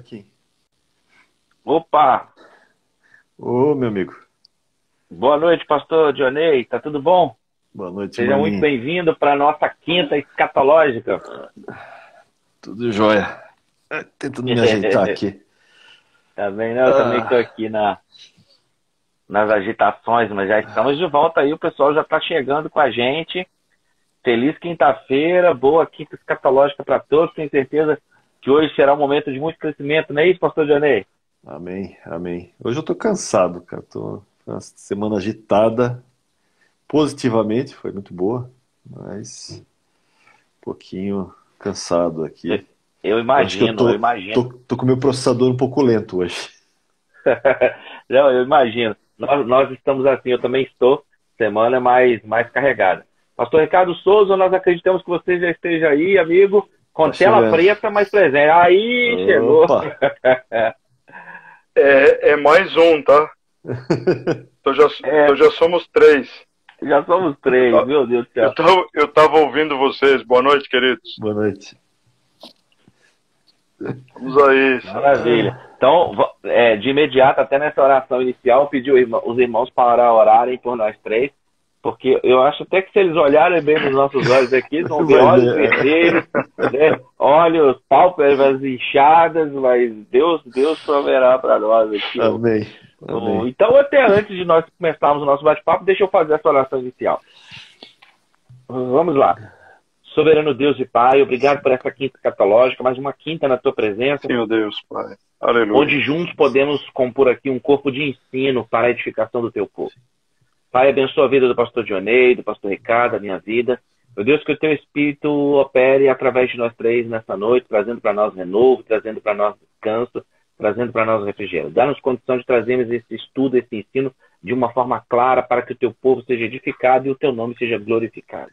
Aqui. Opa! Ô, meu amigo. Boa noite, pastor Dionei. Tá tudo bom? Boa noite, Seja muito maninho. bem-vindo para a nossa quinta escatológica. Tudo jóia. Tentando me ajeitar aqui. Tá bem, né? Eu também estou Ah, aqui nas agitações, mas já estamos de volta aí. O pessoal já está chegando com a gente. Feliz quinta-feira, boa quinta escatológica para todos. Tenho certeza que hoje será um momento de muito crescimento, não é isso, pastor Dionei? amém, amém. Hoje eu tô cansado, cara. Tô uma semana agitada. Positivamente, foi muito boa, mas um pouquinho cansado Eu, aqui. eu Eu acho que eu imagino, eu tô, imagino. tô, tô com o meu processador um pouco lento hoje. Não, eu imagino. Nós estamos assim, eu também estou. Semana mais carregada. Pastor Ricardo Souza, nós acreditamos que você já esteja aí, amigo, com Tá tela chegando. preta, mais presente. Aí, chegou. Opa! É mais um, tá? É, Já somos três. já somos Eu, três, ta- meu Deus do eu, céu. tava, eu tava ouvindo vocês. Boa noite, queridos. Boa noite. Vamos aí. Maravilha. Então, de imediato, até nessa oração inicial, pedi os irmãos para orarem por nós três, porque eu acho até que se eles olharem bem nos nossos olhos aqui, eles vão ver Vai olhos ver. vermelhos, né? Olhos, pálpebras inchadas, mas Deus proverá para nós aqui. Amém, amém. Então, até antes de nós começarmos o nosso bate-papo, deixa eu fazer essa oração inicial. Vamos lá. Soberano Deus e Pai, obrigado por essa quinta escatológica, mais uma quinta na tua presença, Sim, meu Deus, Pai. Aleluia. onde juntos podemos compor aqui um corpo de ensino para a edificação do teu povo. Pai, abençoa a vida do pastor Dionei, do pastor Ricardo, a minha vida. Meu Deus, que o teu Espírito opere através de nós três nessa noite, trazendo para nós renovo, trazendo para nós descanso, trazendo para nós refrigério. Dá-nos condição de trazermos esse estudo, esse ensino, de uma forma clara para que o teu povo seja edificado e o teu nome seja glorificado.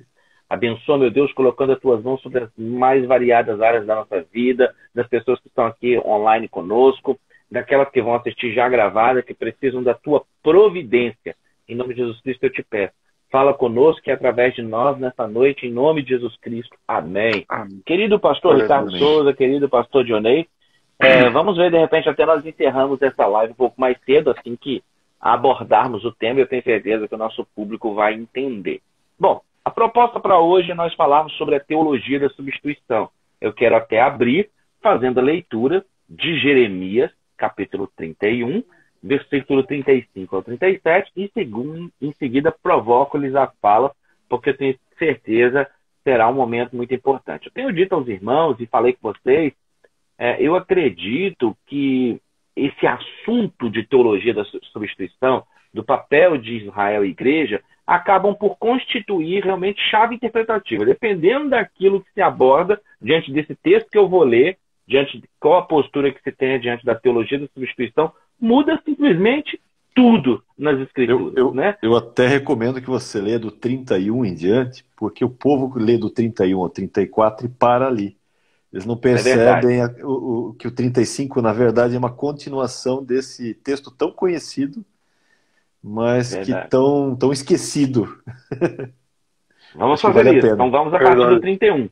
Abençoa, meu Deus, colocando as tuas mãos sobre as mais variadas áreas da nossa vida, das pessoas que estão aqui online conosco, daquelas que vão assistir já gravada, que precisam da tua providência. Em nome de Jesus Cristo eu te peço. Fala conosco e através de nós nessa noite, em nome de Jesus Cristo. Amém. Amém. Querido pastor Ricardo Amém. Souza, querido pastor Dionei, vamos ver, de repente, até nós encerramos essa live um pouco mais cedo, assim que abordarmos o tema, eu tenho certeza que o nosso público vai entender. Bom, a proposta para hoje é nós falarmos sobre a teologia da substituição. Eu quero até abrir fazendo a leitura de Jeremias, capítulo 31, versículo 35 ao 37, e em seguida provoco-lhes a fala, porque eu tenho certeza que será um momento muito importante. Eu tenho dito aos irmãos e falei com vocês, eu acredito que esse assunto de teologia da substituição, do papel de Israel e igreja, acabam por constituir realmente chave interpretativa. Dependendo daquilo que se aborda diante desse texto que eu vou ler, diante de qual a postura que se tem diante da teologia da substituição, muda simplesmente tudo nas escrituras. Né? Eu até recomendo que você leia do 31 em diante, porque o povo lê do 31 ao 34 e para ali. Eles não percebem que o 35, na verdade, é uma continuação desse texto tão conhecido, mas que tão esquecido. Vamos Acho que fazer vale a isso. pena. Então vamos a partir do 31.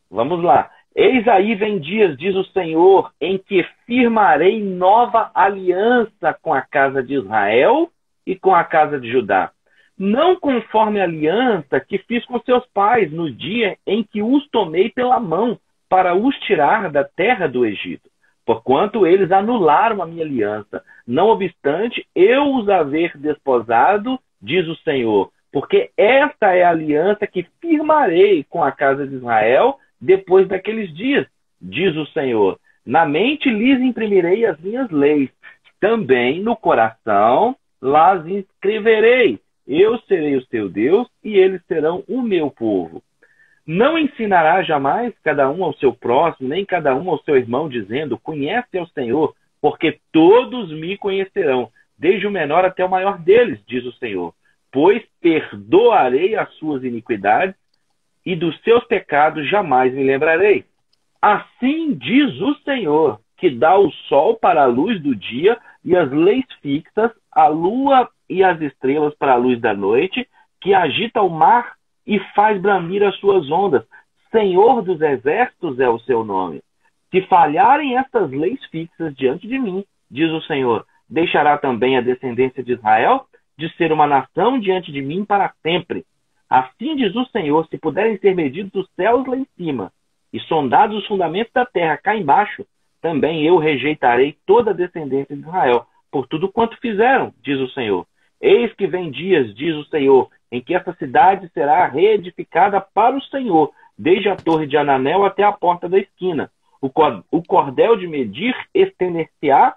Vamos lá. Eis aí vem dias, diz o Senhor, em que firmarei nova aliança com a casa de Israel e com a casa de Judá. Não conforme a aliança que fiz com seus pais no dia em que os tomei pela mão para os tirar da terra do Egito, porquanto eles anularam a minha aliança. Não obstante, eu os haver desposado, diz o Senhor, porque esta é a aliança que firmarei com a casa de Israel depois daqueles dias, diz o Senhor. Na mente lhes imprimirei as minhas leis, também no coração las escreverei. Eu serei o seu Deus e eles serão o meu povo. Não ensinará jamais cada um ao seu próximo, nem cada um ao seu irmão, dizendo, conhece ao Senhor, porque todos me conhecerão, desde o menor até o maior deles, diz o Senhor. Pois perdoarei as suas iniquidades e dos seus pecados jamais me lembrarei. Assim diz o Senhor, que dá o sol para a luz do dia e as leis fixas, a lua e as estrelas para a luz da noite, que agita o mar e faz bramir as suas ondas. Senhor dos exércitos é o seu nome. Se falharem estas leis fixas diante de mim, diz o Senhor, deixará também a descendência de Israel de ser uma nação diante de mim para sempre. Assim diz o Senhor, se puderem ser medidos os céus lá em cima e sondados os fundamentos da terra cá embaixo, também eu rejeitarei toda a descendência de Israel, por tudo quanto fizeram, diz o Senhor. Eis que vem dias, diz o Senhor, em que essa cidade será reedificada para o Senhor, desde a torre de Ananel até a porta da esquina. O cordel de medir estender-se-á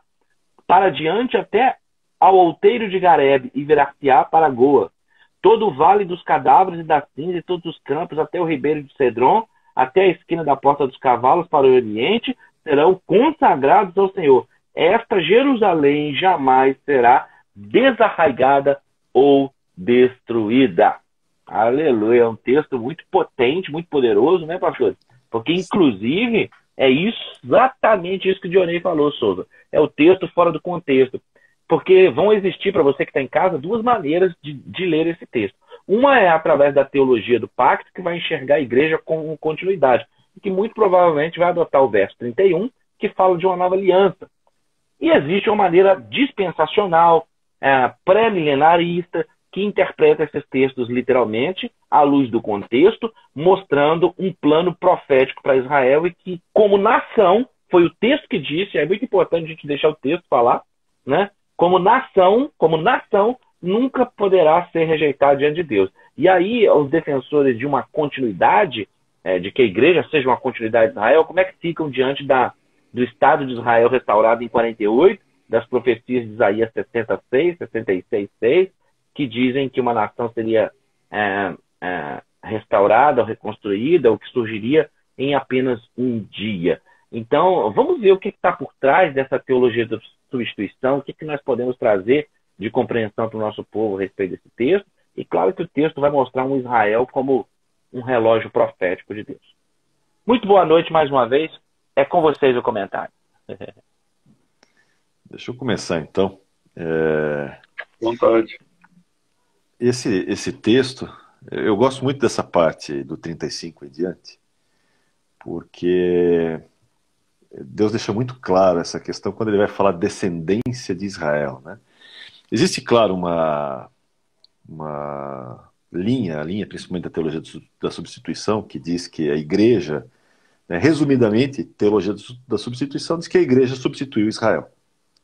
para diante até ao outeiro de Garebe e virar-se-á para Goa. Todo o vale dos cadáveres e da cinza e todos os campos até o ribeiro de Cedron, até a esquina da porta dos cavalos para o oriente, serão consagrados ao Senhor. Esta Jerusalém jamais será desarraigada ou destruída. Aleluia. É um texto muito potente, muito poderoso, né, pastor? Porque, inclusive, é exatamente isso que o Dionei falou, Souza. É o texto fora do contexto. Porque vão existir, para você que está em casa, duas maneiras de ler esse texto. Uma é através da teologia do pacto, que vai enxergar a igreja com continuidade. E que muito provavelmente vai adotar o verso 31, que fala de uma nova aliança. E existe uma maneira dispensacional, pré-milenarista, que interpreta esses textos literalmente, à luz do contexto, mostrando um plano profético para Israel e que, como nação, foi o texto que disse, é muito importante a gente deixar o texto falar, né? Como nação, nunca poderá ser rejeitado diante de Deus. E aí, os defensores de uma continuidade, de que a igreja seja uma continuidade de Israel, como é que ficam diante do Estado de Israel restaurado em 48, das profecias de Isaías 66, 6, que dizem que uma nação seria restaurada ou reconstruída, ou que surgiria em apenas um dia. Então, vamos ver o que está por trás dessa teologia da substituição, o que nós podemos trazer de compreensão para o nosso povo a respeito desse texto. E claro que o texto vai mostrar um Israel como um relógio profético de Deus. Muito boa noite mais uma vez. É com vocês o comentário. Deixa eu começar então. Vontade. Esse texto, eu gosto muito dessa parte do 35 em diante, porque Deus deixa muito claro essa questão quando ele vai falar descendência de Israel, né? Existe, claro, uma linha principalmente da teologia da substituição, que diz que a igreja, né, resumidamente, teologia da substituição diz que a igreja substituiu Israel,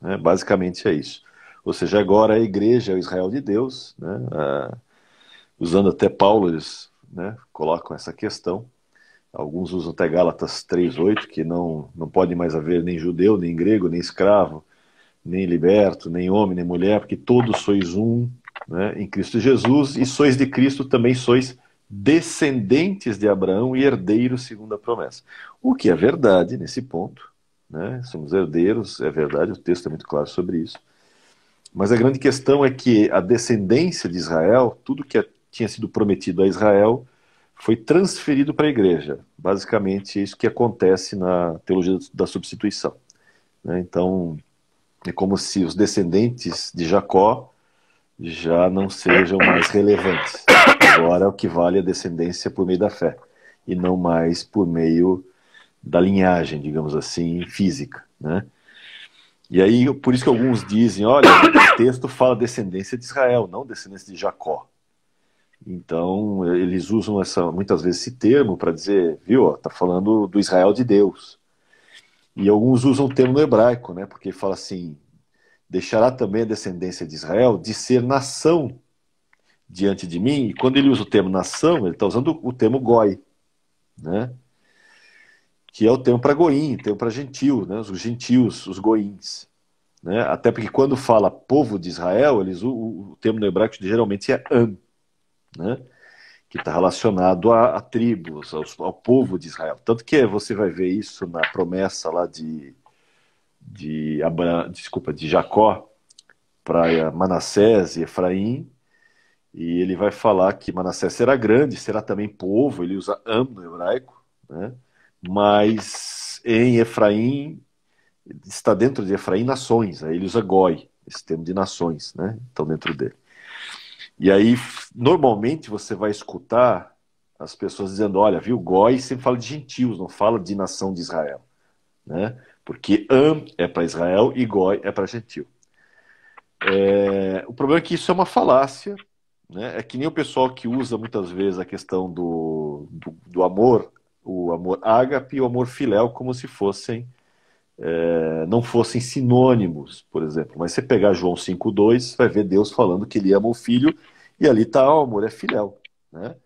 né? Basicamente é isso. Ou seja, agora a igreja é o Israel de Deus, né? Usando até Paulo, eles, né, colocam essa questão. Alguns usam até Gálatas 3:8, que não pode mais haver nem judeu, nem grego, nem escravo, nem liberto, nem homem, nem mulher, porque todos sois um, né, em Cristo Jesus, e sois de Cristo também sois descendentes de Abraão e herdeiros segundo a promessa. O que é verdade nesse ponto, né? Somos herdeiros, é verdade, o texto é muito claro sobre isso. Mas a grande questão é que a descendência de Israel, tudo que tinha sido prometido a Israel, foi transferido para a igreja. Basicamente, é isso que acontece na teologia da substituição, né? Então, é como se os descendentes de Jacó já não sejam mais relevantes. Agora, o que vale é a descendência por meio da fé, e não mais por meio da linhagem, digamos assim, física, né? E aí, por isso que alguns dizem, olha, o texto fala descendência de Israel, não descendência de Jacó. Então, eles usam muitas vezes esse termo para dizer, viu, está falando do Israel de Deus. E alguns usam o termo no hebraico, né, porque fala assim, deixará também a descendência de Israel de ser nação diante de mim. E quando ele usa o termo nação, ele está usando o termo goi, né, que é o termo para goim, o termo para gentil, né, os gentios, os goins, né, até porque quando fala povo de Israel, o termo no hebraico geralmente é am, né, que está relacionado a tribos, ao povo de Israel. Tanto que você vai ver isso na promessa lá de Jacó para Manassés e Efraim, e ele vai falar que Manassés será grande, será também povo, ele usa am no hebraico, né, mas em Efraim, está dentro de Efraim nações, aí ele usa goi, esse termo de nações, né, estão dentro dele. E aí, normalmente, você vai escutar as pessoas dizendo, olha, viu, goi sempre fala de gentios, não fala de nação de Israel, né? Porque Am é para Israel e Goi é para gentil. O problema é que isso é uma falácia, né? É que nem o pessoal que usa muitas vezes a questão do amor, o amor ágape e o amor filéu, como se fossem não fossem sinônimos, por exemplo. Mas você pegar João 5,2, vai ver Deus falando que ele ama o filho, e ali está o amor é filéu, né?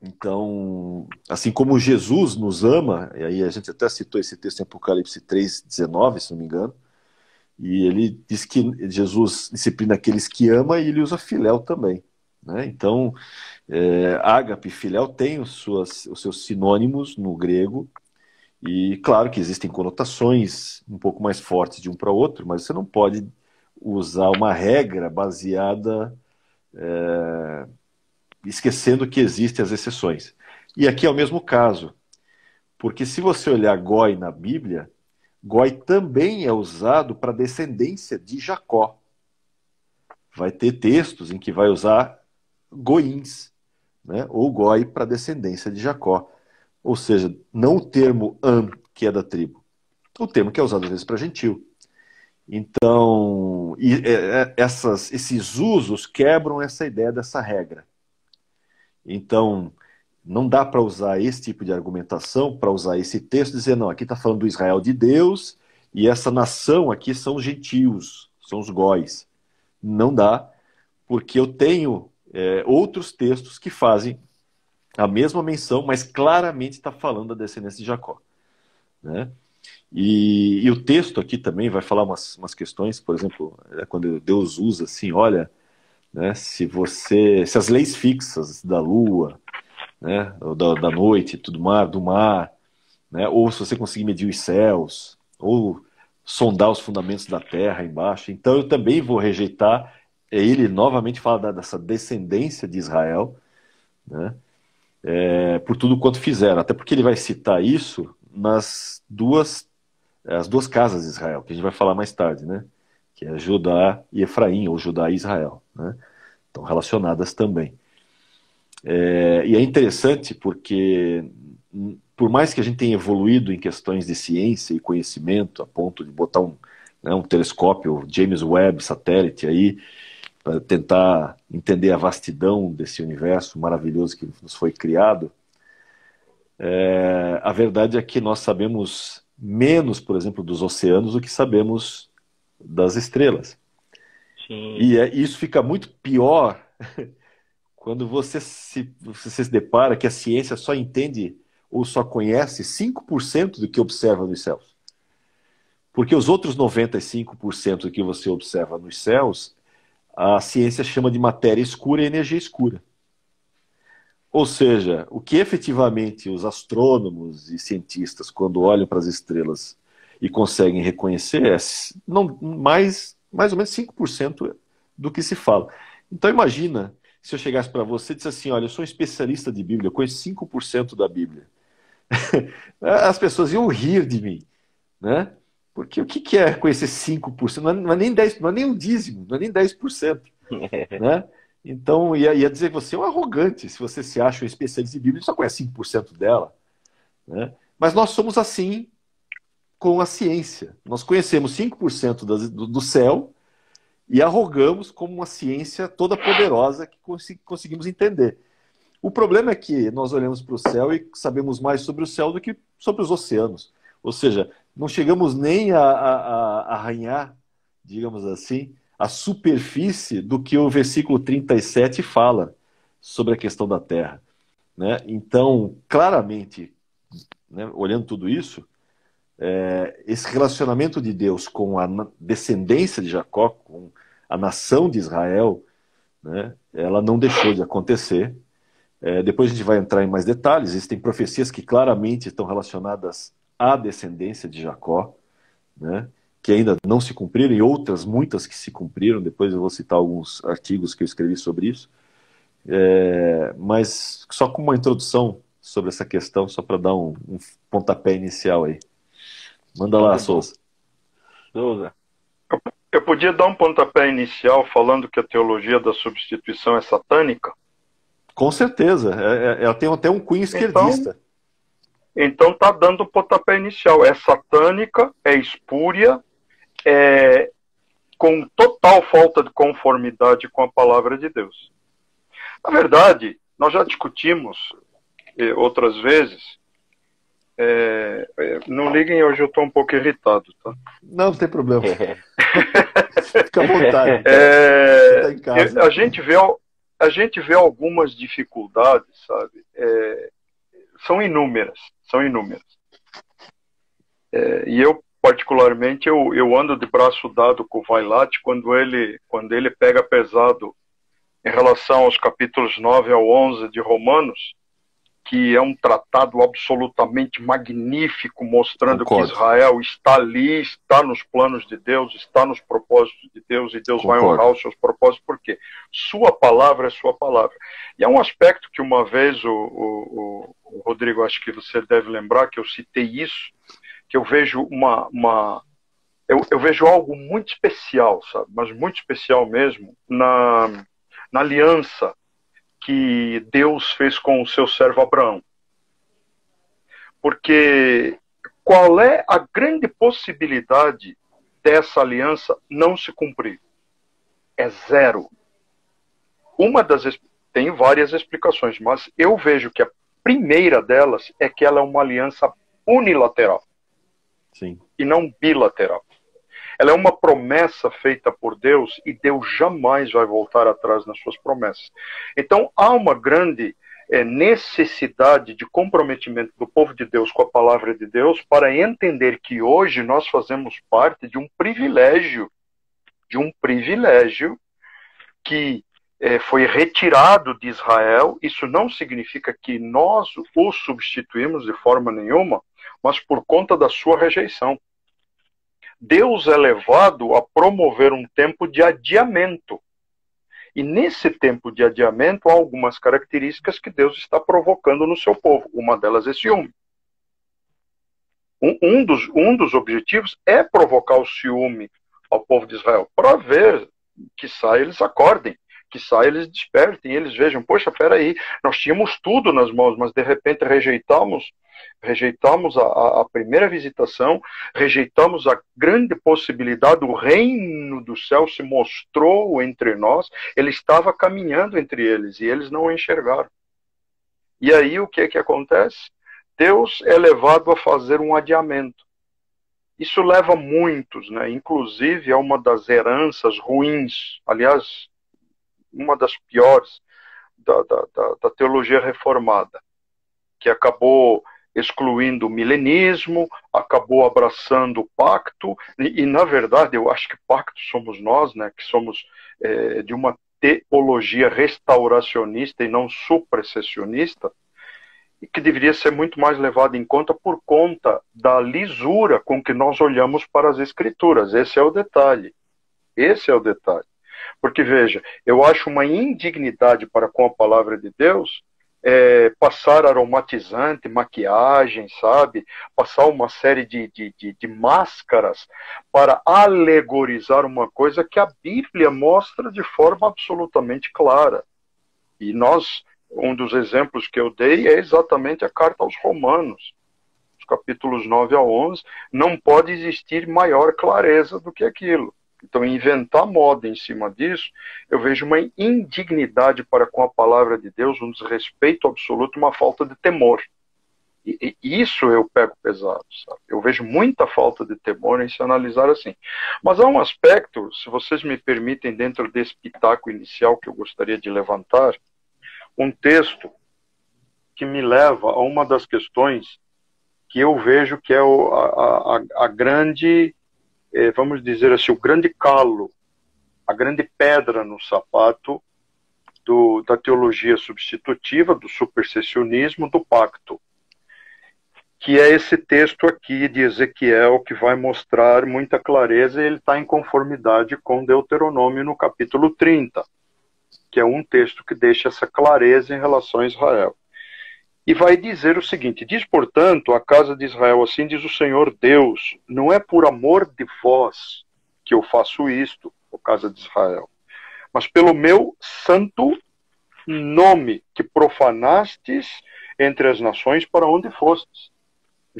Então, assim como Jesus nos ama, e aí a gente até citou esse texto em Apocalipse 3,19, se não me engano, e ele diz que Jesus disciplina aqueles que ama e ele usa filéu também, né? Então, ágape e filéu têm os seus sinônimos no grego, e claro que existem conotações um pouco mais fortes de um para o outro, mas você não pode usar uma regra baseada esquecendo que existem as exceções. E aqui é o mesmo caso, porque se você olhar Goi na Bíblia, Goi também é usado para descendência de Jacó. Vai ter textos em que vai usar goins, né? Ou Goi para descendência de Jacó. Ou seja, não o termo Am, que é da tribo, o termo que é usado às vezes para gentil. Então, esses usos quebram essa ideia dessa regra. Então, não dá para usar esse tipo de argumentação, para usar esse texto e dizer, não, aqui está falando do Israel de Deus e essa nação aqui são os gentios, são os góis. Não dá, porque eu tenho outros textos que fazem a mesma menção, mas claramente está falando da descendência de Jacó, né? E o texto aqui também vai falar umas questões, por exemplo, quando Deus usa assim, olha, né, se as leis fixas da lua, né, da noite, do mar, né, ou se você conseguir medir os céus, ou sondar os fundamentos da terra embaixo, então eu também vou rejeitar. Ele novamente fala dessa descendência de Israel, né, por tudo quanto fizeram, até porque ele vai citar isso nas as duas casas de Israel, que a gente vai falar mais tarde, né, que é Judá e Efraim, ou Judá e Israel, né, estão relacionadas também. E é interessante porque, por mais que a gente tenha evoluído em questões de ciência e conhecimento, a ponto de botar um telescópio James Webb satélite aí, para tentar entender a vastidão desse universo maravilhoso que nos foi criado, a verdade é que nós sabemos menos, por exemplo, dos oceanos do que sabemos das estrelas. Sim. E isso fica muito pior quando você se depara que a ciência só entende ou só conhece 5% do que observa nos céus. Porque os outros 95% do que você observa nos céus, a ciência chama de matéria escura e energia escura. Ou seja, o que efetivamente os astrônomos e cientistas, quando olham para as estrelas e conseguem reconhecer, mais ou menos 5% do que se fala. Então imagina se eu chegasse para você e dissesse assim, olha, eu sou um especialista de Bíblia, eu conheço 5% da Bíblia. As pessoas iam rir de mim, né? Porque o que é conhecer 5%? Não é nem 10%, não é nem um dízimo, não é nem 10%. Né? Então, ia dizer que você é um arrogante se você se acha um especialista de Bíblia e só conhece 5% dela. Né? Mas nós somos assim com a ciência. Nós conhecemos 5% do céu e arrogamos como uma ciência toda poderosa que conseguimos entender. O problema é que nós olhamos para o céu e sabemos mais sobre o céu do que sobre os oceanos. Ou seja, não chegamos nem a arranhar, digamos assim, a superfície do que o versículo 37 fala sobre a questão da terra. Né? Então, claramente, né, olhando tudo isso, esse relacionamento de Deus com a descendência de Jacó, com a nação de Israel, né, ela não deixou de acontecer. Depois a gente vai entrar em mais detalhes. Existem profecias que claramente estão relacionadas à descendência de Jacó, né, que ainda não se cumpriram, e outras, muitas que se cumpriram. Depois eu vou citar alguns artigos que eu escrevi sobre isso. Mas só com uma introdução sobre essa questão, só para dar um pontapé inicial aí. Manda lá, Souza. Souza. Eu podia dar um pontapé inicial falando que a teologia da substituição é satânica? Com certeza. Ela tem até um cunho esquerdista. Então está dando o pontapé inicial. É satânica, é espúria, é com total falta de conformidade com a palavra de Deus. Na verdade, nós já discutimos outras vezes. Não liguem, hoje eu estou um pouco irritado. Tá? Não tem problema. Fica à vontade. Tá em casa. A gente vê algumas dificuldades, sabe? São inúmeras. E eu, particularmente, eu ando de braço dado com o Vailate quando ele pega pesado em relação aos capítulos 9 ao 11 de Romanos, que é um tratado absolutamente magnífico, mostrando que Israel está ali, está nos planos de Deus, está nos propósitos de Deus, e Deus vai honrar os seus propósitos, porque sua palavra é sua palavra. E é um aspecto que uma vez o Rodrigo, acho que você deve lembrar, que eu citei isso, que eu vejo eu vejo algo muito especial, sabe? Mas muito especial mesmo, na aliança que Deus fez com o seu servo Abraão. Porque qual é a grande possibilidade dessa aliança não se cumprir? É zero. Tem várias explicações, mas eu vejo que a primeira delas é que ela é uma aliança unilateral. Sim. E não bilateral. Ela é uma promessa feita por Deus e Deus jamais vai voltar atrás nas suas promessas. Então, há uma grande necessidade de comprometimento do povo de Deus com a palavra de Deus para entender que hoje nós fazemos parte de um privilégio que foi retirado de Israel. Isso não significa que nós o substituímos de forma nenhuma, mas por conta da sua rejeição. Deus é levado a promover um tempo de adiamento. E nesse tempo de adiamento há algumas características que Deus está provocando no seu povo. Uma delas é ciúme. Um dos objetivos é provocar o ciúme ao povo de Israel, para ver, quiçá eles acordem, quiçá eles despertem, eles vejam, poxa, peraí, nós tínhamos tudo nas mãos, mas de repente rejeitamos a primeira visitação, rejeitamos a grande possibilidade, o reino do céu se mostrou entre nós, ele estava caminhando entre eles, e eles não o enxergaram. E aí o que é que acontece? Deus é levado a fazer um adiamento. Isso leva muitos, né? Inclusive, é uma das heranças ruins, aliás, uma das piores da teologia reformada, que acabou excluindo o milenismo, acabou abraçando o pacto, e na verdade eu acho que pacto somos nós, né, que somos de uma teologia restauracionista e não supressessionista, e que deveria ser muito mais levado em conta por conta da lisura com que nós olhamos para as Escrituras. Esse é o detalhe. Porque, veja, eu acho uma indignidade para com a palavra de Deus passar aromatizante, maquiagem, sabe? Passar uma série de máscaras para alegorizar uma coisa que a Bíblia mostra de forma absolutamente clara. E um dos exemplos que eu dei é exatamente a carta aos Romanos, os capítulos 9 a 11, não pode existir maior clareza do que aquilo. Então, inventar moda em cima disso, eu vejo uma indignidade para com a palavra de Deus, um desrespeito absoluto, uma falta de temor. E isso eu pego pesado, sabe? Eu vejo muita falta de temor em se analisar assim. Mas há um aspecto, se vocês me permitem, dentro desse pitaco inicial que eu gostaria de levantar, um texto que me leva a uma das questões que eu vejo que é a grande, vamos dizer assim, o grande calo, a grande pedra no sapato da teologia substitutiva, do supersessionismo, do pacto, que é esse texto aqui de Ezequiel, que vai mostrar muita clareza, e ele está em conformidade com Deuteronômio no capítulo 30, que é um texto que deixa essa clareza em relação a Israel. E vai dizer o seguinte: diz, portanto, a casa de Israel, assim diz o Senhor Deus, não é por amor de vós que eu faço isto, ó casa de Israel, mas pelo meu santo nome que profanastes entre as nações para onde fostes.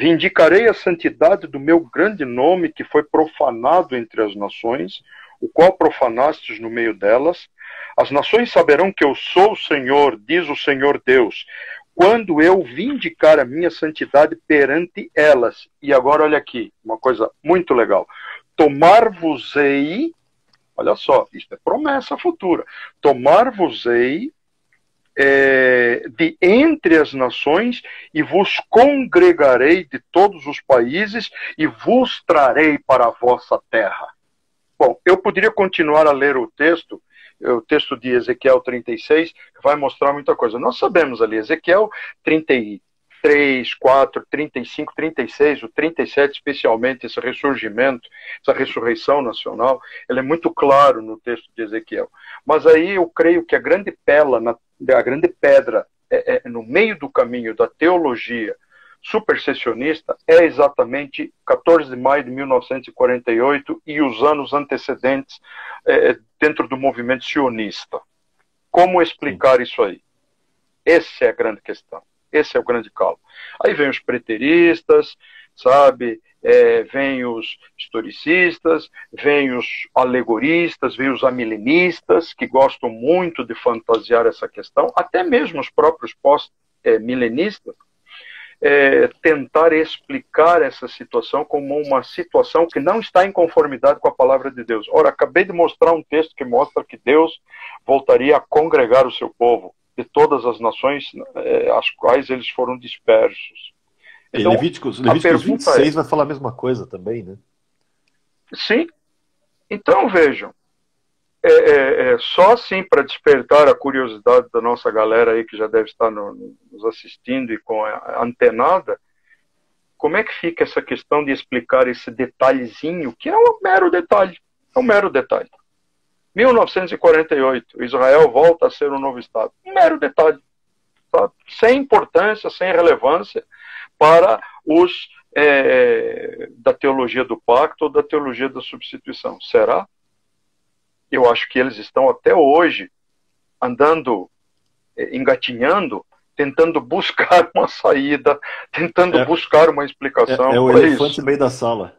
Vindicarei a santidade do meu grande nome, que foi profanado entre as nações, o qual profanastes no meio delas. As nações saberão que eu sou o Senhor, diz o Senhor Deus, quando eu vindicar a minha santidade perante elas. E agora olha aqui, uma coisa muito legal. Tomar-vos-ei, olha só, isso é promessa futura. Tomar-vos-ei de entre as nações e vos congregarei de todos os países e vos trarei para a vossa terra. Bom, eu poderia continuar a ler o texto de Ezequiel 36, que vai mostrar muita coisa. Nós sabemos ali, Ezequiel 33, 4, 35, 36, o 37 especialmente, esse ressurgimento, essa ressurreição nacional, ele é muito claro no texto de Ezequiel. Mas aí eu creio que a grande pedra no meio do caminho da teologia supersessionista é exatamente 14 de maio de 1948 e os anos antecedentes dentro do movimento sionista. Como explicar isso aí? Essa é a grande questão. Esse é o grande calo. Aí vem os preteristas, sabe? Vem os historicistas, vem os alegoristas, vem os amilenistas, que gostam muito de fantasiar essa questão, até mesmo os próprios pós-milenistas, tentar explicar essa situação como uma situação que não está em conformidade com a palavra de Deus. Ora, acabei de mostrar um texto que mostra que Deus voltaria a congregar o seu povo de todas as nações às quais eles foram dispersos. Então, Levíticos 26 vai falar a mesma coisa também, né? Sim. Então, vejam, só assim para despertar a curiosidade da nossa galera aí que já deve estar nos assistindo e com a antenada, como é que fica essa questão de explicar esse detalhezinho, que é um mero detalhe, 1948, Israel volta a ser um novo Estado. Um mero detalhe, sabe? Sem importância, sem relevância para os da teologia do pacto ou da teologia da substituição. Será? Eu acho que eles estão até hoje andando, engatinhando, tentando buscar uma saída, tentando buscar uma explicação. É o elefante no meio da sala.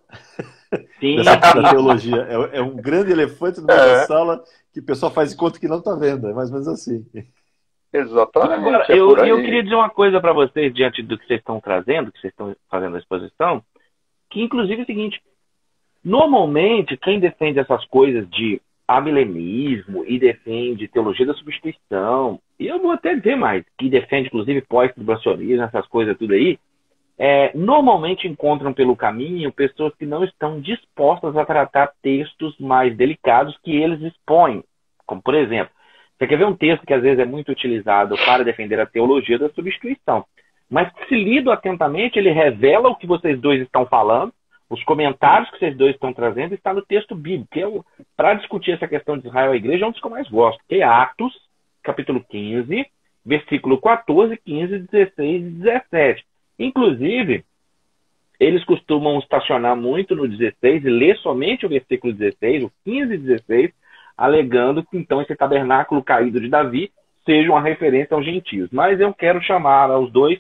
Sim. Da teologia. É um grande elefante no meio da sala que o pessoal faz de conta que não está vendo. É mais ou menos assim. Exatamente. Agora, eu queria dizer uma coisa para vocês diante do que vocês estão trazendo, que vocês estão fazendo a exposição, que inclusive é o seguinte: normalmente quem defende essas coisas de amilenismo e defende teologia da substituição, e eu vou até dizer mais, que defende inclusive pós-tribulacionismo, essas coisas tudo aí, normalmente encontram pelo caminho pessoas que não estão dispostas a tratar textos mais delicados que eles expõem. Como, por exemplo, você quer ver um texto que às vezes é muito utilizado para defender a teologia da substituição, mas se lido atentamente, ele revela o que vocês dois estão falando, os comentários que vocês dois estão trazendo, está no texto bíblico, que para discutir essa questão de Israel e a igreja, é um dos que eu mais gosto, que é Atos, capítulo 15, versículo 14, 15, 16 e 17. Inclusive, eles costumam estacionar muito no 16 e ler somente o versículo 16, o 15 e 16, alegando que então esse tabernáculo caído de Davi seja uma referência aos gentios. Mas eu quero chamar os dois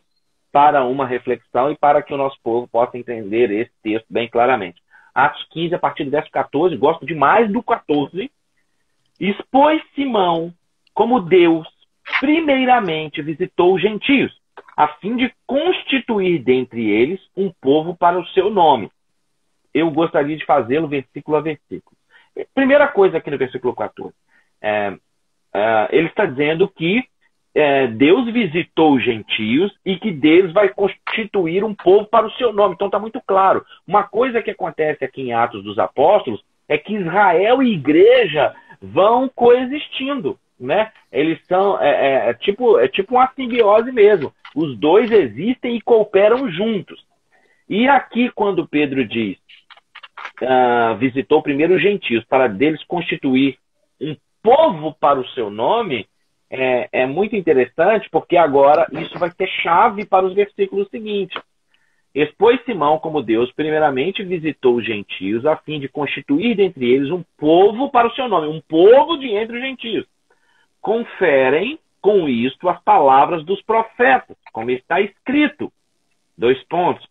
para uma reflexão e para que o nosso povo possa entender esse texto bem claramente. Atos 15, a partir do verso 14, gosto demais do 14. Expôs Simão como Deus primeiramente visitou os gentios, a fim de constituir dentre eles um povo para o seu nome. Eu gostaria de fazê-lo versículo a versículo. Primeira coisa aqui no versículo 14. Ele está dizendo que Deus visitou os gentios e que Deus vai constituir um povo para o seu nome. Então está muito claro. Uma coisa que acontece aqui em Atos dos Apóstolos é que Israel e igreja vão coexistindo, né? Eles são tipo uma simbiose mesmo. Os dois existem e cooperam juntos. E aqui quando Pedro diz visitou primeiro os gentios para deles constituir um povo para o seu nome, é muito interessante, porque agora isso vai ser chave para os versículos seguintes. Expôs Simão como Deus primeiramente visitou os gentios a fim de constituir dentre eles um povo para o seu nome, um povo de entre os gentios. Conferem com isto as palavras dos profetas, como está escrito. 2 pontos.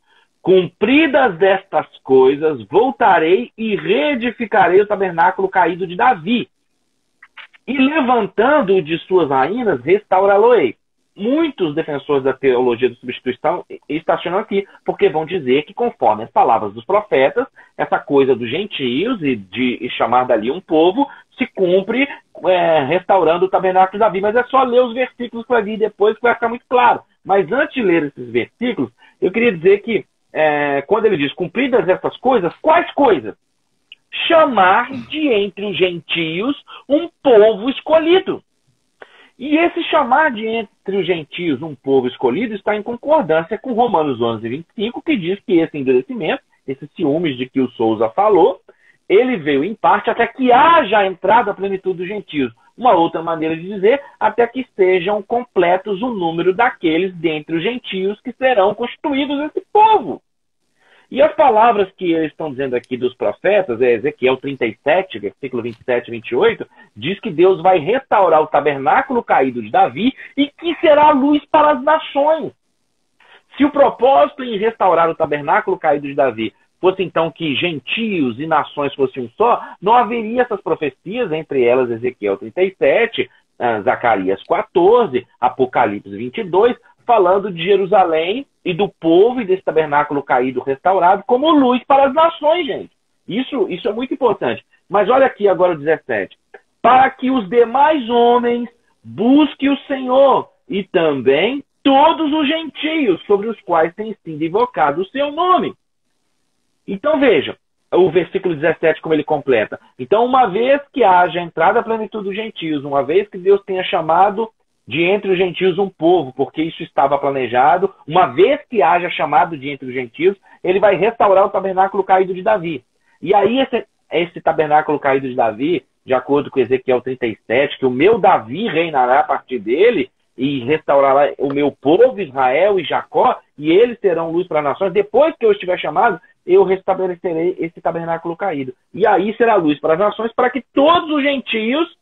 Cumpridas estas coisas, voltarei e reedificarei o tabernáculo caído de Davi. E levantando-o de suas raínas, restaurá-lo-ei. Muitos defensores da teologia da substituição estacionam aqui, porque vão dizer que, conforme as palavras dos profetas, essa coisa dos gentios e de chamar dali um povo se cumpre restaurando o tabernáculo de Davi. Mas é só ler os versículos para vir depois que vai ficar muito claro. Mas antes de ler esses versículos, eu queria dizer que, quando ele diz cumpridas essas coisas, quais coisas? Chamar de entre os gentios um povo escolhido. E esse chamar de entre os gentios um povo escolhido está em concordância com Romanos 11:25, que diz que esse endurecimento, esses ciúmes de que o Souza falou, ele veio em parte até que haja entrado a plenitude dos gentios. Uma outra maneira de dizer, até que sejam completos o número daqueles dentre os gentios que serão constituídos esse povo. E as palavras que eles estão dizendo aqui dos profetas, Ezequiel 37, versículo 27 e 28, diz que Deus vai restaurar o tabernáculo caído de Davi e que será luz para as nações. Se o propósito em restaurar o tabernáculo caído de Davi fosse então que gentios e nações fossem um só, não haveria essas profecias, entre elas Ezequiel 37, Zacarias 14, Apocalipse 22, falando de Jerusalém e do povo e desse tabernáculo caído restaurado como luz para as nações, gente. Isso é muito importante. Mas olha aqui agora o 17. Para que os demais homens busquem o Senhor e também todos os gentios sobre os quais tem sido invocado o seu nome. Então veja, o versículo 17 como ele completa. Então, uma vez que haja entrada à plenitude dos gentios, uma vez que Deus tenha chamado de entre os gentios um povo, porque isso estava planejado, uma vez que haja chamado de entre os gentios, ele vai restaurar o tabernáculo caído de Davi. E aí esse tabernáculo caído de Davi, de acordo com Ezequiel 37, que o meu Davi reinará a partir dele e restaurará o meu povo, Israel e Jacó, e eles serão luz para as nações. Depois que eu estiver chamado, eu restabelecerei esse tabernáculo caído. E aí será luz para as nações, para que todos os gentios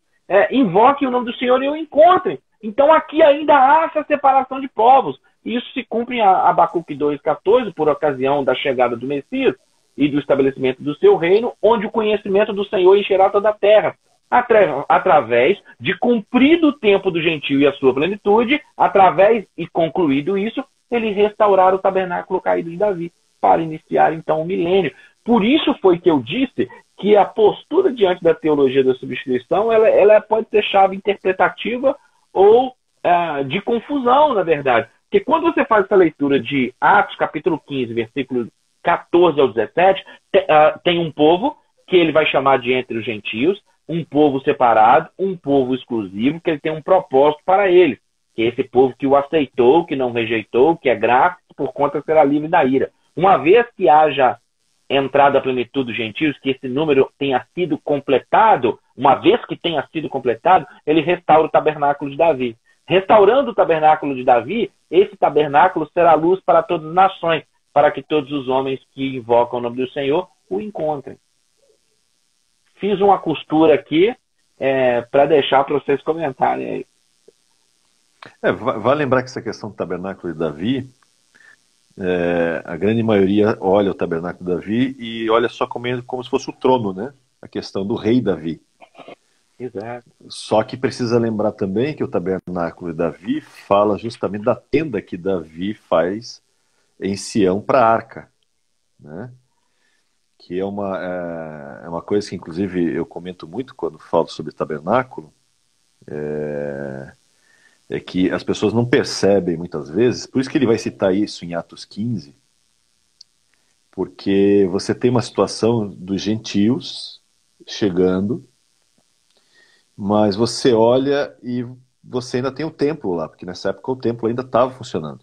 invoquem o nome do Senhor e o encontrem. Então aqui ainda há essa separação de povos. Isso se cumpre em Abacuque 2,14, por ocasião da chegada do Messias e do estabelecimento do seu reino, onde o conhecimento do Senhor encherá toda a terra, através de cumprido o tempo do gentio e a sua plenitude, através, e concluído isso, ele restaurar o tabernáculo caído de Davi, para iniciar então o milênio. Por isso foi que eu disse que a postura diante da teologia da substituição, ela pode ser chave interpretativa ou de confusão, na verdade. Porque quando você faz essa leitura de Atos, capítulo 15, versículos 14 ao 17, tem um povo que ele vai chamar de entre os gentios, um povo separado, um povo exclusivo, que ele tem um propósito para ele, que é esse povo que o aceitou, que não rejeitou, que é grato, por conta será livre da ira. Uma vez que haja entrada à plenitude dos gentios, que esse número tenha sido completado, uma vez que tenha sido completado, ele restaura o tabernáculo de Davi. Restaurando o tabernáculo de Davi, esse tabernáculo será luz para todas as nações, para que todos os homens que invocam o nome do Senhor o encontrem. Fiz uma costura aqui para deixar para vocês comentarem aí. Vale lembrar que essa questão do tabernáculo de Davi, a grande maioria olha o tabernáculo de Davi e olha só como se fosse o trono, né? A questão do rei Davi. Exato. Só que precisa lembrar também que o tabernáculo de Davi fala justamente da tenda que Davi faz em Sião para a arca, né? Que é uma coisa que inclusive eu comento muito quando falo sobre tabernáculo, é que as pessoas não percebem muitas vezes, por isso que ele vai citar isso em Atos 15, porque você tem uma situação dos gentios chegando, mas você olha e você ainda tem o templo lá, porque nessa época o templo ainda estava funcionando.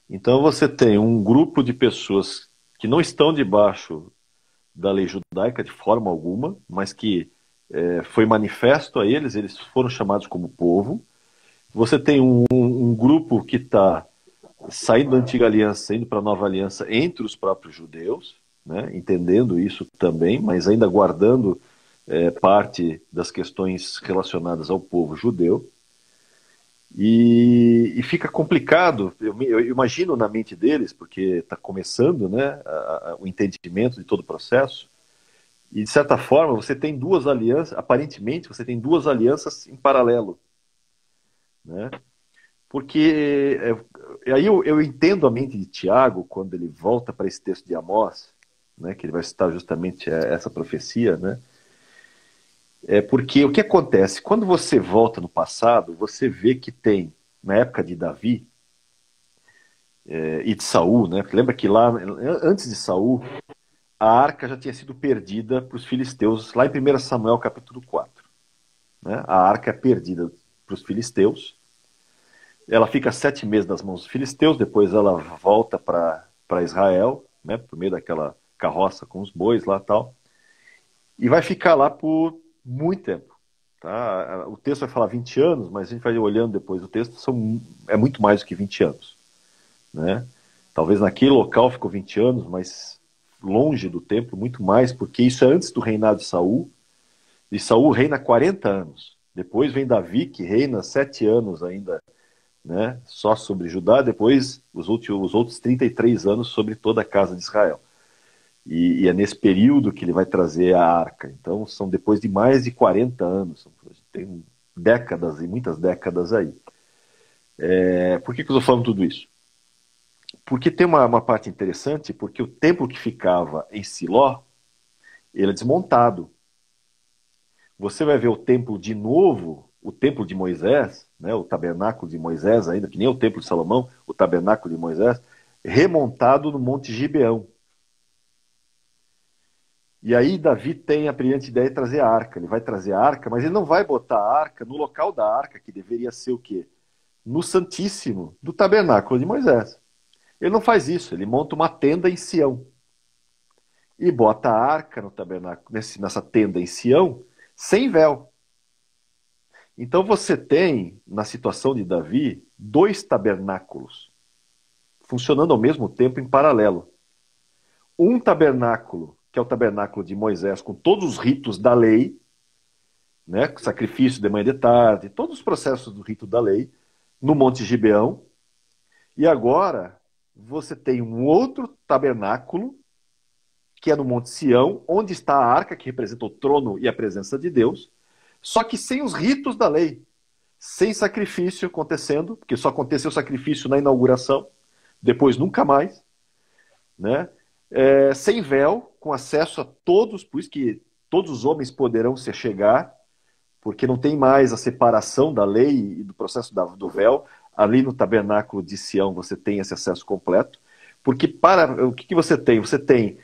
Então você tem um grupo de pessoas que não estão debaixo da lei judaica de forma alguma, mas que foi manifesto a eles, eles foram chamados como povo. Você tem um grupo que está saindo da antiga aliança, indo para a nova aliança entre os próprios judeus, né, entendendo isso também, mas ainda guardando parte das questões relacionadas ao povo judeu. E fica complicado, eu imagino na mente deles, porque está começando, né, o entendimento de todo o processo, e de certa forma você tem duas alianças, aparentemente você tem duas alianças em paralelo, né? Porque aí eu entendo a mente de Tiago quando ele volta para esse texto de Amós, né, que ele vai citar justamente essa profecia, né? Porque o que acontece? Quando você volta no passado, você vê que tem, na época de Davi e de Saul, né? Lembra que lá, antes de Saul, a arca já tinha sido perdida para os filisteus, lá em 1 Samuel capítulo 4. Né? A arca é perdida para os filisteus. Ela fica 7 meses nas mãos dos filisteus, depois ela volta para Israel, né? Por meio daquela carroça com os bois lá e tal. E vai ficar lá por muito tempo. Tá? O texto vai falar 20 anos, mas a gente vai olhando depois o texto, é muito mais do que 20 anos. Né? Talvez naquele local ficou 20 anos, mas longe do templo, muito mais, porque isso é antes do reinado de Saul, e Saul reina 40 anos. Depois vem Davi, que reina 7 anos ainda, né? Só sobre Judá, depois os outros 33 anos sobre toda a casa de Israel. E é nesse período que ele vai trazer a arca. Então são depois de mais de 40 anos. Tem décadas e muitas décadas aí. Por que eu estou falando tudo isso? Porque tem uma parte interessante, porque o templo que ficava em Siló, ele é desmontado. Você vai ver o templo de novo, o templo de Moisés, né, o tabernáculo de Moisés ainda, que nem o templo de Salomão, o tabernáculo de Moisés, remontado no Monte Gibeão. E aí Davi tem a brilhante ideia de trazer a arca. Ele vai trazer a arca, mas ele não vai botar a arca no local da arca, que deveria ser o quê? No Santíssimo do tabernáculo de Moisés. Ele não faz isso, ele monta uma tenda em Sião. E bota a arca no tabernáculo, nessa tenda em Sião, sem véu. Então você tem, na situação de Davi, 2 tabernáculos, funcionando ao mesmo tempo em paralelo. Um tabernáculo, que é o tabernáculo de Moisés, com todos os ritos da lei, né, sacrifício de manhã e de tarde, todos os processos do rito da lei, no Monte Gibeão. E agora você tem um outro tabernáculo, que é no Monte Sião, onde está a arca, que representa o trono e a presença de Deus, só que sem os ritos da lei, sem sacrifício acontecendo, porque só aconteceu o sacrifício na inauguração, depois nunca mais, né? Sem véu, com acesso a todos, por isso que todos os homens poderão se chegar, porque não tem mais a separação da lei e do processo do véu. Ali no tabernáculo de Sião você tem esse acesso completo, porque o que você tem? Você tem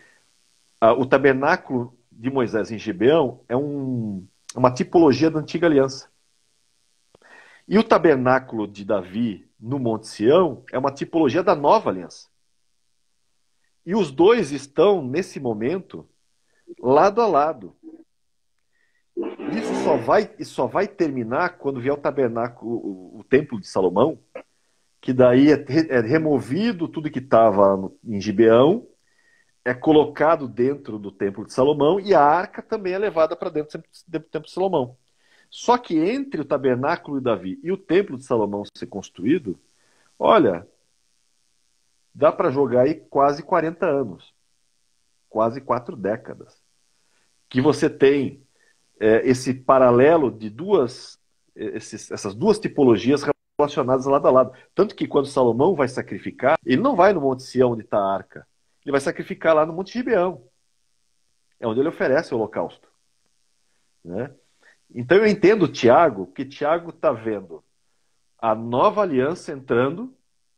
o tabernáculo de Moisés em Gibeão, é uma tipologia da antiga aliança. E o tabernáculo de Davi no Monte Sião é uma tipologia da nova aliança. E os dois estão, nesse momento, lado a lado. Isso só vai terminar quando vier o tabernáculo, o templo de Salomão, que daí é removido tudo que estava em Gibeão, é colocado dentro do templo de Salomão, e a arca também é levada para dentro do templo de Salomão. Só que entre o tabernáculo de Davi e o templo de Salomão ser construído, olha, dá para jogar aí quase 40 anos. Quase 4 décadas. Que você tem esse paralelo de essas duas tipologias relacionadas lado a lado. Tanto que quando Salomão vai sacrificar, ele não vai no Monte Sião onde está a arca. Ele vai sacrificar lá no Monte Gibeão. É onde ele oferece o holocausto. Né? Então eu entendo Tiago, que Tiago está vendo a nova aliança entrando,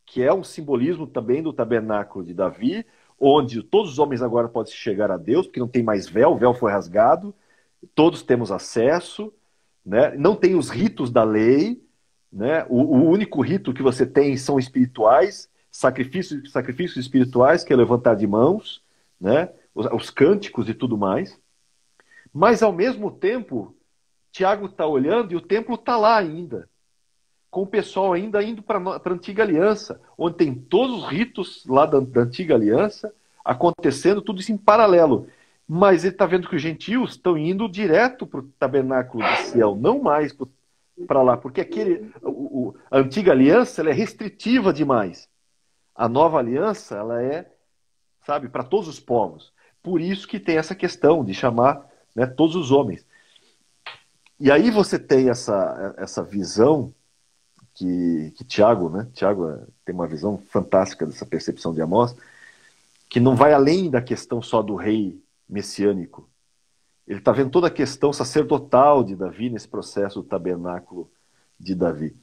que é um simbolismo também do tabernáculo de Davi, onde todos os homens agora podem chegar a Deus, porque não tem mais véu, o véu foi rasgado, todos temos acesso, né? Não tem os ritos da lei, né? O único rito que você tem são espirituais, sacrifícios espirituais, que é levantar de mãos, né? Os cânticos e tudo mais. Mas, ao mesmo tempo, Tiago está olhando e o templo está lá ainda, com o pessoal ainda indo para a antiga aliança, onde tem todos os ritos lá da antiga aliança acontecendo, tudo isso em paralelo. Mas ele está vendo que os gentios estão indo direto para o tabernáculo de Sião, não mais para para lá, porque a antiga aliança ela é restritiva demais. A nova aliança ela é, sabe, para todos os povos. Por isso que tem essa questão de chamar, né, todos os homens. E aí você tem essa visão que Tiago, né? Tiago tem uma visão fantástica dessa percepção de Amós, que não vai além da questão só do rei messiânico. Ele está vendo toda a questão sacerdotal de Davi nesse processo do tabernáculo de Davi.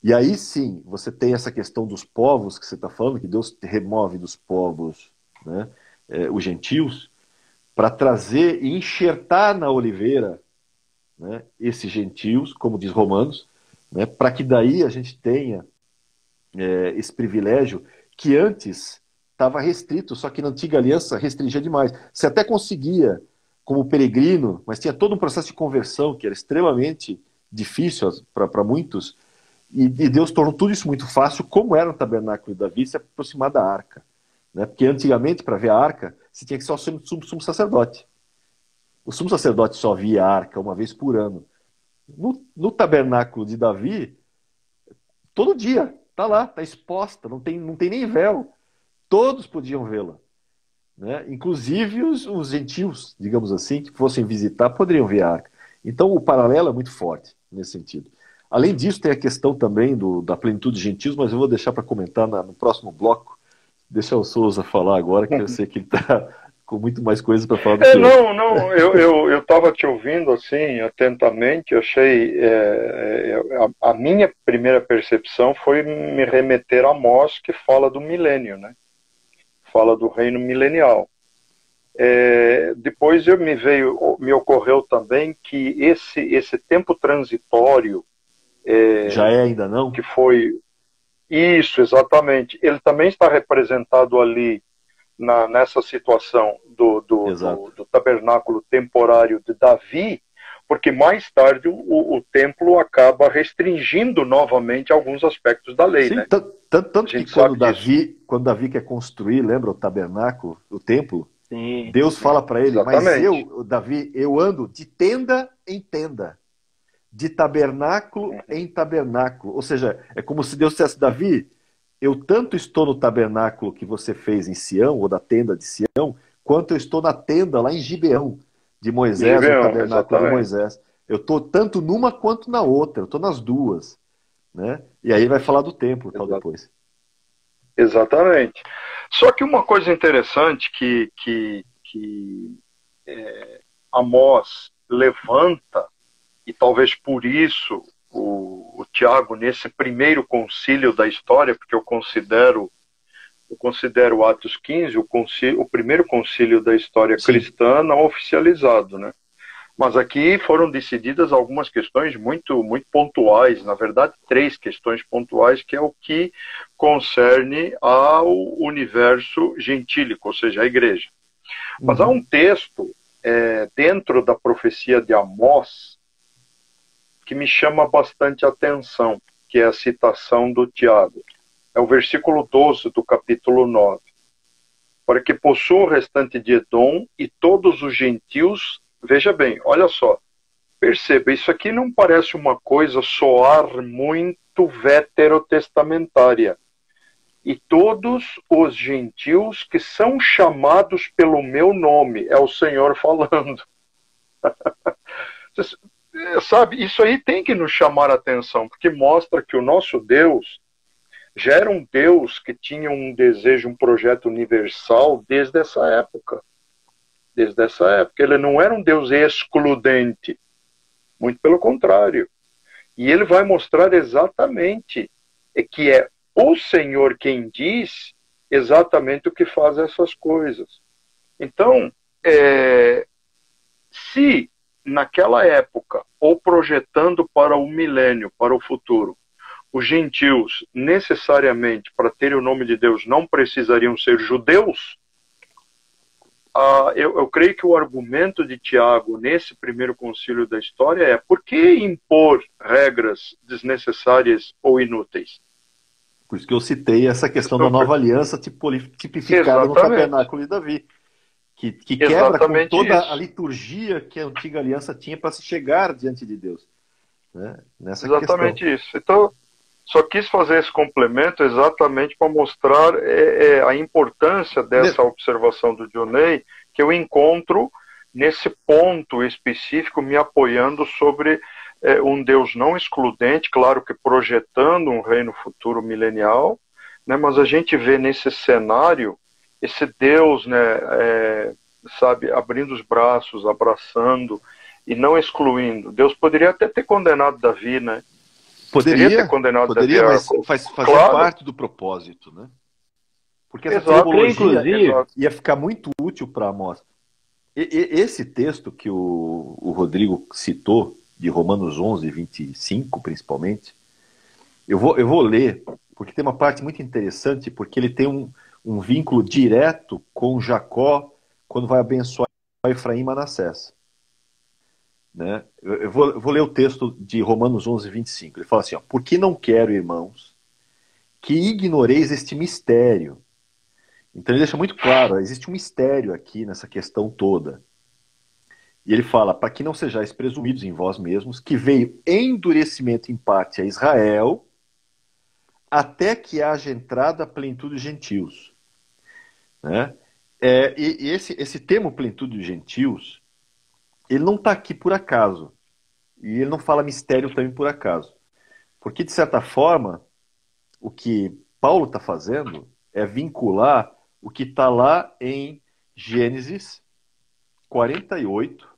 E aí sim, você tem essa questão dos povos que você está falando, que Deus remove dos povos, né, os gentios, para trazer e enxertar na oliveira, né, esses gentios, como diz Romanos, né, para que daí a gente tenha esse privilégio que antes estava restrito, só que na antiga aliança restringia demais. Você até conseguia, como peregrino, mas tinha todo um processo de conversão que era extremamente difícil para muitos, e Deus tornou tudo isso muito fácil, como era no tabernáculo de Davi, se aproximar da arca. Né? Porque antigamente, para ver a arca, você tinha que ser o sumo sacerdote. O sumo sacerdote só via a arca uma vez por ano. No tabernáculo de Davi, todo dia, está lá, está exposta, não tem nem véu. Todos podiam vê-la. Né? Inclusive os gentios, digamos assim, que fossem visitar, poderiam ver a arca. Então o paralelo é muito forte nesse sentido. Além disso, tem a questão também da plenitude de gentios, mas eu vou deixar para comentar no próximo bloco. Deixa o Souza falar agora, que eu sei que ele está com muito mais coisas para falar do que eu. Não, eu estava te ouvindo assim, atentamente, eu achei, a minha primeira percepção foi me remeter a Amós, que fala do milênio, né? Fala do reino milenial. Depois me ocorreu também que esse tempo transitório, já ainda não? Que foi isso, exatamente. Ele também está representado ali nessa situação do tabernáculo temporário de Davi, porque mais tarde o templo acaba restringindo novamente alguns aspectos da lei. Sim, né? Tanto que quando Davi quer construir, lembra o tabernáculo, o templo? Sim, Deus fala para ele, exatamente. Mas Davi, eu ando de tenda em tenda, de tabernáculo em tabernáculo. Ou seja, é como se Deus dissesse, Davi, eu tanto estou no tabernáculo que você fez em Sião, ou da tenda de Sião, quanto eu estou na tenda lá em Gibeão de Moisés, o tabernáculo exatamente. De Moisés. Eu estou tanto numa quanto na outra, eu estou nas duas. Né? E aí vai falar do templo tal depois. Exatamente. Só que uma coisa interessante que Amós levanta, e talvez por isso o Tiago, nesse primeiro concílio da história, porque eu considero Atos 15 o primeiro concílio da história Sim. cristã não oficializado, né? Mas aqui foram decididas algumas questões muito, muito pontuais, na verdade 3 questões pontuais, que é o que concerne ao universo gentílico, ou seja, a igreja. Mas há um texto dentro da profecia de Amós que me chama bastante atenção, que é a citação do Tiago. É o versículo 12 do capítulo 9. Para que possua o restante de Edom e todos os gentios. Veja bem, olha só. Perceba, isso aqui não parece uma coisa soar muito veterotestamentária. E todos os gentios que são chamados pelo meu nome, é o Senhor falando. Sabe, isso aí tem que nos chamar a atenção, porque mostra que o nosso Deus já era um Deus que tinha um desejo, um projeto universal desde essa época. Desde essa época. Ele não era um Deus excludente. Muito pelo contrário. E ele vai mostrar exatamente que é o Senhor quem diz exatamente o que faz essas coisas. Então, se naquela época, ou projetando para o milênio, para o futuro, os gentios, necessariamente, para terem o nome de Deus, não precisariam ser judeus, eu creio que o argumento de Tiago, nesse primeiro concílio da história, é: por que impor regras desnecessárias ou inúteis? Por isso que eu citei essa questão da nova aliança tipificada no tabernáculo de Davi. Que quebra com toda a liturgia que a antiga aliança tinha para se chegar diante de Deus. né, nessa Exatamente questão. isso. Então, só quis fazer esse complemento exatamente para mostrar a importância dessa observação do Dionei, que eu encontro nesse ponto específico, me apoiando sobre um Deus não excludente, claro que projetando um reino futuro milenial, né, mas a gente vê nesse cenário esse Deus, né, sabe, abrindo os braços, abraçando e não excluindo. Deus poderia até ter condenado Davi, né? Poderia ter condenado Davi, mas fazia claro, parte do propósito, né? Porque essa exato, teologia inclusive, ia ficar muito útil para Amós. Esse texto que o Rodrigo citou, de Romanos 11, 25, principalmente, eu vou ler, porque tem uma parte muito interessante, porque ele tem um vínculo direto com Jacó, quando vai abençoar Efraim e Manassés. Né? Eu vou ler o texto de Romanos 11, 25. Ele fala assim, ó, porque não quero, irmãos, que ignoreis este mistério. Então ele deixa muito claro, existe um mistério aqui nessa questão toda. E ele fala, para que não sejais presumidos em vós mesmos, que veio endurecimento em parte a Israel, até que haja entrada a plenitude dos gentios. Né? E esse termo plenitude dos gentios, ele não está aqui por acaso. E ele não fala mistério também por acaso. Porque, de certa forma, o que Paulo está fazendo é vincular o que está lá em Gênesis 48.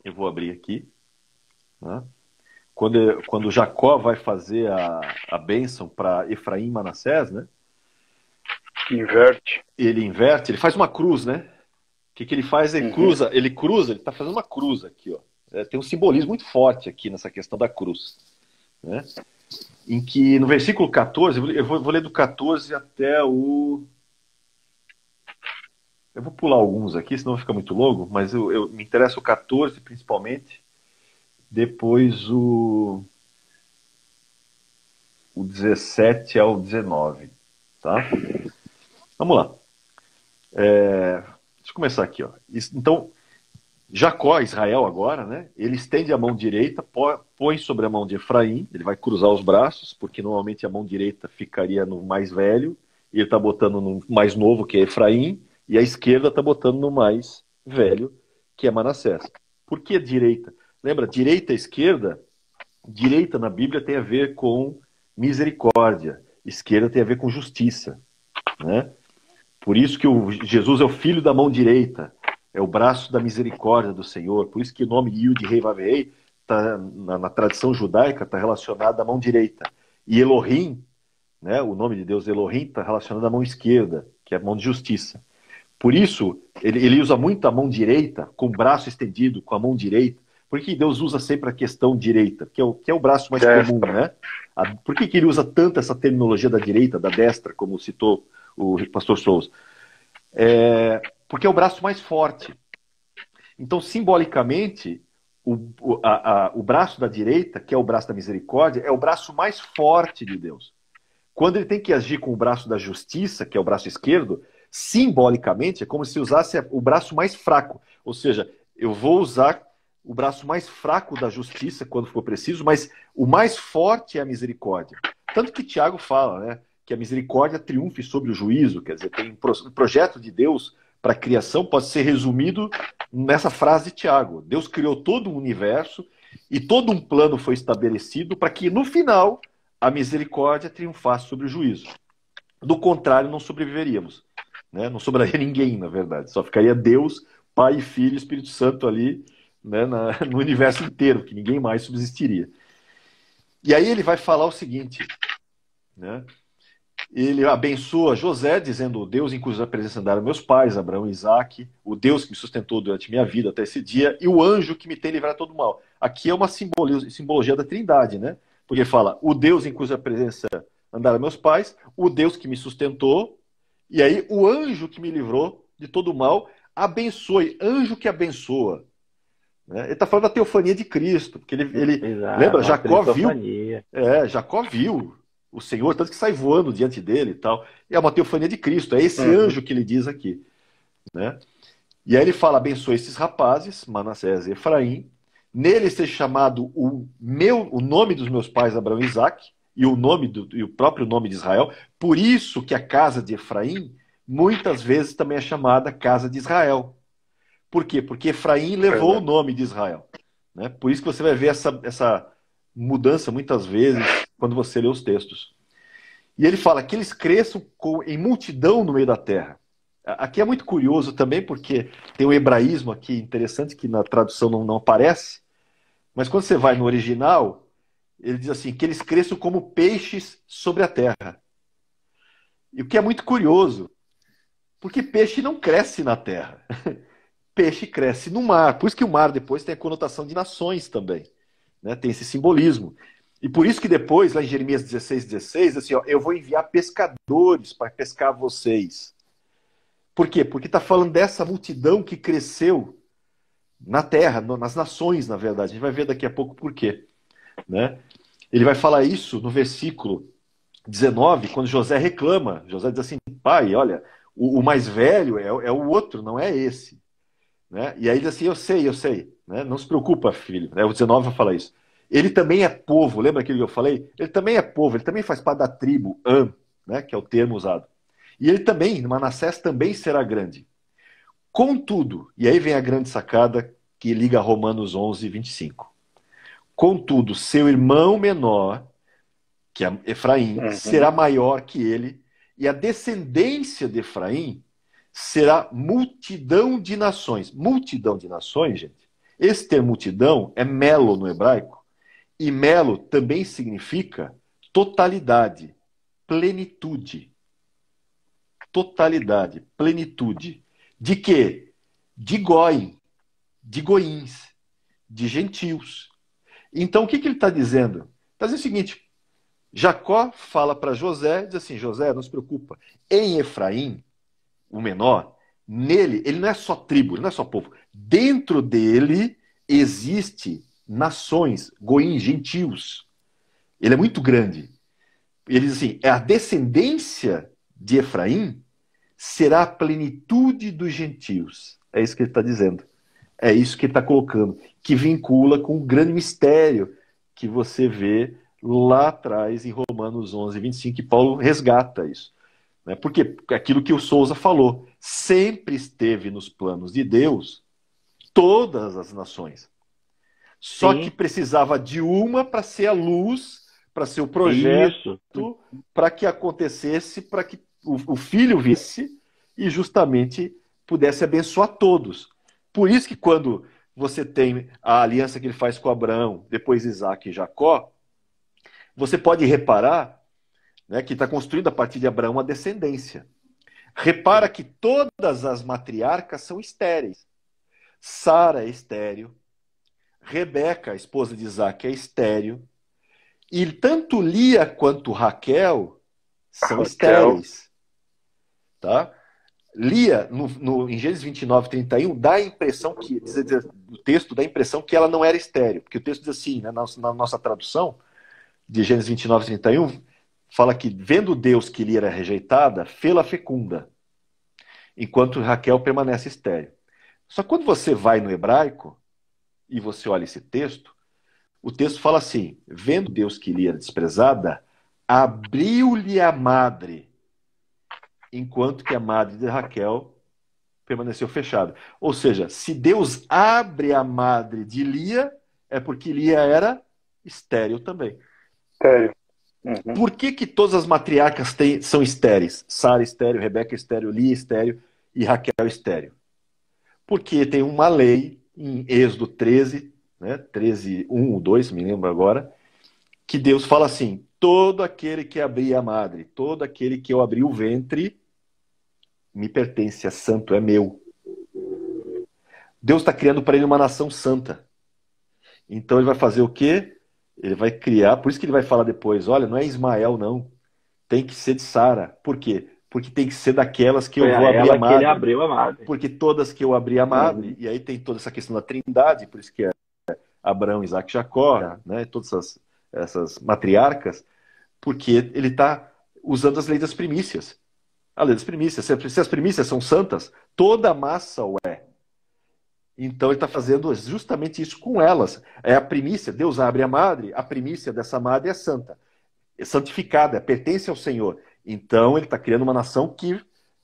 Eu vou abrir aqui. Né? Quando Jacó vai fazer a bênção para Efraim e Manassés, né? Ele inverte, ele faz uma cruz, né? O que ele faz? Ele cruza, ele está fazendo uma cruz aqui, ó. Tem um simbolismo muito forte aqui nessa questão da cruz. Né? Em que no versículo 14, eu vou ler do 14 até o... Eu vou pular alguns aqui, senão fica muito longo, mas me interessa o 14 principalmente, depois o 17 ao 19. Tá? Vamos lá. Deixa eu começar aqui. Ó. Então, Jacó, Israel agora, né? Ele estende a mão direita, põe sobre a mão de Efraim, ele vai cruzar os braços, porque normalmente a mão direita ficaria no mais velho, e ele está botando no mais novo, que é Efraim, e a esquerda está botando no mais velho, que é Manassés. Por que direita? Lembra, direita e esquerda, direita na Bíblia tem a ver com misericórdia, esquerda tem a ver com justiça. Né? Por isso que Jesus é o filho da mão direita, é o braço da misericórdia do Senhor. Por isso que o nome Yud-Hei-Vav-Hei, na tradição judaica, está relacionado à mão direita. E Elohim, né, o nome de Deus Elohim, está relacionado à mão esquerda, que é a mão de justiça. Por isso, ele usa muito a mão direita, com o braço estendido, com a mão direita. Por que Deus usa sempre a questão direita? Que é o braço mais comum, né? Por que ele usa tanto essa terminologia da direita, da destra, como citou o pastor Souza? Porque é o braço mais forte. Então, simbolicamente, o braço da direita, que é o braço da misericórdia, é o braço mais forte de Deus. Quando ele tem que agir com o braço da justiça, que é o braço esquerdo, simbolicamente é como se usasse o braço mais fraco. Ou seja, eu vou usar o braço mais fraco da justiça quando for preciso, mas o mais forte é a misericórdia. Tanto que Tiago fala, né, que a misericórdia triunfe sobre o juízo. Quer dizer, tem um projeto de Deus para a criação pode ser resumido nessa frase de Tiago. Deus criou todo um universo e todo um plano foi estabelecido para que, no final, a misericórdia triunfasse sobre o juízo. Do contrário, não sobreviveríamos. Né? Não sobraria ninguém, na verdade. Só ficaria Deus, Pai, Filho e Espírito Santo ali, né, no universo inteiro, que ninguém mais subsistiria. E aí ele vai falar o seguinte, né? Ele abençoa José, dizendo: o Deus em cuja presença andaram meus pais, Abraão e Isaac, o Deus que me sustentou durante minha vida até esse dia, e o anjo que me tem livrado de todo mal. Aqui é uma simbologia da Trindade, né? Porque ele fala: o Deus em cuja presença andaram meus pais, o Deus que me sustentou, e aí o anjo que me livrou de todo mal, abençoe, anjo que abençoa. Né? Ele está falando da teofania de Cristo, porque ele Exato, lembra, Jacó viu viu o Senhor, tanto que sai voando diante dele e tal. E é uma teofania de Cristo, é esse anjo que ele diz aqui. Né? E aí ele fala: abençoe esses rapazes, Manassés e Efraim, nele seja chamado o nome dos meus pais, Abraão e Isaque, e o próprio nome de Israel. Por isso que a casa de Efraim muitas vezes também é chamada casa de Israel. Por quê? Porque Efraim levou o nome de Israel. Né? Por isso que você vai ver essa mudança muitas vezes quando você lê os textos. E ele fala que eles cresçam em multidão no meio da terra. Aqui é muito curioso também, porque tem um hebraísmo aqui interessante que na tradução não aparece, mas quando você vai no original, ele diz assim, que eles cresçam como peixes sobre a terra. E o que é muito curioso, porque peixe não cresce na terra. Peixe cresce no mar. Por isso que o mar depois tem a conotação de nações também. Né? Tem esse simbolismo. E por isso que depois, lá em Jeremias 16, assim, ó, eu vou enviar pescadores para pescar vocês. Por quê? Porque está falando dessa multidão que cresceu na terra, nas nações, na verdade. A gente vai ver daqui a pouco por quê. Né? Ele vai falar isso no versículo 19, quando José reclama. José diz assim, pai, olha, o mais velho é o outro, não é esse. Né? E aí ele diz assim, eu sei. Né? Não se preocupa, filho. Né? O 19 vai falar isso. Ele também é povo, lembra aquilo que eu falei? Ele também é povo, ele também faz parte da tribo, né? Que é o termo usado. E ele também, Manassés também será grande. Contudo, e aí vem a grande sacada que liga a Romanos 11, 25. Contudo, seu irmão menor, que é Efraim, será maior que ele, e a descendência de Efraim será multidão de nações. Multidão de nações, gente. Esse termo multidão é melo no hebraico, e melo também significa totalidade, plenitude. Totalidade, plenitude. De quê? De Goim, de goíns, de gentios. Então, o que ele está dizendo? Está dizendo o seguinte, Jacó fala para José, diz assim, José, não se preocupa, em Efraim, o menor, nele, ele não é só tribo, ele não é só povo. Dentro dele existe nações, goíns, gentios. Ele é muito grande. Ele diz assim, a descendência de Efraim será a plenitude dos gentios. É isso que ele está dizendo. É isso que ele está colocando. Que vincula com o grande mistério que você vê lá atrás em Romanos 11, 25, que Paulo resgata isso. Né? Porque aquilo que o Souza falou, sempre esteve nos planos de Deus todas as nações. Só que precisava de uma para ser a luz, para ser o projeto, para que acontecesse, para que o filho visse e justamente pudesse abençoar todos. Por isso que quando você tem a aliança que ele faz com Abraão, depois Isaac e Jacó, você pode reparar, né, que está construído a partir de Abraão a descendência. Repara que todas as matriarcas são estéreis. Sara é estéril, Rebeca, a esposa de Isaac, é estéril, e tanto Lia quanto Raquel são estéreis. Tá? Lia, em Gênesis 29, 31, dá a impressão que, o texto dá a impressão que ela não era estéril, porque o texto diz assim, né, na nossa tradução, de Gênesis 29, 31, fala que, vendo Deus que Lia era rejeitada, fê-la fecunda, enquanto Raquel permanece estéril. Só que quando você vai no hebraico, e você olha esse texto, o texto fala assim, vendo Deus que Lia era desprezada, abriu-lhe a madre, enquanto que a madre de Raquel permaneceu fechada. Ou seja, se Deus abre a madre de Lia, é porque Lia era estéril também. Estéril. Por que todas as matriarcas são estéreis? Sara estéril, Rebeca estéril, Lia estéril e Raquel estéril. Porque tem uma lei em Êxodo 13, né, 13, 1 ou 2, me lembro agora, que Deus fala assim, todo aquele que abrir a madre, todo aquele que eu abrir o ventre, me pertence, é santo, é meu. Deus está criando para ele uma nação santa. Então ele vai fazer o quê? Ele vai criar, por isso que ele vai falar depois, olha, não é Ismael não, tem que ser de Sara. Por quê? Porque tem que ser daquelas que eu vou abrir a madre. Ele abriu a madre. Porque todas que eu abri a madre, e aí tem toda essa questão da trindade, por isso que é Abraão, Isaac e Jacó, né, todas essas matriarcas, porque ele está usando as leis das primícias. A lei das primícias, se as primícias são santas, toda a massa o é. Então ele está fazendo justamente isso com elas. É a primícia, Deus abre a madre, a primícia dessa madre é santa, é santificada, pertence ao Senhor. Então ele está criando uma nação que,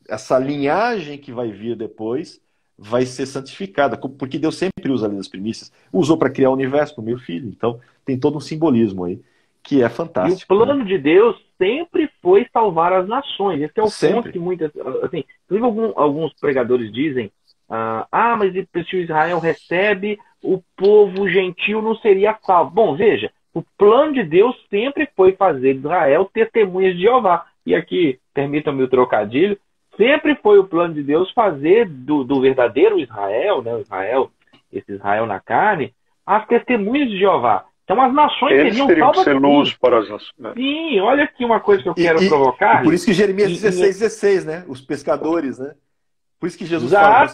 essa linhagem que vai vir depois, vai ser santificada, porque Deus sempre usa ali as primícias. Usou para criar o universo, para o meu filho. Então tem todo um simbolismo aí, que é fantástico. E o plano de Deus sempre foi salvar as nações. Esse é o ponto que muitas... Assim, inclusive alguns pregadores dizem, mas se o Israel recebe, o povo gentil não seria salvo. Bom, veja, o plano de Deus sempre foi fazer de Israel testemunhas de Jeová. E aqui, permitam-me o trocadilho, sempre foi o plano de Deus fazer do verdadeiro Israel, né, esse Israel na carne, as testemunhas de Jeová. Então as nações teriam que ser luz para as nações. Sim, olha aqui uma coisa que eu quero provocar. E por isso que Jeremias 16, né? Os pescadores, né? Por isso que Jesus fala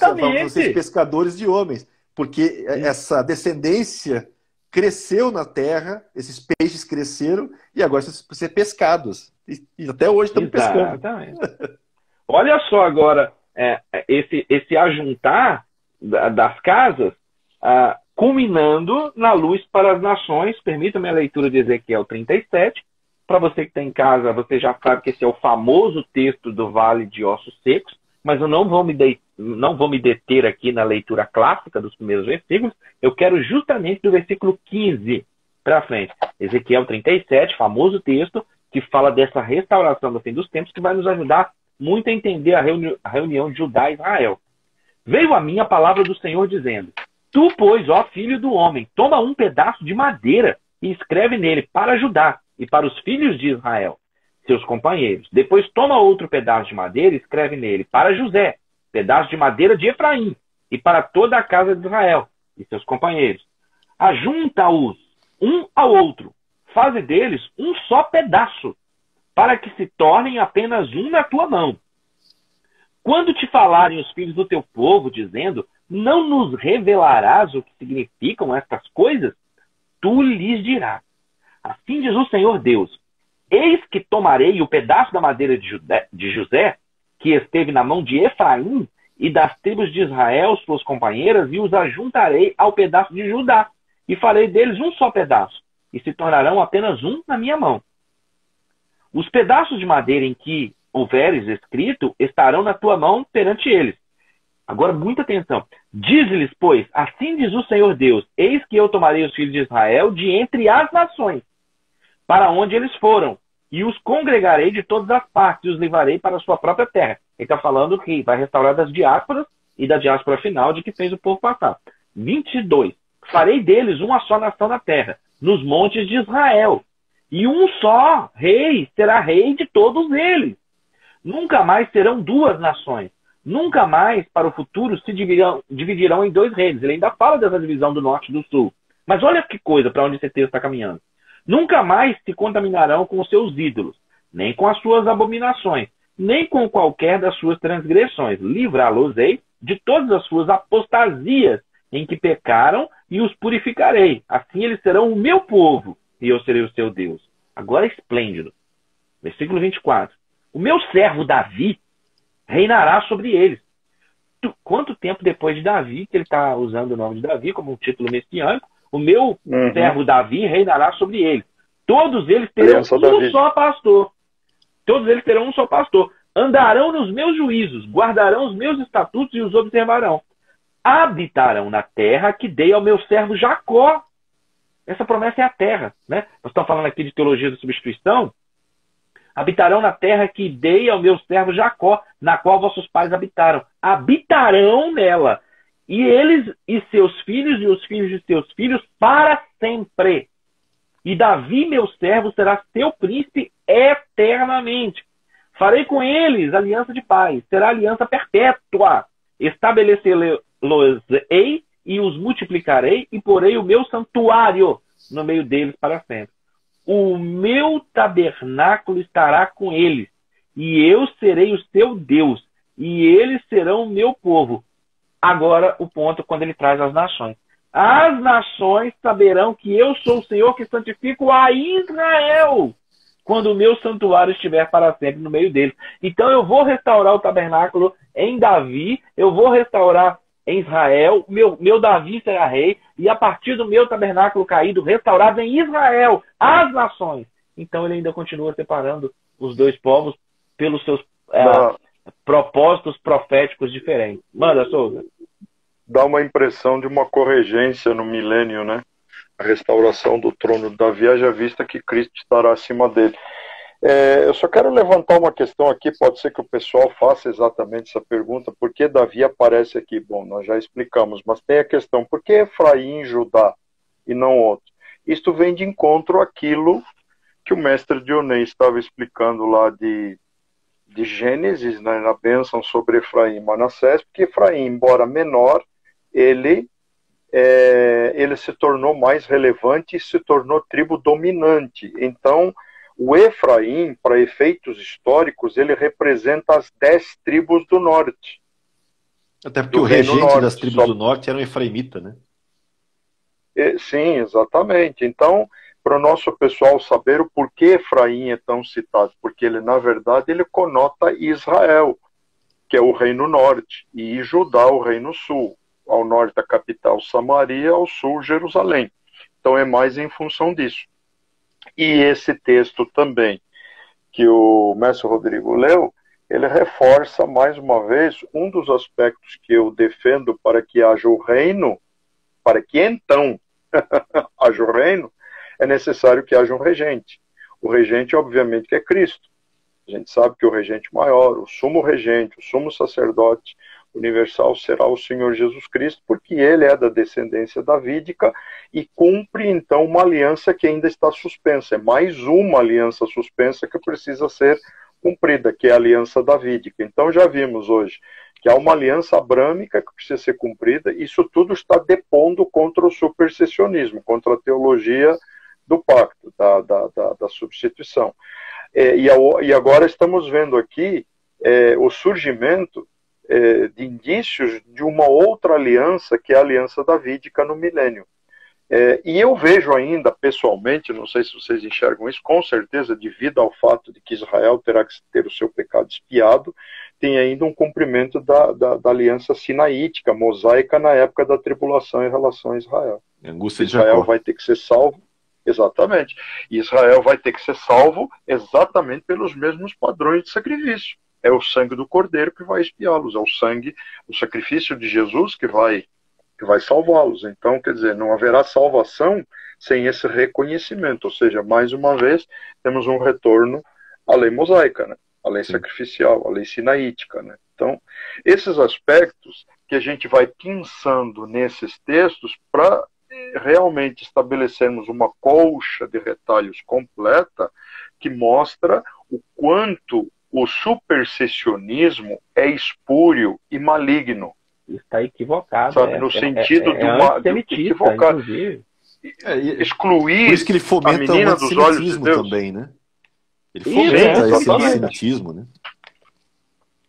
vocês pescadores de homens. Porque essa descendência cresceu na terra, esses peixes cresceram e agora precisam ser pescados. E até hoje estamos pescando. Olha só agora, esse ajuntar das casas, culminando na luz para as nações. Permita-me a leitura de Ezequiel 37. Para você que está em casa, você já sabe que esse é o famoso texto do Vale de Ossos Secos, mas eu não vou me deter aqui na leitura clássica dos primeiros versículos. Eu quero justamente do versículo 15 para frente. Ezequiel 37, famoso texto, que fala dessa restauração do fim dos tempos, que vai nos ajudar muito a entender a reunião de Judá e Israel. Veio a mim a palavra do Senhor dizendo: Tu, pois, ó filho do homem, toma um pedaço de madeira e escreve nele para Judá e para os filhos de Israel, seus companheiros. Depois toma outro pedaço de madeira e escreve nele para José, pedaço de madeira de Efraim, e para toda a casa de Israel e seus companheiros. Ajunta-os um ao outro, faze deles um só pedaço, para que se tornem apenas um na tua mão. Quando te falarem os filhos do teu povo, dizendo: Não nos revelarás o que significam estas coisas? Tu lhes dirás: Assim diz o Senhor Deus: Eis que tomarei o pedaço da madeira de José, que esteve na mão de Efraim, e das tribos de Israel, suas companheiras, e os ajuntarei ao pedaço de Judá, e farei deles um só pedaço, e se tornarão apenas um na minha mão. Os pedaços de madeira em que houveres escrito estarão na tua mão perante eles. Agora, muita atenção. Diz-lhes, pois, assim diz o Senhor Deus: Eis que eu tomarei os filhos de Israel de entre as nações, para onde eles foram, e os congregarei de todas as partes, e os levarei para a sua própria terra. Ele está falando que vai restaurar das diásporas e da diáspora final de que fez o povo passar. 22. Farei deles uma só nação na terra, nos montes de Israel, e um só rei será rei de todos eles. Nunca mais serão duas nações. Nunca mais, para o futuro, se dividirão em dois reinos. Ele ainda fala dessa divisão do norte e do sul. Mas olha que coisa para onde esse texto está caminhando. Nunca mais se contaminarão com os seus ídolos, nem com as suas abominações, nem com qualquer das suas transgressões. Livrá-los-ei de todas as suas apostasias em que pecaram, e os purificarei. Assim eles serão o meu povo, e eu serei o seu Deus. Agora é esplêndido. Versículo 24. O meu servo Davi reinará sobre eles. Quanto tempo depois de Davi, que ele está usando o nome de Davi como um título messiânico, o meu servo Davi reinará sobre eles. Todos eles terão um só pastor. Todos eles terão um só pastor. Andarão nos meus juízos, guardarão os meus estatutos e os observarão. Habitarão na terra que dei ao meu servo Jacó. Essa promessa é a terra, né? Nós estamos falando aqui de teologia da substituição. Habitarão na terra que dei ao meu servo Jacó, na qual vossos pais habitaram. Habitarão nela. E eles e seus filhos e os filhos de seus filhos para sempre. E Davi, meu servo, será seu príncipe eternamente. Farei com eles aliança de paz. Será aliança perpétua. Estabelecê-los-ei e os multiplicarei e porei o meu santuário no meio deles para sempre. O meu tabernáculo estará com eles, e eu serei o seu Deus, e eles serão o meu povo. Agora, o ponto quando ele traz as nações. As nações saberão que eu sou o Senhor que santifico a Israel, quando o meu santuário estiver para sempre no meio deles. Então eu vou restaurar o tabernáculo em Davi, eu vou restaurar em Israel, meu Davi será rei, e a partir do meu tabernáculo caído, restaurado em Israel, as nações. Então ele ainda continua separando os dois povos pelos seus propósitos proféticos diferentes. Manda, Souza. Dá uma impressão de uma corregência no milênio, né? A restauração do trono de Davi, haja vista que Cristo estará acima dele. Eu só quero levantar uma questão aqui, pode ser que o pessoal faça exatamente essa pergunta, por que Davi aparece aqui? Bom, nós já explicamos, mas tem a questão, por que Efraim e Judá e não outro? Isto vem de encontro àquilo que o mestre Dionê estava explicando lá de Gênesis, né, na bênção sobre Efraim e Manassés, porque Efraim, embora menor, ele se tornou mais relevante e se tornou tribo dominante. Então, o Efraim, para efeitos históricos, ele representa as 10 tribos do norte. Até porque o regente das tribos do norte era um efraimita, né? Sim, exatamente. Então, para o nosso pessoal saber o porquê Efraim é tão citado, porque ele, na verdade, ele conota Israel, que é o reino norte, e Judá, o reino sul. Ao norte a capital Samaria, ao sul Jerusalém. Então é mais em função disso. E esse texto também, que o mestre Rodrigo leu, ele reforça mais uma vez um dos aspectos que eu defendo para que haja o reino, para que então haja o reino, é necessário que haja um regente. O regente, obviamente, que é Cristo. A gente sabe que o regente maior, o sumo regente, o sumo sacerdote universal será o Senhor Jesus Cristo, porque ele é da descendência davídica e cumpre, então, uma aliança que ainda está suspensa. É mais uma aliança suspensa que precisa ser cumprida, que é a aliança davídica. Então, já vimos hoje que há uma aliança abrâmica que precisa ser cumprida. Isso tudo está depondo contra o supersessionismo, contra a teologia do pacto, da substituição. E agora estamos vendo aqui o surgimento de indícios de uma outra aliança, que é a aliança davídica no milênio. E eu vejo ainda, pessoalmente, não sei se vocês enxergam isso, com certeza, devido ao fato de que Israel terá que ter o seu pecado expiado, tem ainda um cumprimento da aliança sinaítica, mosaica, na época da tribulação em relação a Israel. Israel vai ter que ser salvo. Exatamente. Israel vai ter que ser salvo exatamente pelos mesmos padrões de sacrifício. É o sangue do Cordeiro que vai expiá-los, é o sacrifício de Jesus que vai salvá-los. Então, quer dizer, não haverá salvação sem esse reconhecimento. Ou seja, mais uma vez, temos um retorno à lei mosaica, né? À lei sacrificial, à lei sinaítica, né? Então, esses aspectos que a gente vai pensando nesses textos para realmente estabelecermos uma colcha de retalhos completa que mostra o quanto o supersessionismo é espúrio e maligno. Está equivocado. Sabe, no sentido de uma equivocado. Excluir por isso que ele fomenta a menina dos olhos de Deus também, né? Ele fomenta esse antissemitismo, né?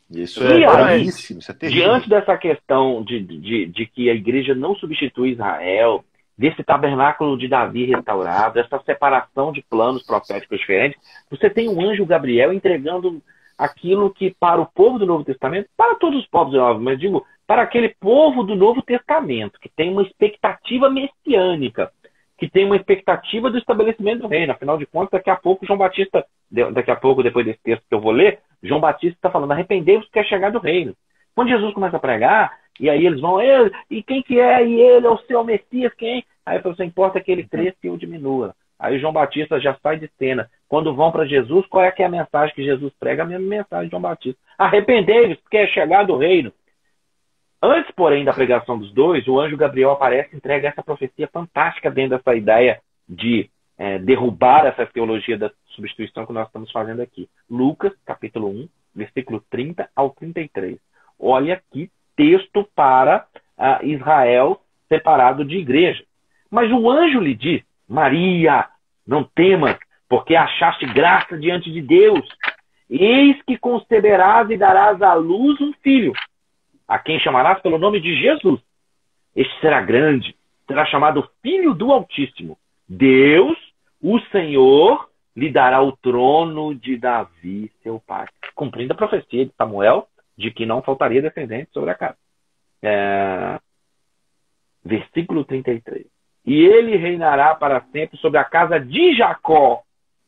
Isso é gravíssimo, isso é terrível. Diante dessa questão de que a igreja não substitui Israel, desse tabernáculo de Davi restaurado, essa separação de planos proféticos diferentes, você tem um anjo Gabriel entregando aquilo que para o povo do Novo Testamento, para todos os povos do Novo, mas digo, para aquele povo do Novo Testamento, que tem uma expectativa messiânica, que tem uma expectativa do estabelecimento do reino. Afinal de contas, daqui a pouco, depois desse texto que eu vou ler, João Batista está falando, arrependei-vos que é chegado o reino. Quando Jesus começa a pregar, e aí eles vão, e quem que é? E ele é o seu Messias, quem? Aí você importa que ele cresça e eu diminua. Aí João Batista já sai de cena. Quando vão para Jesus, qual é que é a mensagem que Jesus prega? A mesma mensagem de João Batista. Arrependei-vos, porque é chegado o reino. Antes, porém, da pregação dos dois, o anjo Gabriel aparece e entrega essa profecia fantástica dentro dessa ideia de derrubar essa teologia da substituição que nós estamos fazendo aqui. Lucas, capítulo 1, versículo 30 ao 33. Olha que texto para Israel separado de igreja. Mas o anjo lhe diz, Maria, não temas, porque achaste graça diante de Deus. Eis que conceberás e darás à luz um filho, a quem chamarás pelo nome de Jesus. Este será grande, será chamado Filho do Altíssimo. Deus, o Senhor, lhe dará o trono de Davi, seu pai. Cumprindo a profecia de Samuel, de que não faltaria descendente sobre a casa. Versículo 33. E ele reinará para sempre sobre a casa de Jacó.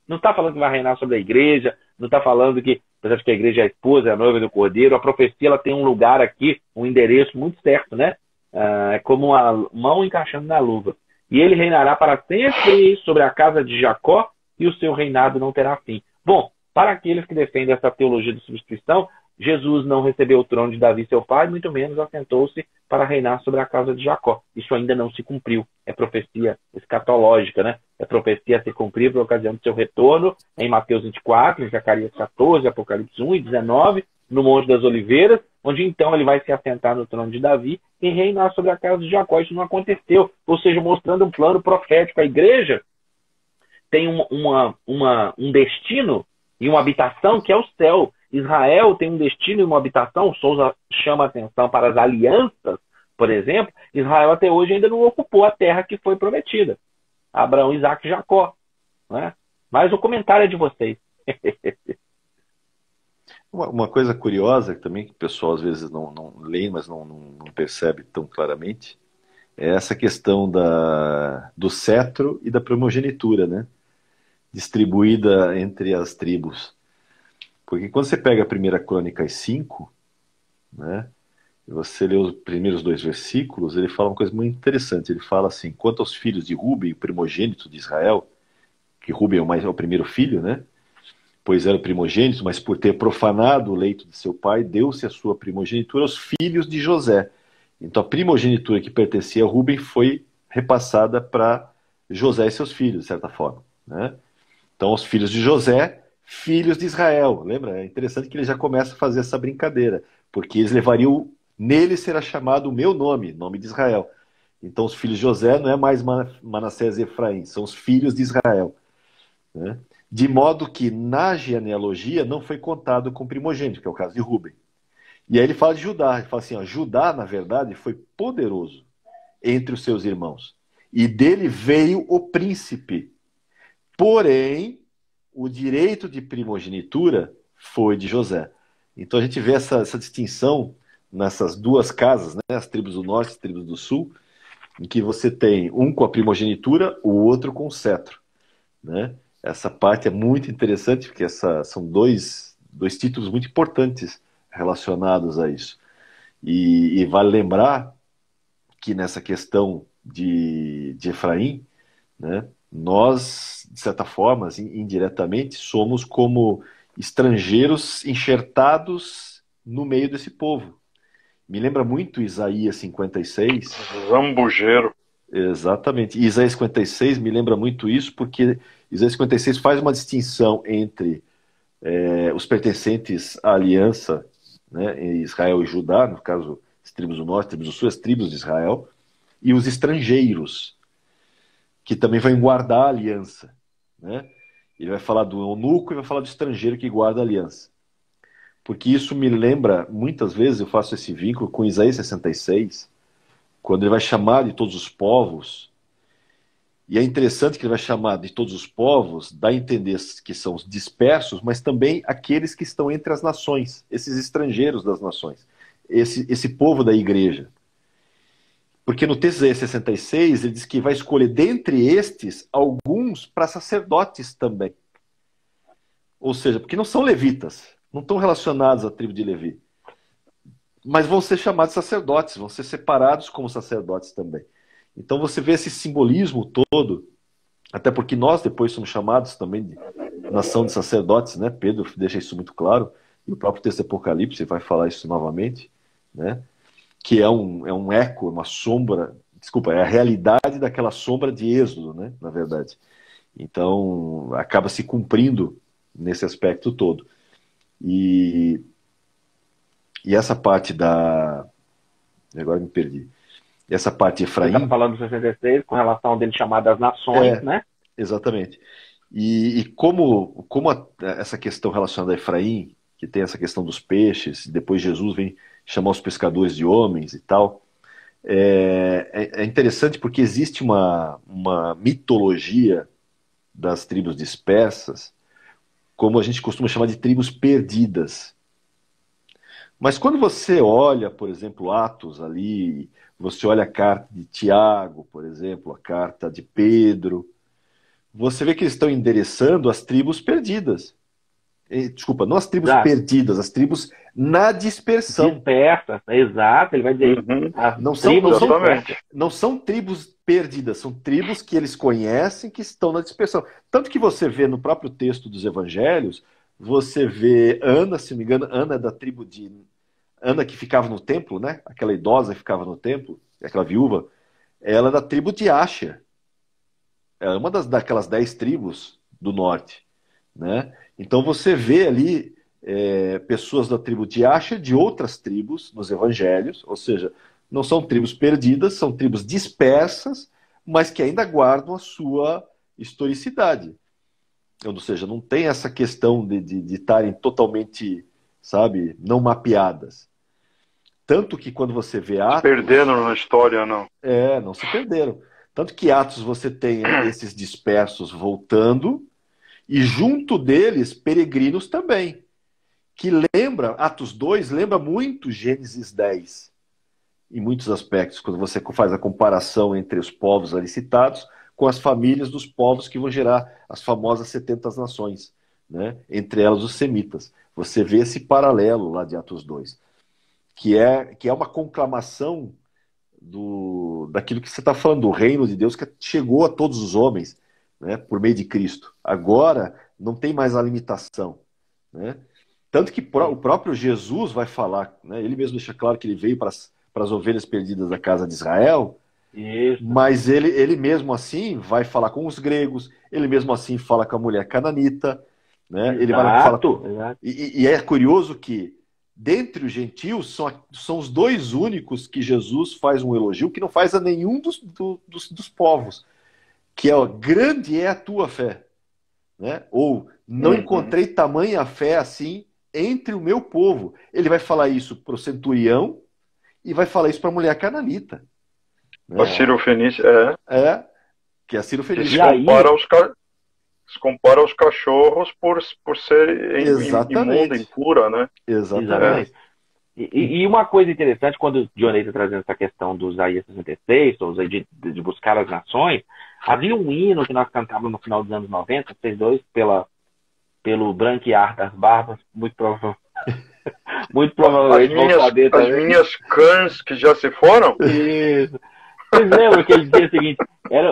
Não está falando que vai reinar sobre a igreja, não está falando que, apesar de que a igreja é a esposa, é a noiva do cordeiro, a profecia ela tem um lugar aqui, um endereço muito certo, né? É como uma mão encaixando na luva. E ele reinará para sempre sobre a casa de Jacó, e o seu reinado não terá fim. Bom, para aqueles que defendem essa teologia de substituição, Jesus não recebeu o trono de Davi, seu pai, muito menos assentou-se para reinar sobre a casa de Jacó. Isso ainda não se cumpriu. É profecia escatológica, né? É profecia a se cumprir por ocasião do seu retorno em Mateus 24, em Zacarias 14, Apocalipse 1 e 19, no Monte das Oliveiras, onde então ele vai se assentar no trono de Davi e reinar sobre a casa de Jacó. Isso não aconteceu. Ou seja, mostrando um plano profético. A igreja tem um destino e uma habitação que é o céu. Israel tem um destino e uma habitação. Souza chama atenção para as alianças, por exemplo. Israel até hoje ainda não ocupou a terra que foi prometida. Abraão, Isaac e Jacó. Né? Mas o comentário é de vocês. Uma coisa curiosa também, que o pessoal às vezes não lê, mas não percebe tão claramente, é essa questão do cetro e da primogenitura, né? Distribuída entre as tribos. Porque quando você pega a 1 Crônicas 5, né, e você lê os primeiros 2 versículos, ele fala uma coisa muito interessante. Ele fala assim: quanto aos filhos de Ruben, o primogênito de Israel, que Ruben é o primeiro filho, né? Pois era o primogênito, mas por ter profanado o leito de seu pai, deu-se a sua primogenitura aos filhos de José. Então a primogenitura que pertencia a Ruben foi repassada para José e seus filhos, de certa forma, né? Então os filhos de José, filhos de Israel. Lembra? É interessante que ele já começa a fazer essa brincadeira, porque eles levariam, nele será chamado o meu nome, nome de Israel. Então os filhos de José não é mais Manassés e Efraim, são os filhos de Israel, né? De modo que na genealogia não foi contado com o primogênito, que é o caso de Ruben. E aí ele fala de Judá, ele fala assim, ó, Judá, na verdade, foi poderoso entre os seus irmãos, e dele veio o príncipe. Porém, o direito de primogenitura foi de José. Então a gente vê essa distinção nessas duas casas, né, as tribos do norte e as tribos do sul, em que você tem um com a primogenitura, o outro com o cetro, né? Essa parte é muito interessante, porque são dois títulos muito importantes relacionados a isso. E vale lembrar que nessa questão de Efraim, né, nós, de certa forma, assim, indiretamente, somos como estrangeiros enxertados no meio desse povo. Me lembra muito Isaías 56. Zambujeiro. Exatamente. E Isaías 56 me lembra muito isso, porque Isaías 56 faz uma distinção entre os pertencentes à aliança, né, em Israel e Judá, no caso, as tribos do norte, as tribos do sul, as tribos de Israel, e os estrangeiros, que também vão guardar a aliança, né? Ele vai falar do eunuco e vai falar do estrangeiro que guarda a aliança. Porque isso me lembra, muitas vezes eu faço esse vínculo com Isaías 66, quando ele vai chamar de todos os povos, e é interessante que ele vai chamar de todos os povos, dá a entender que são os dispersos, mas também aqueles que estão entre as nações, esses estrangeiros das nações, esse povo da igreja. Porque no texto de 66 ele diz que vai escolher dentre estes alguns para sacerdotes também. Ou seja, porque não são levitas, não estão relacionados à tribo de Levi, mas vão ser chamados sacerdotes, vão ser separados como sacerdotes também. Então você vê esse simbolismo todo, até porque nós depois somos chamados também de nação de sacerdotes, né? Pedro deixa isso muito claro, e o próprio texto de Apocalipse vai falar isso novamente, né? Que é um eco, uma sombra, desculpa, é a realidade daquela sombra de Êxodo, né? Na verdade. Então acaba se cumprindo nesse aspecto todo. E essa parte agora me perdi. Essa parte de Efraim... Você está falando do 66 com relação dele chamar das nações, né? Exatamente. E como essa questão relacionada a Efraim, que tem essa questão dos peixes, depois Jesus vem chamar os pescadores de homens e tal, é interessante porque existe uma mitologia das tribos dispersas, como a gente costuma chamar de tribos perdidas. Mas quando você olha, por exemplo, Atos ali, você olha a carta de Tiago, por exemplo, a carta de Pedro, você vê que eles estão endereçando as tribos perdidas. Desculpa, não as tribos Exato. perdidas, as tribos na dispersão. Dispersa, exato, ele vai dizer. Não são tribos perdidas, são tribos que eles conhecem que estão na dispersão. Tanto que você vê no próprio texto dos evangelhos, você vê Ana, se não me engano, Ana é da tribo de... Ana que ficava no templo, né? Aquela idosa que ficava no templo, aquela viúva, ela é da tribo de Asher. Ela é uma daquelas 10 tribos do norte, né? Então você vê ali pessoas da tribo de Asher, de outras tribos nos evangelhos, ou seja, não são tribos perdidas, são tribos dispersas, mas que ainda guardam a sua historicidade. Ou seja, não tem essa questão de estarem totalmente, sabe, não mapeadas. Tanto que quando você vê Atos... Se perderam na história, não. Não se perderam. Tanto que Atos você tem esses dispersos voltando, e junto deles, peregrinos também. Que lembra, Atos 2 lembra muito Gênesis 10, em muitos aspectos, quando você faz a comparação entre os povos ali citados com as famílias dos povos que vão gerar as famosas 70 nações, né? Entre elas os semitas. Você vê esse paralelo lá de Atos 2, que é uma conclamação daquilo que você está falando, do reino de Deus que chegou a todos os homens, né, por meio de Cristo. Agora não tem mais a limitação, né? Tanto que o próprio Jesus vai falar, né, ele mesmo deixa claro que ele veio para as ovelhas perdidas da casa de Israel. Isso. Mas ele mesmo assim vai falar com os gregos, ele mesmo assim fala com a mulher cananita, né? Ele vai falar. E é curioso que dentre os gentios são os dois únicos que Jesus faz um elogio que não faz a nenhum dos povos, que é grande é a tua fé, né? Ou não encontrei tamanha fé assim entre o meu povo. Ele vai falar isso para o centurião e vai falar isso para a mulher cananita. A Cirofenícia, que é a Cirofenícia. Se compara aos cachorros por ser imunda, impura, né? Exatamente. E uma coisa interessante, quando o Dionísio está trazendo essa questão do Isaías 66, de buscar as nações, havia um hino que nós cantávamos no final dos anos 90, vocês dois, pelo branquear das barbas, muito provavelmente vão saber também. As minhas cãs que já se foram? Isso. Vocês lembram que ele dizia o seguinte?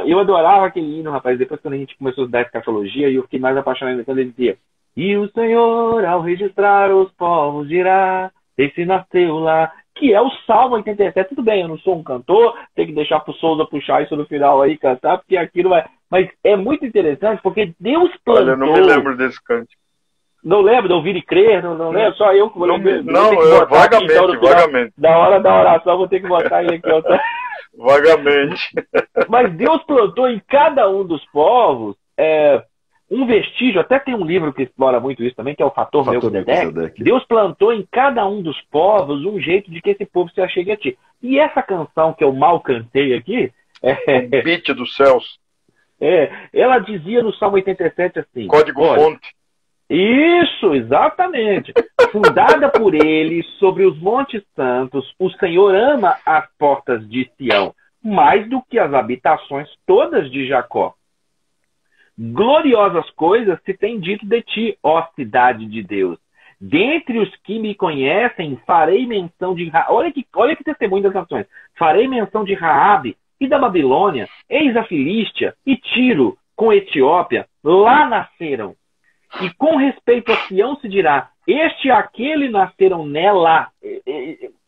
Eu adorava aquele hino, rapaz. Depois, quando a gente começou a estudar escatologia, eu fiquei mais apaixonado quando ele dizia: e o Senhor, ao registrar os povos, dirá: esse nasceu lá. Que é o Salmo 87. Tudo bem, eu não sou um cantor, tem que deixar pro Souza puxar isso no final aí, cantar, porque aquilo vai. Mas é muito interessante, porque Deus plantou. Olha, eu não me lembro desse canto. Não lembro de ouvir e crer? Não lembro? Só eu que vou lembrar. Vagamente. Da hora da oração, vou ter que botar ele aqui. Vagamente. Mas Deus plantou em cada um dos povos um vestígio. Até tem um livro que explora muito isso também, que é o Fator Melquisedeque. Deus plantou em cada um dos povos um jeito de que esse povo se achegue a ti. E essa canção que eu mal cantei aqui... O beat dos céus. Ela dizia no Salmo 87 assim... Código-fonte. Isso, exatamente. Fundada por ele sobre os montes santos, o Senhor ama as portas de Sião, mais do que as habitações todas de Jacó. Gloriosas coisas se tem dito de ti, ó cidade de Deus. Dentre os que me conhecem, farei menção de... Olha que testemunho das nações. Farei menção de Raabe e da Babilônia, eis a Filístia e Tiro com Etiópia, lá nasceram. E com respeito a Sião se dirá: este e aquele nasceram nela.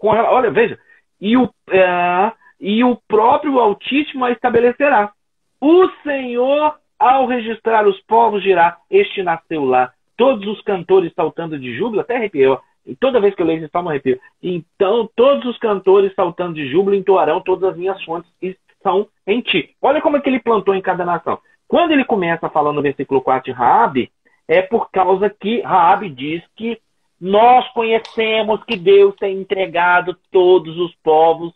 Olha, veja. E o próprio Altíssimo a estabelecerá. O Senhor, ao registrar os povos, dirá: este nasceu lá. Todos os cantores saltando de júbilo, até arrepiou. E toda vez que eu leio esse salmo, arrepio. Então, todos os cantores saltando de júbilo entoarão: todas as minhas fontes estão em ti. Olha como é que ele plantou em cada nação. Quando ele começa falando no versículo 4 de Raabe, é por causa que Raabe diz que nós conhecemos que Deus tem entregado todos os povos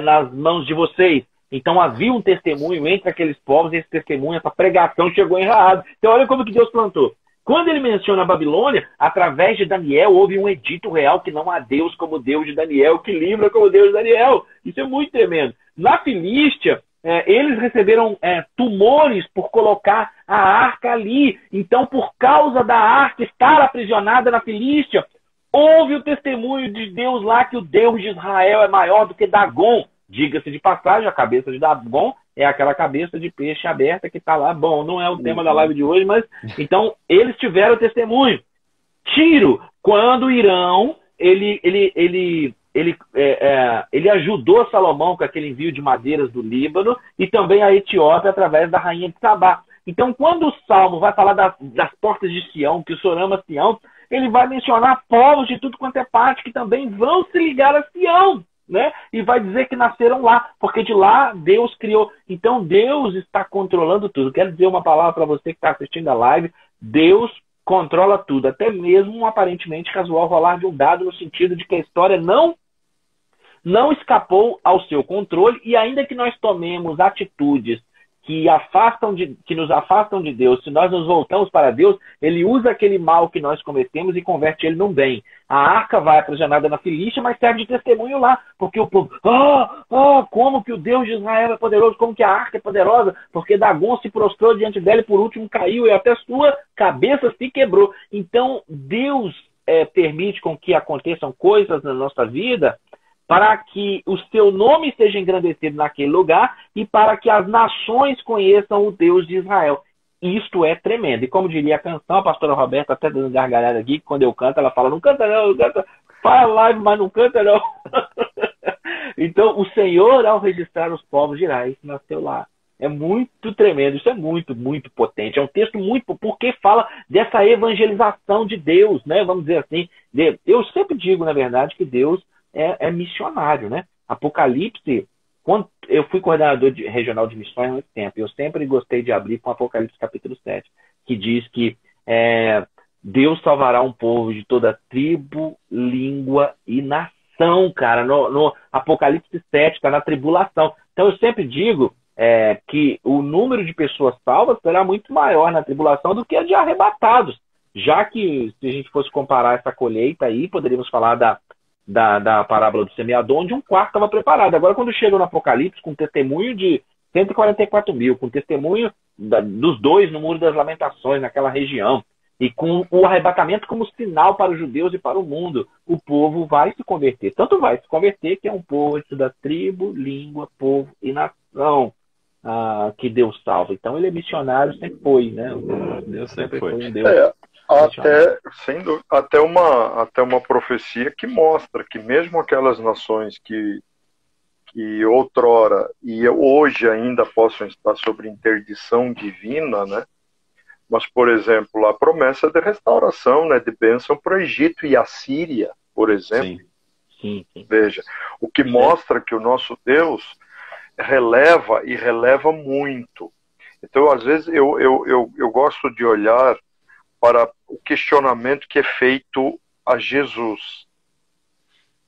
nas mãos de vocês. Então havia um testemunho entre aqueles povos, e esse testemunho, essa pregação chegou em Raabe. Então olha como que Deus plantou. Quando ele menciona a Babilônia, através de Daniel, houve um edito real que não há Deus como o Deus de Daniel, que livra como o Deus de Daniel. Isso é muito tremendo. Na Filístia, eles receberam tumores por colocar a arca ali. Então, por causa da arca estar aprisionada na Filístia, houve o testemunho de Deus lá que o Deus de Israel é maior do que Dagon. Diga-se de passagem, a cabeça de Dagon é aquela cabeça de peixe aberta que está lá. Bom, não é o tema da live de hoje, mas então eles tiveram testemunho. Tiro, quando Irão, ele ajudou Salomão com aquele envio de madeiras do Líbano e também a Etiópia através da rainha de Sabá. Então, quando o Salmo vai falar das portas de Sião, que o Senhor ama Sião, ele vai mencionar povos de tudo quanto é parte que também vão se ligar a Sião, né? E vai dizer que nasceram lá, porque de lá Deus criou. Então, Deus está controlando tudo. Quero dizer uma palavra para você que está assistindo a live. Deus controla tudo, até mesmo um aparentemente casual rolar de um dado, no sentido de que a história não escapou ao seu controle, e ainda que nós tomemos atitudes que nos afastam de Deus, se nós nos voltamos para Deus, ele usa aquele mal que nós cometemos e converte ele num bem. A arca vai aprisionada na Filístia, mas serve de testemunho lá, porque o povo, como que o Deus de Israel é poderoso, como que a arca é poderosa, porque Dagon se prostrou diante dela e por último caiu e até sua cabeça se quebrou. Então, Deus permite com que aconteçam coisas na nossa vida para que o seu nome seja engrandecido naquele lugar e para que as nações conheçam o Deus de Israel. Isto é tremendo. E como diria a canção, a pastora Roberta até dando gargalhada aqui, que quando eu canto, ela fala, não canta não, canta, faz live, mas não canta não. Então, o Senhor, ao registrar os povos, dirá, isso nasceu lá. É muito tremendo, isso é muito, muito potente. É um texto muito, porque fala dessa evangelização de Deus, né? Vamos dizer assim. Eu sempre digo, na verdade, que Deus é missionário, né? Apocalipse, quando eu fui coordenador regional de missões há muito tempo, eu sempre gostei de abrir com Apocalipse capítulo 7, que diz que Deus salvará um povo de toda tribo, língua e nação, cara. No Apocalipse 7, está na tribulação. Então eu sempre digo que o número de pessoas salvas será muito maior na tribulação do que a de arrebatados. Já que, se a gente fosse comparar essa colheita aí, poderíamos falar da parábola do semeador, onde um quarto estava preparado. Agora, quando chega no Apocalipse, com testemunho de 144 mil, com testemunho dos dois no Muro das Lamentações, naquela região, e com o arrebatamento como sinal para os judeus e para o mundo, o povo vai se converter. Tanto vai se converter que é um povo da tribo, língua, povo e nação que Deus salva. Então, ele é missionário, sempre foi, né? Deus sempre foi um Deus. Até uma profecia que mostra que mesmo aquelas nações que outrora e hoje ainda possam estar sob interdição divina, né? Mas, por exemplo, a promessa de restauração, né, de bênção para o Egito e a Síria, por exemplo. Sim. Veja, o que mostra que o nosso Deus releva e releva muito. Então, às vezes, eu gosto de olhar para o questionamento que é feito a Jesus.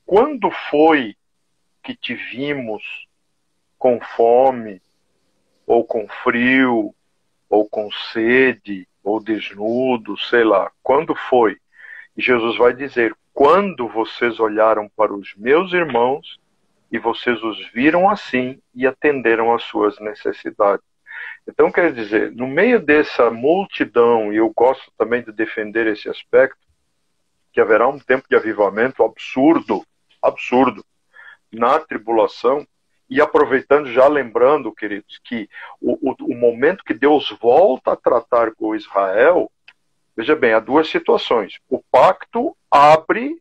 Quando foi que te vimos com fome, ou com frio, ou com sede, ou desnudo, sei lá? Quando foi? E Jesus vai dizer, quando vocês olharam para os meus irmãos e vocês os viram assim e atenderam às suas necessidades. Então, quer dizer, no meio dessa multidão, e eu gosto também de defender esse aspecto, que haverá um tempo de avivamento absurdo na tribulação, e aproveitando, já lembrando, queridos, que o momento que Deus volta a tratar com Israel, veja bem, há duas situações. O pacto abre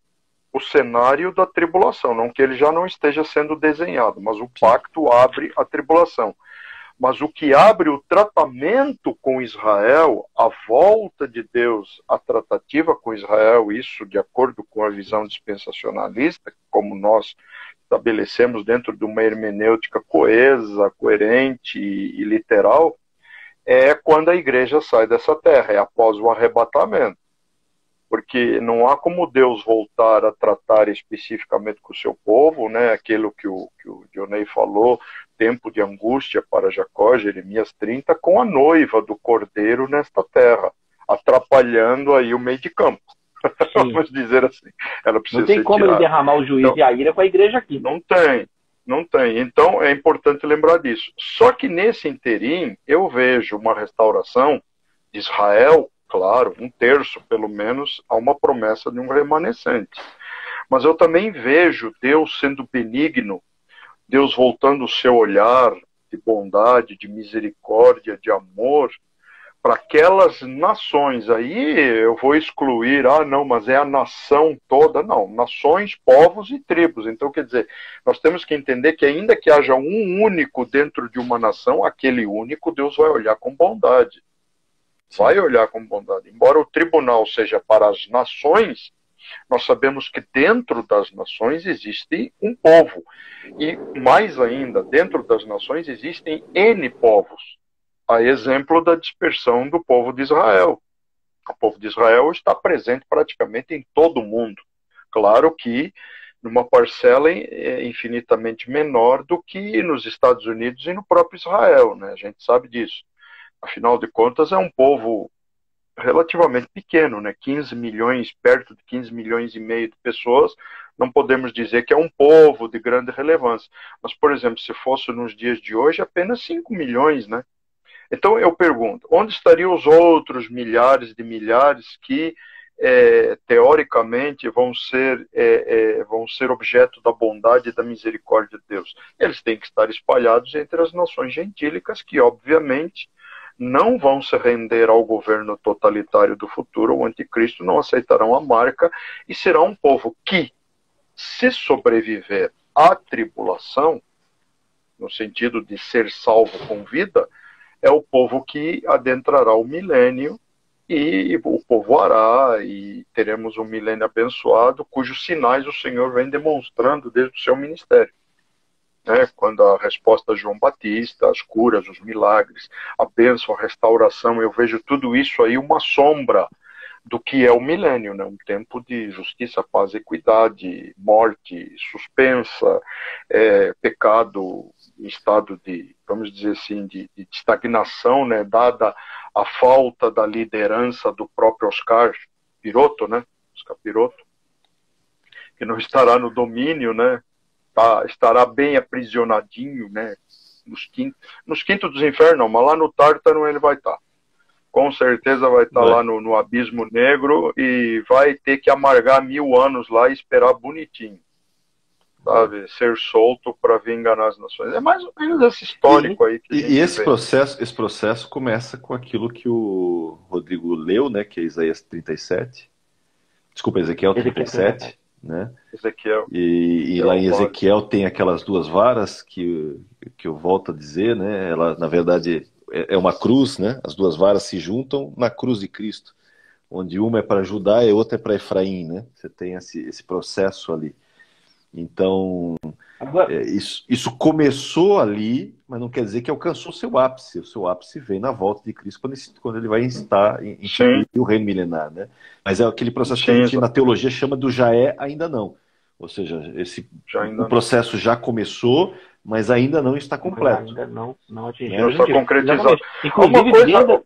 o cenário da tribulação, não que ele já não esteja sendo desenhado, mas o pacto abre a tribulação. Mas o que abre o tratamento com Israel, a volta de Deus, a tratativa com Israel, isso de acordo com a visão dispensacionalista, como nós estabelecemos dentro de uma hermenêutica coesa, coerente e literal, é quando a igreja sai dessa terra, é após o arrebatamento. Porque não há como Deus voltar a tratar especificamente com o seu povo, né? Aquilo que o Dionei falou, tempo de angústia para Jacó, Jeremias 30, com a noiva do Cordeiro nesta terra. atrapalhando aí o meio de campo. Vamos dizer assim. Ela precisa não tem ser como tirada. ele derramar o juízo e a ira com a igreja aqui. Não tem. Não tem. Então é importante lembrar disso. Só que nesse interim eu vejo uma restauração de Israel, claro, 1/3 pelo menos, há uma promessa de um remanescente. Mas eu também vejo Deus sendo benigno, Deus voltando o seu olhar de bondade, de misericórdia, de amor, para aquelas nações. Aí eu vou excluir, não, mas é a nação toda. Não, nações, povos e tribos. Então, quer dizer, nós temos que entender que ainda que haja um único dentro de uma nação, aquele único Deus vai olhar com bondade. Vai olhar com bondade. Embora o tribunal seja para as nações, nós sabemos que dentro das nações existe um povo. E mais ainda, dentro das nações existem N povos. A exemplo da dispersão do povo de Israel. O povo de Israel está presente praticamente em todo o mundo. Claro que numa parcela infinitamente menor do que nos Estados Unidos e no próprio Israel, né? A gente sabe disso. Afinal de contas, é um povo relativamente pequeno, né? 15 milhões, perto de 15 milhões e meio de pessoas. Não podemos dizer que é um povo de grande relevância. Mas, por exemplo, se fosse nos dias de hoje, apenas 5 milhões, né? Então eu pergunto, onde estariam os outros milhares de milhares que, teoricamente, vão ser objeto da bondade e da misericórdia de Deus? Eles têm que estar espalhados entre as nações gentílicas que, obviamente, não vão se render ao governo totalitário do futuro, o anticristo, não aceitarão a marca, e será um povo que, se sobreviver à tribulação, no sentido de ser salvo com vida, é o povo que adentrará o milênio e o povoará e teremos um milênio abençoado, cujos sinais o Senhor vem demonstrando desde o seu ministério. Quando a resposta a João Batista, as curas, os milagres, a bênção, a restauração, eu vejo tudo isso aí uma sombra do que é o milênio, né? Um tempo de justiça, paz, equidade, morte suspensa, pecado em estado de, vamos dizer assim, de estagnação, né? Dada a falta da liderança do próprio Oscar Piroto, né? Oscar Piroto, que não estará no domínio, né? Estará bem aprisionadinho, né? Nos quintos dos infernos, mas lá no Tártaro ele vai estar. Com certeza vai estar lá no abismo negro e vai ter que amargar 1000 anos lá e esperar bonitinho, sabe? Ser solto para vir enganar as nações. É mais ou menos esse histórico aí. Que e esse processo começa com aquilo que o Rodrigo leu, né? Que é Isaías 37. Desculpa, Ezequiel 37. Né? Ezequiel. E lá em Ezequiel tem aquelas duas varas que eu volto a dizer, né? Ela, na verdade, é uma cruz, né? As duas varas se juntam na cruz de Cristo, onde uma é para Judá e outra é para Efraim, né? Você tem esse processo ali. Então, isso começou ali, mas não quer dizer que alcançou o seu ápice. O seu ápice vem na volta de Cristo, quando ele vai instituir o reino milenar, né? Mas é aquele processo que a gente na teologia chama do já é, ainda não. Ou seja, o processo já começou, mas ainda não está completo. Ainda não atingiu. Não está concretizado. Inclusive,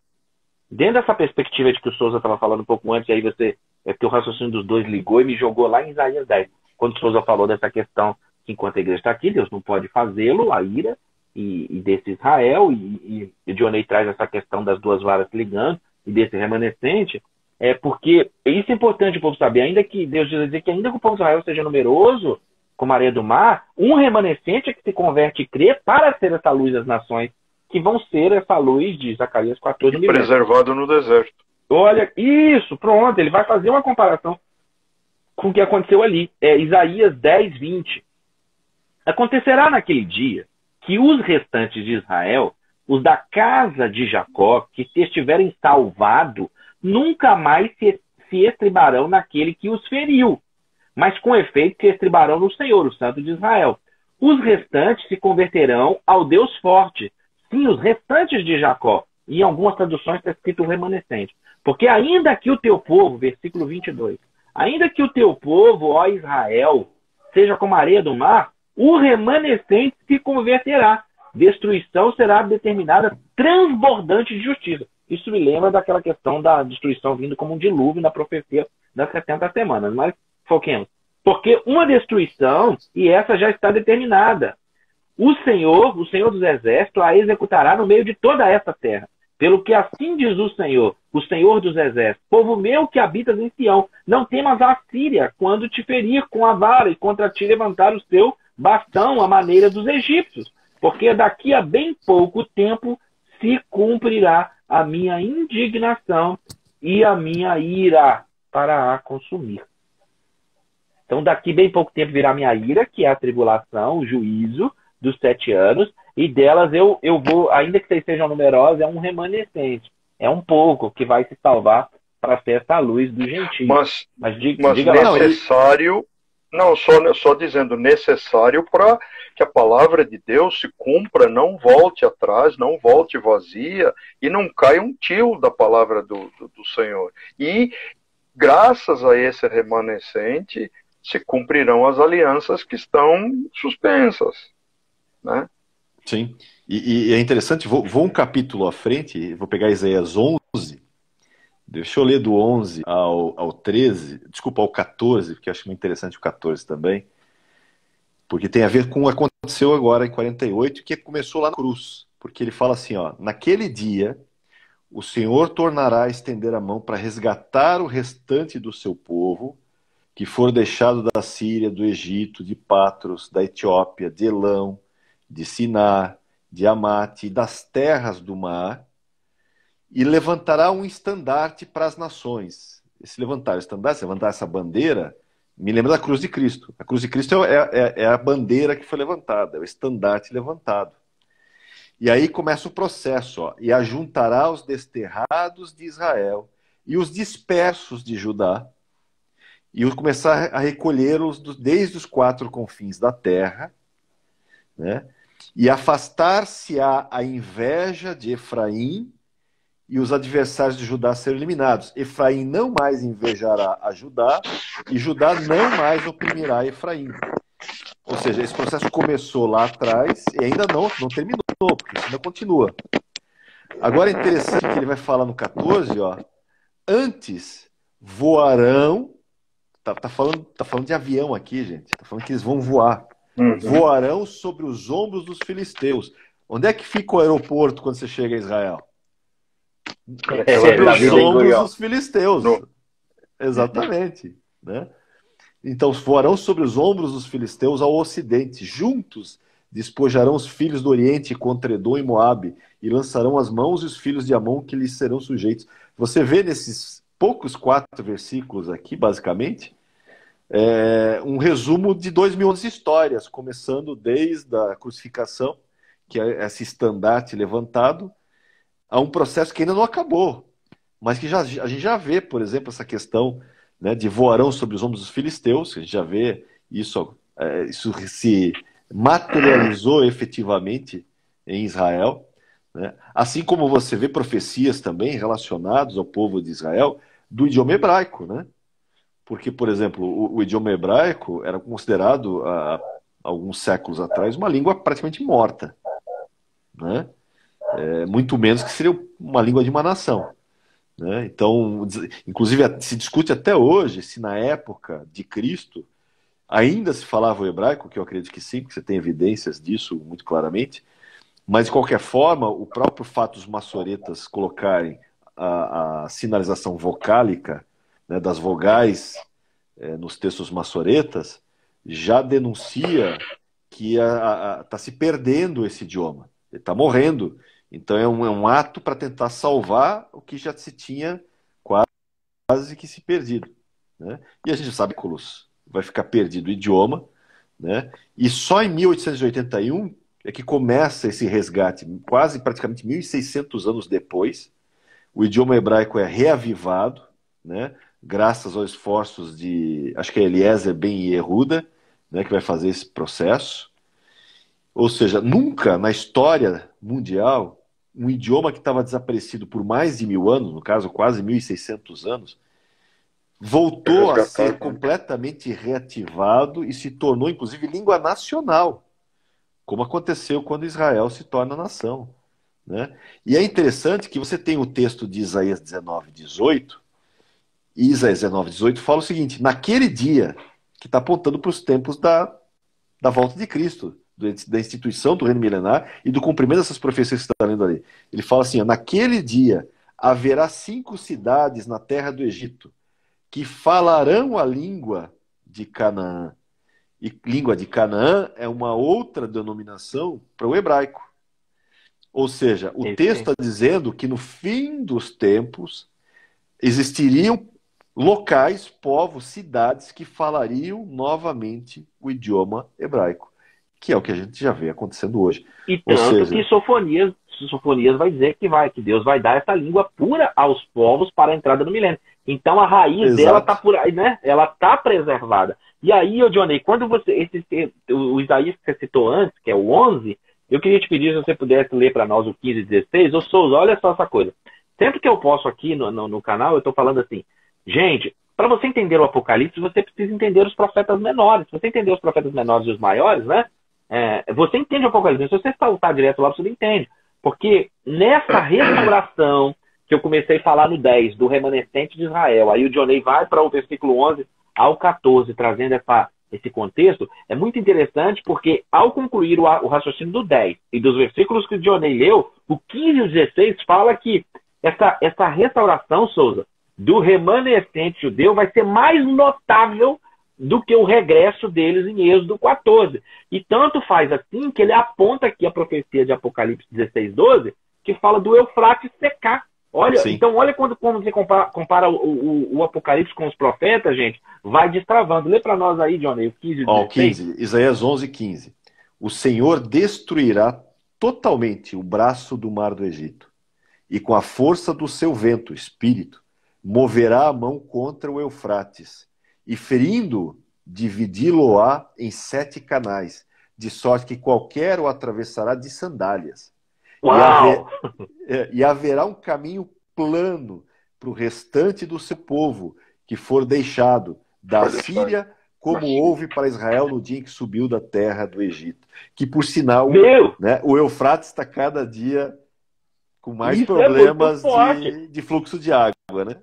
dentro dessa perspectiva de que o Souza estava falando um pouco antes, aí que o raciocínio dos dois ligou e me jogou lá em Isaías 10. Quando o Souza falou dessa questão que enquanto a igreja está aqui, Deus não pode fazê-lo, a ira, e desse Israel, e Dionei traz essa questão das duas varas ligando, e desse remanescente, porque isso é importante o povo saber, ainda que Deus diz que ainda que o povo de Israel seja numeroso, como a areia do mar, um remanescente é que se converte e crê para ser essa luz das nações, que vão ser essa luz de Zacarias 14. Preservado no deserto. Olha, isso, pronto, ele vai fazer uma comparação com o que aconteceu ali. Isaías 10, 20. Acontecerá naquele dia que os restantes de Israel, os da casa de Jacó, que se estiverem salvados, nunca mais se estribarão naquele que os feriu, mas com efeito se estribarão no Senhor, o Santo de Israel. Os restantes se converterão ao Deus forte. Sim, os restantes de Jacó. E em algumas traduções está escrito o remanescente. Porque ainda que o teu povo, versículo 22, ainda que o teu povo, ó Israel, seja como a areia do mar, o remanescente se converterá. Destruição será determinada transbordante de justiça. Isso me lembra daquela questão da destruição vindo como um dilúvio na profecia das 70 semanas. Mas foquemos. Porque uma destruição, e essa já está determinada. O Senhor dos Exércitos, a executará no meio de toda essa terra. Pelo que assim diz o Senhor dos Exércitos, povo meu que habitas em Sião, não temas a Síria, quando te ferir com a vara e contra ti levantar o seu bastão, à maneira dos egípcios. Porque daqui a bem pouco tempo se cumprirá a minha indignação e a minha ira para a consumir. Então, daqui bem pouco tempo virá a minha ira, que é a tribulação, o juízo dos 7 anos, e delas eu vou, ainda que vocês sejam numerosos, é um remanescente, é um pouco que vai se salvar para ser essa luz do gentio. Mas diga necessário, só dizendo necessário para que a palavra de Deus se cumpra, não volte atrás, não volte vazia e não caia um tio da palavra do Senhor. E graças a esse remanescente se cumprirão as alianças que estão suspensas, né? Sim, e é interessante, vou um capítulo à frente, vou pegar Isaías 11, deixa eu ler do 11 ao 13, desculpa, ao 14, porque eu acho muito interessante o 14 também, porque tem a ver com o que aconteceu agora em 48, que começou lá na cruz, porque ele fala assim, ó, naquele dia o Senhor tornará a estender a mão para resgatar o restante do seu povo, que for deixado da Síria, do Egito, de Patros, da Etiópia, de Elão, de Siná, de Amate, e das terras do mar, e levantará um estandarte para as nações. Esse levantar o estandarte, levantar essa bandeira, me lembra da cruz de Cristo. A cruz de Cristo é a bandeira que foi levantada, é o estandarte levantado. E aí começa o processo, ó, e ajuntará os desterrados de Israel e os dispersos de Judá, e começar a recolhê-los desde os 4 confins da terra, né? E afastar-se-á a inveja de Efraim e os adversários de Judá serão eliminados. Efraim não mais invejará a Judá e Judá não mais oprimirá Efraim. Ou seja, esse processo começou lá atrás e ainda não terminou, porque isso ainda continua. Agora é interessante que ele vai falar no 14, ó, antes voarão. Tá falando de avião aqui, gente. Tá falando que eles vão voar. Uhum. Voarão sobre os ombros dos filisteus. Onde é que fica o aeroporto quando você chega a Israel? Sobre os ombros dos filisteus. Exatamente. Né? Então, voarão sobre os ombros dos filisteus ao ocidente. Juntos despojarão os filhos do oriente contra Edom e Moabe e lançarão as mãos e os filhos de Amon que lhes serão sujeitos. Você vê nesses poucos 4 versículos aqui, basicamente, um resumo de 2000 anos de histórias, começando desde a crucificação, que é esse estandarte levantado, a um processo que ainda não acabou, mas que a gente já vê, por exemplo, essa questão, né, de voarão sobre os ombros dos filisteus, a gente já vê isso se materializou efetivamente em Israel, né? Assim como você vê profecias também relacionadas ao povo de Israel do idioma hebraico, né? Porque, por exemplo, o idioma hebraico era considerado, há alguns séculos atrás, uma língua praticamente morta, né? Muito menos que seria uma língua de uma nação, né? Então, inclusive, se discute até hoje se na época de Cristo ainda se falava o hebraico, que eu acredito que sim, porque você tem evidências disso muito claramente, mas, de qualquer forma, o próprio fato dos maçoretas colocarem a sinalização vocálica, né, das vogais nos textos maçoretas já denuncia que está se perdendo esse idioma, ele está morrendo. Então é um ato para tentar salvar o que já se tinha quase que se perdido, né? E a gente sabe que vai ficar perdido o idioma, né? E só em 1881 é que começa esse resgate, praticamente 1.600 anos depois, o idioma hebraico é reavivado, né? Graças aos esforços de, acho que é Eliezer Ben Yehuda, né, que vai fazer esse processo. Ou seja, nunca na história mundial, um idioma que estava desaparecido por mais de 1000 anos, no caso quase 1.600 anos, voltou a ser completamente reativado e se tornou, inclusive, língua nacional, como aconteceu quando Israel se torna nação, né? E é interessante que você tem o texto de Isaías 19:18, e Isaías 19:18 fala o seguinte: naquele dia, que está apontando para os tempos da volta de Cristo, da instituição do reino milenar e do cumprimento dessas profecias que você está lendo ali. Ele fala assim: ó, naquele dia haverá 5 cidades na terra do Egito que falarão a língua de Canaã. E língua de Canaã é uma outra denominação para o hebraico. Ou seja, o texto está dizendo que no fim dos tempos existiriam locais, povos, cidades que falariam novamente o idioma hebraico, que é o que a gente já vê acontecendo hoje. E tanto que Sofonias vai dizer que Deus vai dar essa língua pura aos povos para a entrada do milênio. Então a raiz dela está por aí, né? Ela está preservada. E aí, Johnny, quando o Isaías que você citou antes, que é o 11, eu queria te pedir se você pudesse ler para nós o 15 e 16. Ô Souza, olha só essa coisa. Sempre que eu posso aqui no canal, eu estou falando assim, gente, para você entender o Apocalipse, você precisa entender os profetas menores. Se você entender os profetas menores e os maiores, né? Você entende o Apocalipse. Se você saltar direto lá, você não entende. Porque nessa restauração que eu comecei a falar no 10, do remanescente de Israel, aí o Johnny vai para o versículo 11 ao 14, trazendo esse contexto, é muito interessante porque ao concluir o raciocínio do 10 e dos versículos que o Johnny leu, o 15 e o 16 fala que essa restauração, Souza, do remanescente judeu vai ser mais notável do que o regresso deles em Êxodo 14. E tanto faz assim que ele aponta aqui a profecia de Apocalipse 16:12, que fala do Eufrates secar. Olha, então olha quando você compara o Apocalipse com os profetas, gente, vai destravando. Lê para nós aí, Johnny, o 15 e 16. O 15, Isaías 11:15. O Senhor destruirá totalmente o braço do mar do Egito, e com a força do seu vento, espírito, moverá a mão contra o Eufrates, e ferindo, dividi-lo-á em 7 canais, de sorte que qualquer o atravessará de sandálias. E haverá um caminho plano para o restante do seu povo, que for deixado da Síria, como houve para Israel no dia em que subiu da terra do Egito. Que, por sinal, né, o Eufrates está cada dia com mais problemas de fluxo de água, né?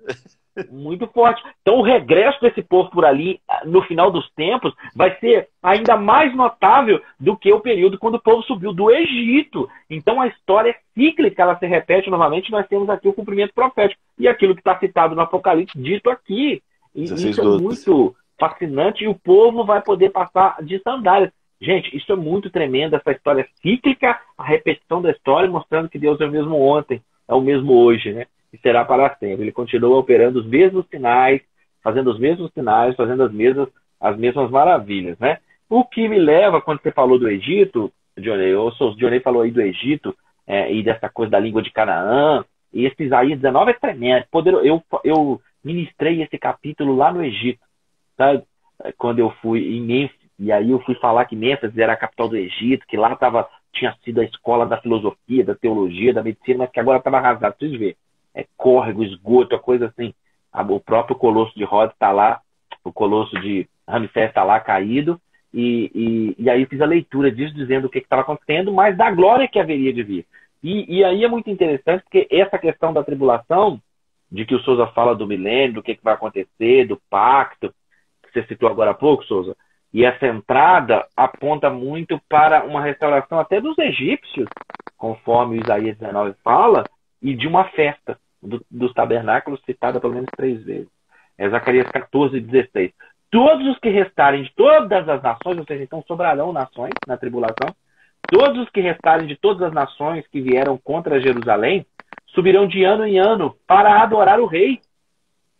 Muito forte. Então o regresso desse povo por ali, no final dos tempos, vai ser ainda mais notável do que o período quando o povo subiu do Egito. Então a história é cíclica, ela se repete novamente, nós temos aqui o cumprimento profético. E aquilo que está citado no Apocalipse, dito aqui. E isso é muito fascinante, e o povo vai poder passar de sandálias. Gente, isso é muito tremendo, essa história cíclica, a repetição da história, mostrando que Deus é o mesmo ontem, é o mesmo hoje, né? E será para sempre. Ele continua operando os mesmos sinais, fazendo os mesmos sinais, fazendo as mesmas maravilhas, né? O que me leva, quando você falou do Egito, Johnny, o Johnny falou aí do Egito, e dessa coisa da língua de Canaã, e esse Isaías 19 é tremendo. Eu ministrei esse capítulo lá no Egito, sabe? Quando eu fui em Mênfis, e aí eu fui falar que Mênfis era a capital do Egito, que lá tinha sido a escola da filosofia, da teologia, da medicina, mas que agora estava arrasado. Vocês verem. Córrego, esgoto, a coisa assim. O próprio Colosso de Rhodes está lá, o Colosso de Ramsés está lá caído, e aí eu fiz a leitura disso, dizendo o que estava acontecendo, mas da glória que haveria de vir. E aí é muito interessante, porque essa questão da tribulação, de que o Souza fala do milênio, do que vai acontecer, do pacto, que você citou agora há pouco, Souza, e essa entrada aponta muito para uma restauração até dos egípcios, conforme o Isaías 19 fala, e de uma festa dos tabernáculos, citada pelo menos 3 vezes. Zacarias 14:16. Todos os que restarem de todas as nações, ou seja, então sobrarão nações na tribulação, todos os que restarem de todas as nações que vieram contra Jerusalém, subirão de ano em ano para adorar o Rei,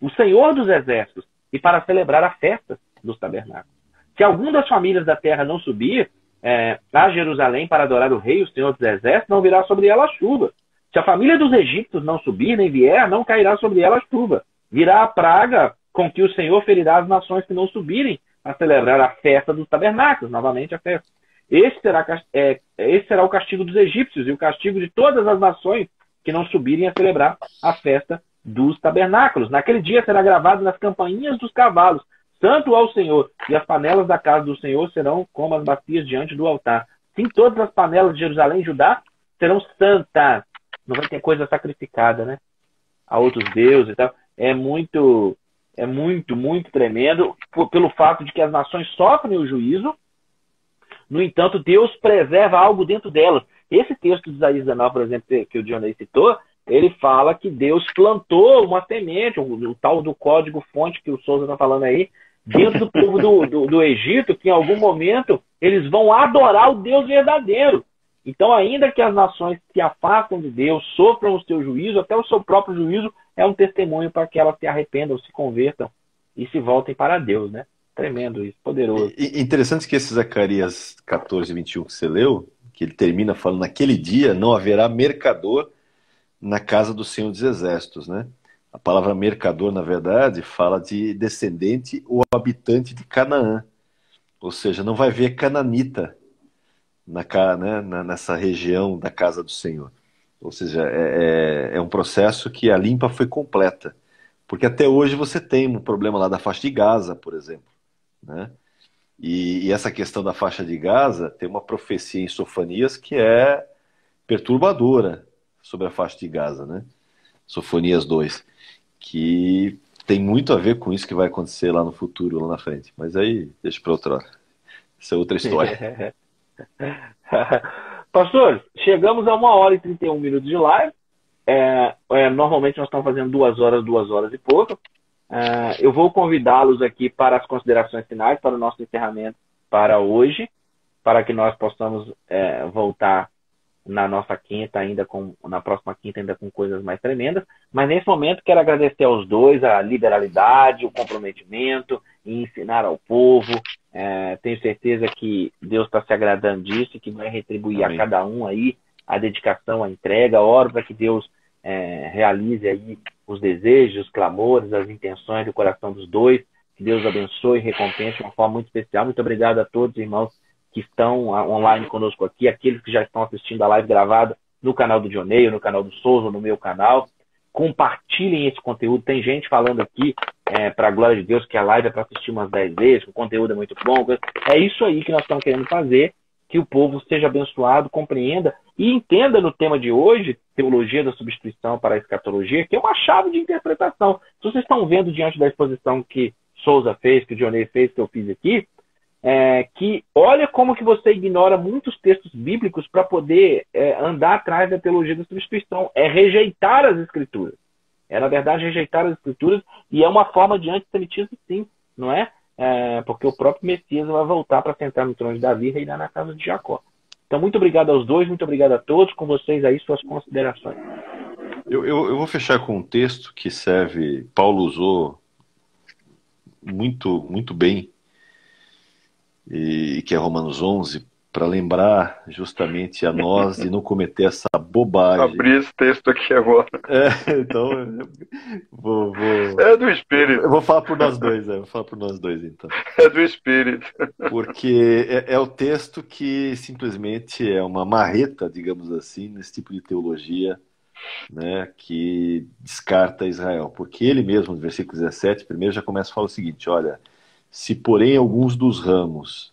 o Senhor dos Exércitos, e para celebrar a festa dos tabernáculos. Se algum das famílias da terra não subir a Jerusalém para adorar o Rei, o Senhor dos Exércitos, não virá sobre ela a chuva. Se a família dos egípcios não subir nem vier, não cairá sobre ela a chuva. Virá a praga com que o Senhor ferirá as nações que não subirem a celebrar a festa dos tabernáculos, novamente a festa. Esse será o castigo dos egípcios e o castigo de todas as nações que não subirem a celebrar a festa dos tabernáculos. Naquele dia será gravado nas campainhas dos cavalos, santo ao Senhor, e as panelas da casa do Senhor serão como as bacias diante do altar. Sim, todas as panelas de Jerusalém e Judá serão santas, não vai ter coisa sacrificada, né? A outros deuses e tal. É muito, muito tremendo pelo fato de que as nações sofrem o juízo. No entanto, Deus preserva algo dentro delas. Esse texto de Isaías 19, por exemplo, que o Dionei citou, ele fala que Deus plantou uma semente, o tal do código-fonte que o Souza está falando aí, dentro do povo do Egito, que em algum momento eles vão adorar o Deus verdadeiro. Então, ainda que as nações se afastam de Deus, sofram o seu juízo, até o seu próprio juízo é um testemunho para que elas se arrependam, se convertam e se voltem para Deus, né? Tremendo isso, poderoso. Interessante que esse Zacarias 14, 21 que você leu, que ele termina falando, naquele dia não haverá mercador na casa do Senhor dos Exércitos, né? A palavra mercador, na verdade, fala de descendente ou habitante de Canaã. Ou seja, não vai ver cananita nessa região da casa do Senhor. Ou seja, é um processo que a limpa foi completa. Porque até hoje você tem um problema lá da faixa de Gaza, por exemplo, né? E essa questão da faixa de Gaza tem uma profecia em Sofonias que é perturbadora sobre a faixa de Gaza, né? Sofonias 2, que tem muito a ver com isso que vai acontecer lá no futuro, lá na frente. Mas aí, deixa para outra hora. Isso é outra história. Pastor, chegamos a 1h31 de live. Normalmente nós estamos fazendo 2 horas e pouco. Eu vou convidá-los aqui para as considerações finais, para o nosso encerramento para hoje, para que nós possamos voltar na nossa quinta na próxima quinta ainda com coisas mais tremendas. Mas nesse momento quero agradecer aos dois a liberalidade, o comprometimento em ensinar ao povo. Tenho certeza que Deus está se agradando disso e que vai retribuir Amém. A cada um aí a dedicação, a entrega. Oro para que Deus realize aí os desejos, os clamores, as intenções do coração dos dois. Que Deus abençoe e recompense de uma forma muito especial. Muito obrigado a todos, irmãos, que estão online conosco aqui, aqueles que já estão assistindo a live gravada no canal do Dionei, no canal do Souza, no meu canal. Compartilhem esse conteúdo. Tem gente falando aqui, para a glória de Deus, que a live é para assistir umas 10 vezes, que o conteúdo é muito bom. É isso aí que nós estamos querendo fazer, que o povo seja abençoado, compreenda e entenda no tema de hoje, teologia da substituição para a escatologia, que é uma chave de interpretação. Se vocês estão vendo diante da exposição que Souza fez, que o Dionei fez, que eu fiz aqui, que olha como que você ignora muitos textos bíblicos para poder andar atrás da teologia da substituição. É rejeitar as escrituras. Na verdade, rejeitar as escrituras, e é uma forma de antissemitismo, sim, não é? Porque o próprio Messias vai voltar para sentar no trono de Davi e reinar na casa de Jacó. Então, muito obrigado aos dois, muito obrigado a todos. Com vocês aí, suas considerações. Eu vou fechar com um texto que Paulo usou muito, muito bem, e que é Romanos 11, para lembrar justamente a nós de não cometer essa bobagem. Abri esse texto aqui agora. Então, vou... É do Espírito. Eu vou falar por nós dois, então. É do Espírito. Porque é o texto que simplesmente é uma marreta, digamos assim, nesse tipo de teologia, né, que descarta Israel. Porque ele mesmo, no versículo 17, primeiro já começa a falar o seguinte, olha, se porém alguns dos ramos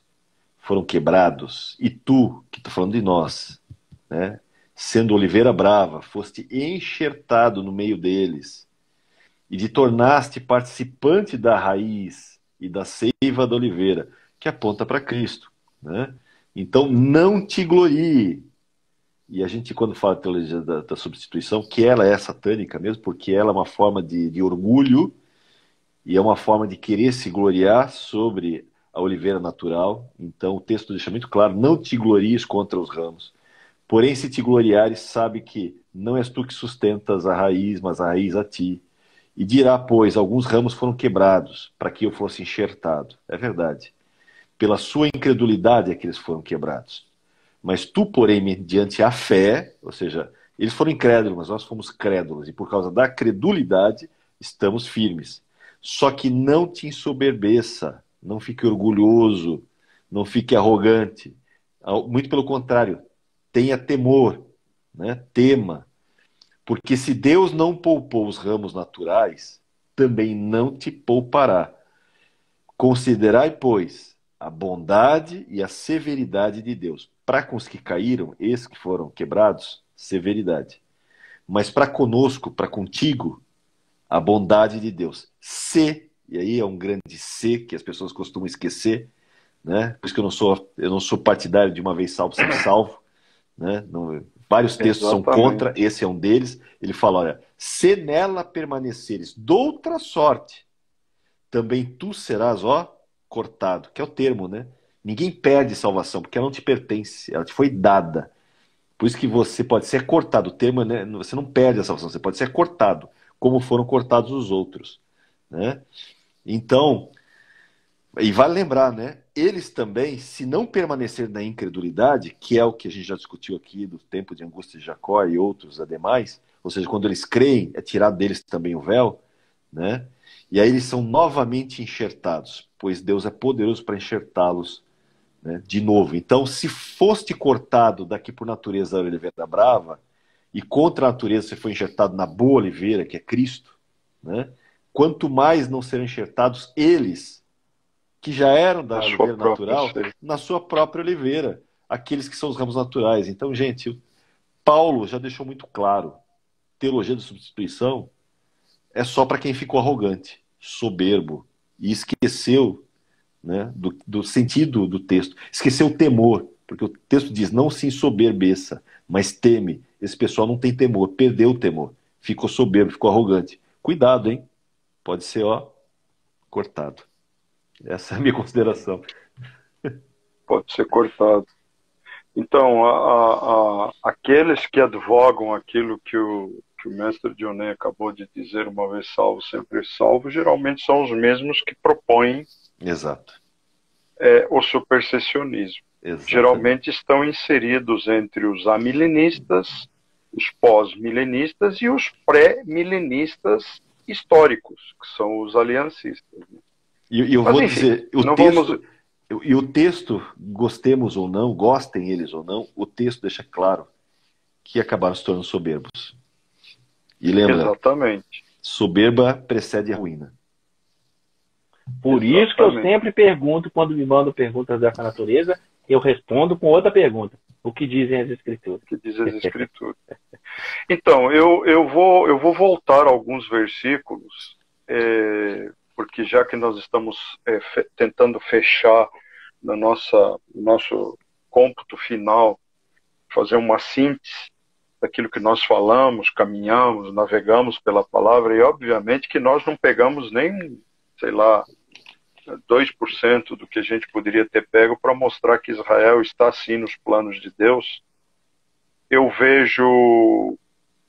foram quebrados, e tu, que estou falando de nós, né, sendo oliveira brava, foste enxertado no meio deles, e te tornaste participante da raiz e da seiva da oliveira, que aponta para Cristo, né? Então não te glorie. E a gente, quando fala de teologia da substituição, que ela é satânica mesmo, porque ela é uma forma de orgulho, e é uma forma de querer se gloriar sobre a oliveira natural. Então o texto deixa muito claro, não te glories contra os ramos. Porém, se te gloriares, sabe que não és tu que sustentas a raiz, mas a raiz a ti. E dirá, pois, alguns ramos foram quebrados, para que eu fosse enxertado. É verdade. Pela sua incredulidade é que eles foram quebrados. Mas tu, porém, mediante a fé, ou seja, eles foram incrédulos, mas nós fomos crédulos, e por causa da credulidade, estamos firmes. Só que não te ensoberbeça, não fique orgulhoso, não fique arrogante. Muito pelo contrário, tenha temor, né? Tema. Porque se Deus não poupou os ramos naturais, também não te poupará. Considerai, pois, a bondade e a severidade de Deus. Para com os que caíram, esses que foram quebrados, severidade. mas para conosco, para contigo, a bondade de Deus. Se, e aí é um grande se que as pessoas costumam esquecer, né? Por isso que eu não sou partidário de uma vez salvo, sempre salvo, né? Não, vários textos são contra, esse é um deles. Ele fala, olha, se nela permaneceres doutra sorte, também tu serás, ó, cortado, que é o termo, né? Ninguém perde salvação, porque ela não te pertence, ela te foi dada. Por isso que você pode ser cortado, o termo, né? Você não perde a salvação, você pode ser cortado, como foram cortados os outros, né? Então, e vale lembrar, né? Eles também, se não permanecer na incredulidade, que é o que a gente já discutiu aqui do tempo de angústia de Jacó e outros ademais, ou seja, quando eles creem, é tirado deles também o véu, né? E aí eles são novamente enxertados, pois Deus é poderoso para enxertá-los, né, de novo. Então, se foste cortado daqui por natureza da oliveira brava, e contra a natureza você foi enxertado na boa oliveira, que é Cristo, né? Quanto mais não serão enxertados eles, que já eram da oliveira natural, na sua própria oliveira, aqueles que são os ramos naturais. Então, gente, Paulo já deixou muito claro, teologia da substituição é só para quem ficou arrogante, soberbo, e esqueceu, né, do sentido do texto. Esqueceu o temor, porque o texto diz, não se ensoberbeça, mas teme. Esse pessoal não tem temor, perdeu o temor, ficou soberbo, ficou arrogante. Cuidado, hein? Pode ser, ó, cortado. Essa é a minha consideração. Pode ser cortado. Então, aqueles que advogam aquilo que o mestre Dioné acabou de dizer, uma vez salvo, sempre salvo, geralmente são os mesmos que propõem Exato. O supersessionismo. Exatamente. Geralmente estão inseridos entre os amilenistas, os pós-milenistas e os pré-milenistas históricos, que são os aliancistas. E eu vou dizer, o texto, gostemos ou não, gostem eles ou não, o texto deixa claro que acabaram se tornando soberbos. E lembra, exatamente, soberba precede a ruína. Por isso que eu sempre pergunto, quando me mandam perguntas dessa natureza, eu respondo com outra pergunta. O que dizem as Escrituras? O que dizem as Escrituras. Então, eu vou voltar a alguns versículos, porque já que nós estamos tentando fechar no nosso cômputo final, fazer uma síntese daquilo que nós falamos, caminhamos, navegamos pela palavra, e obviamente que nós não pegamos nem, sei lá, 2% do que a gente poderia ter pego para mostrar que Israel está sim nos planos de Deus. Eu vejo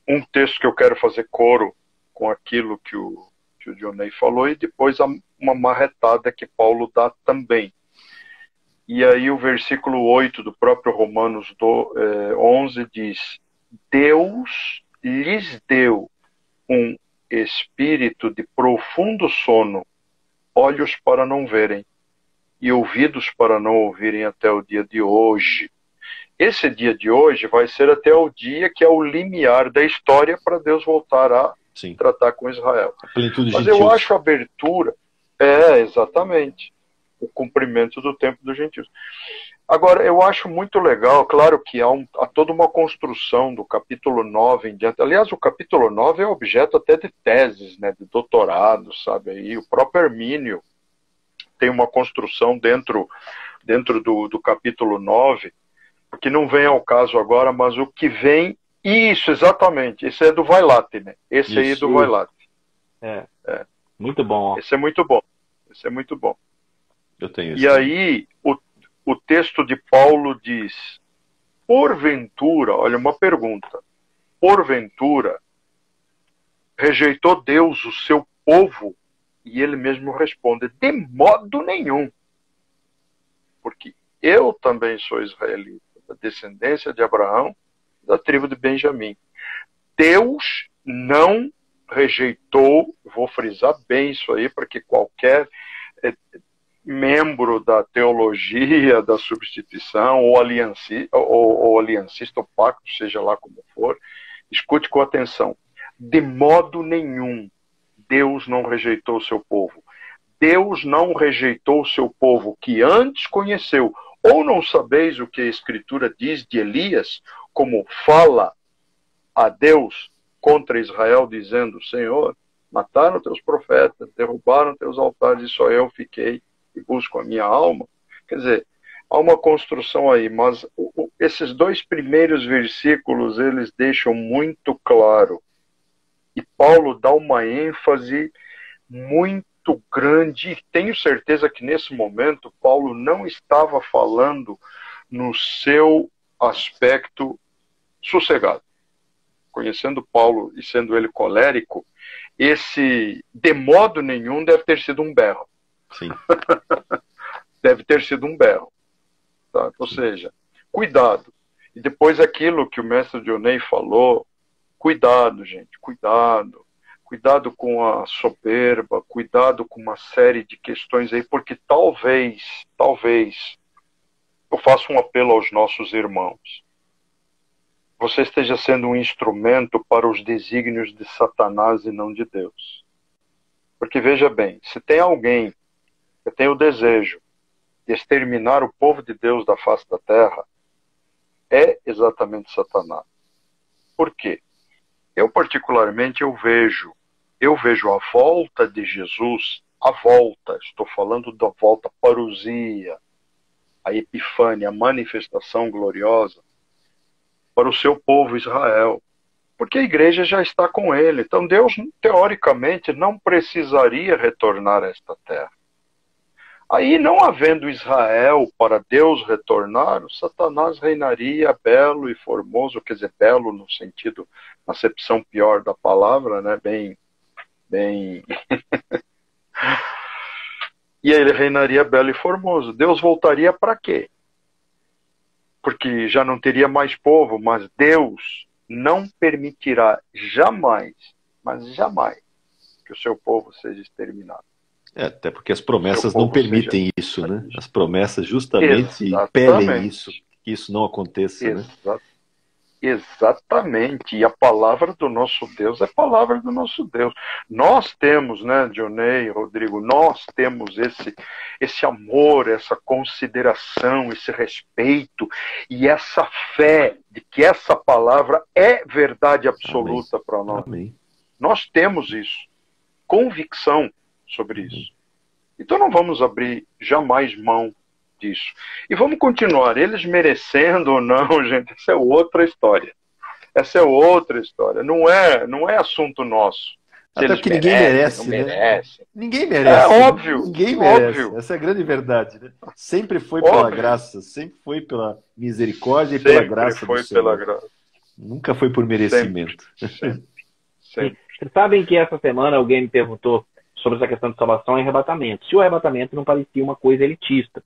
um texto que eu quero fazer coro com aquilo que o Dionei falou, e depois uma marretada que Paulo dá também. E aí o versículo 8 do próprio Romanos 11 diz: Deus lhes deu um espírito de profundo sono, olhos para não verem e ouvidos para não ouvirem até o dia de hoje. Esse dia de hoje vai ser até o dia que é o limiar da história para Deus voltar a tratar com Israel. Mas eu acho a abertura, exatamente, o cumprimento do tempo dos gentios. Agora, eu acho muito legal, claro que há toda uma construção do capítulo 9 em diante. Aliás, o capítulo 9 é objeto até de teses, né, de doutorado, sabe? E o próprio Hermínio tem uma construção dentro do capítulo 9, que não vem ao caso agora, mas o que vem... Isso, exatamente. Esse é do Vailate, né? Esse aí é do Vailate. Muito bom. Ó. Esse é muito bom. Esse é muito bom. Eu tenho e aí, o texto de Paulo diz, porventura, olha uma pergunta, porventura, rejeitou Deus o seu povo? E ele mesmo responde, de modo nenhum. Porque eu também sou israelita, da descendência de Abraão, da tribo de Benjamim. Deus não rejeitou, vou frisar bem isso aí, para que qualquer membro da teologia da substituição, ou aliancista, ou pacto, seja lá como for, escute com atenção. De modo nenhum, Deus não rejeitou o seu povo. Deus não rejeitou o seu povo que antes conheceu. Ou não sabeis o que a Escritura diz de Elias, como fala a Deus contra Israel, dizendo: Senhor, mataram teus profetas, derrubaram teus altares, e só eu fiquei e busco a minha alma. Quer dizer, há uma construção aí, mas esses dois primeiros versículos, eles deixam muito claro, e Paulo dá uma ênfase muito grande, e tenho certeza que nesse momento Paulo não estava falando no seu aspecto sossegado. Conhecendo Paulo e sendo ele colérico, esse de modo nenhum deve ter sido um berro. Sim. Deve ter sido um berro. Tá? Ou seja, cuidado. E depois aquilo que o mestre Dionei falou, cuidado, gente, cuidado. Cuidado com a soberba, cuidado com uma série de questões aí, porque talvez, eu faço um apelo aos nossos irmãos. Você esteja sendo um instrumento para os desígnios de Satanás e não de Deus. Porque veja bem, se tem alguém que tem o desejo de exterminar o povo de Deus da face da terra, é exatamente Satanás. Por quê? Eu particularmente eu vejo a volta de Jesus, estou falando da volta, parousia, a epifânia, a manifestação gloriosa, para o seu povo Israel. Porque a igreja já está com ele. Então Deus, teoricamente, não precisaria retornar a esta terra. Aí, não havendo Israel para Deus retornar, o Satanás reinaria belo e formoso, quer dizer, belo no sentido, na acepção pior da palavra, né? Bem... E aí ele reinaria belo e formoso. Deus voltaria para quê? Porque já não teria mais povo, mas Deus não permitirá jamais, mas jamais, que o seu povo seja exterminado. Até porque as promessas não permitem isso, né? As promessas justamente impelem isso, que isso não aconteça, né? Exatamente. E a palavra do nosso Deus é a palavra do nosso Deus. Nós temos, né, Dionei, Rodrigo, nós temos esse amor, essa consideração, esse respeito e essa fé de que essa palavra é verdade absoluta para nós. Amém. Nós temos isso, convicção sobre isso. Então não vamos abrir jamais mão disso. E vamos continuar. Eles merecendo ou não, gente, essa é outra história. Essa é outra história. Não é assunto nosso. Até porque ninguém merece, né? Merecem. Ninguém merece. É óbvio. Ninguém merece. Óbvio. Essa é a grande verdade, né? Sempre foi pela graça, sempre foi pela misericórdia e pela graça do Senhor. Sempre foi pela graça. Nunca foi por merecimento. Sempre. Vocês sabem que essa semana alguém me perguntou sobre essa questão de salvação e arrebatamento. Se o arrebatamento não parecia uma coisa elitista.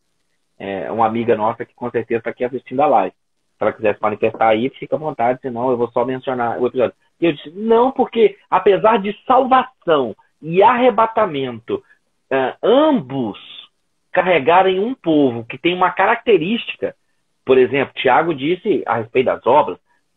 Uma amiga nossa que com certeza está aqui assistindo a live. Se ela quiser se manifestar aí, fica à vontade, senão eu vou só mencionar o episódio. E eu disse, não, porque apesar de salvação e arrebatamento, ambos carregarem um povo que tem uma característica, por exemplo, Tiago disse a respeito das obras,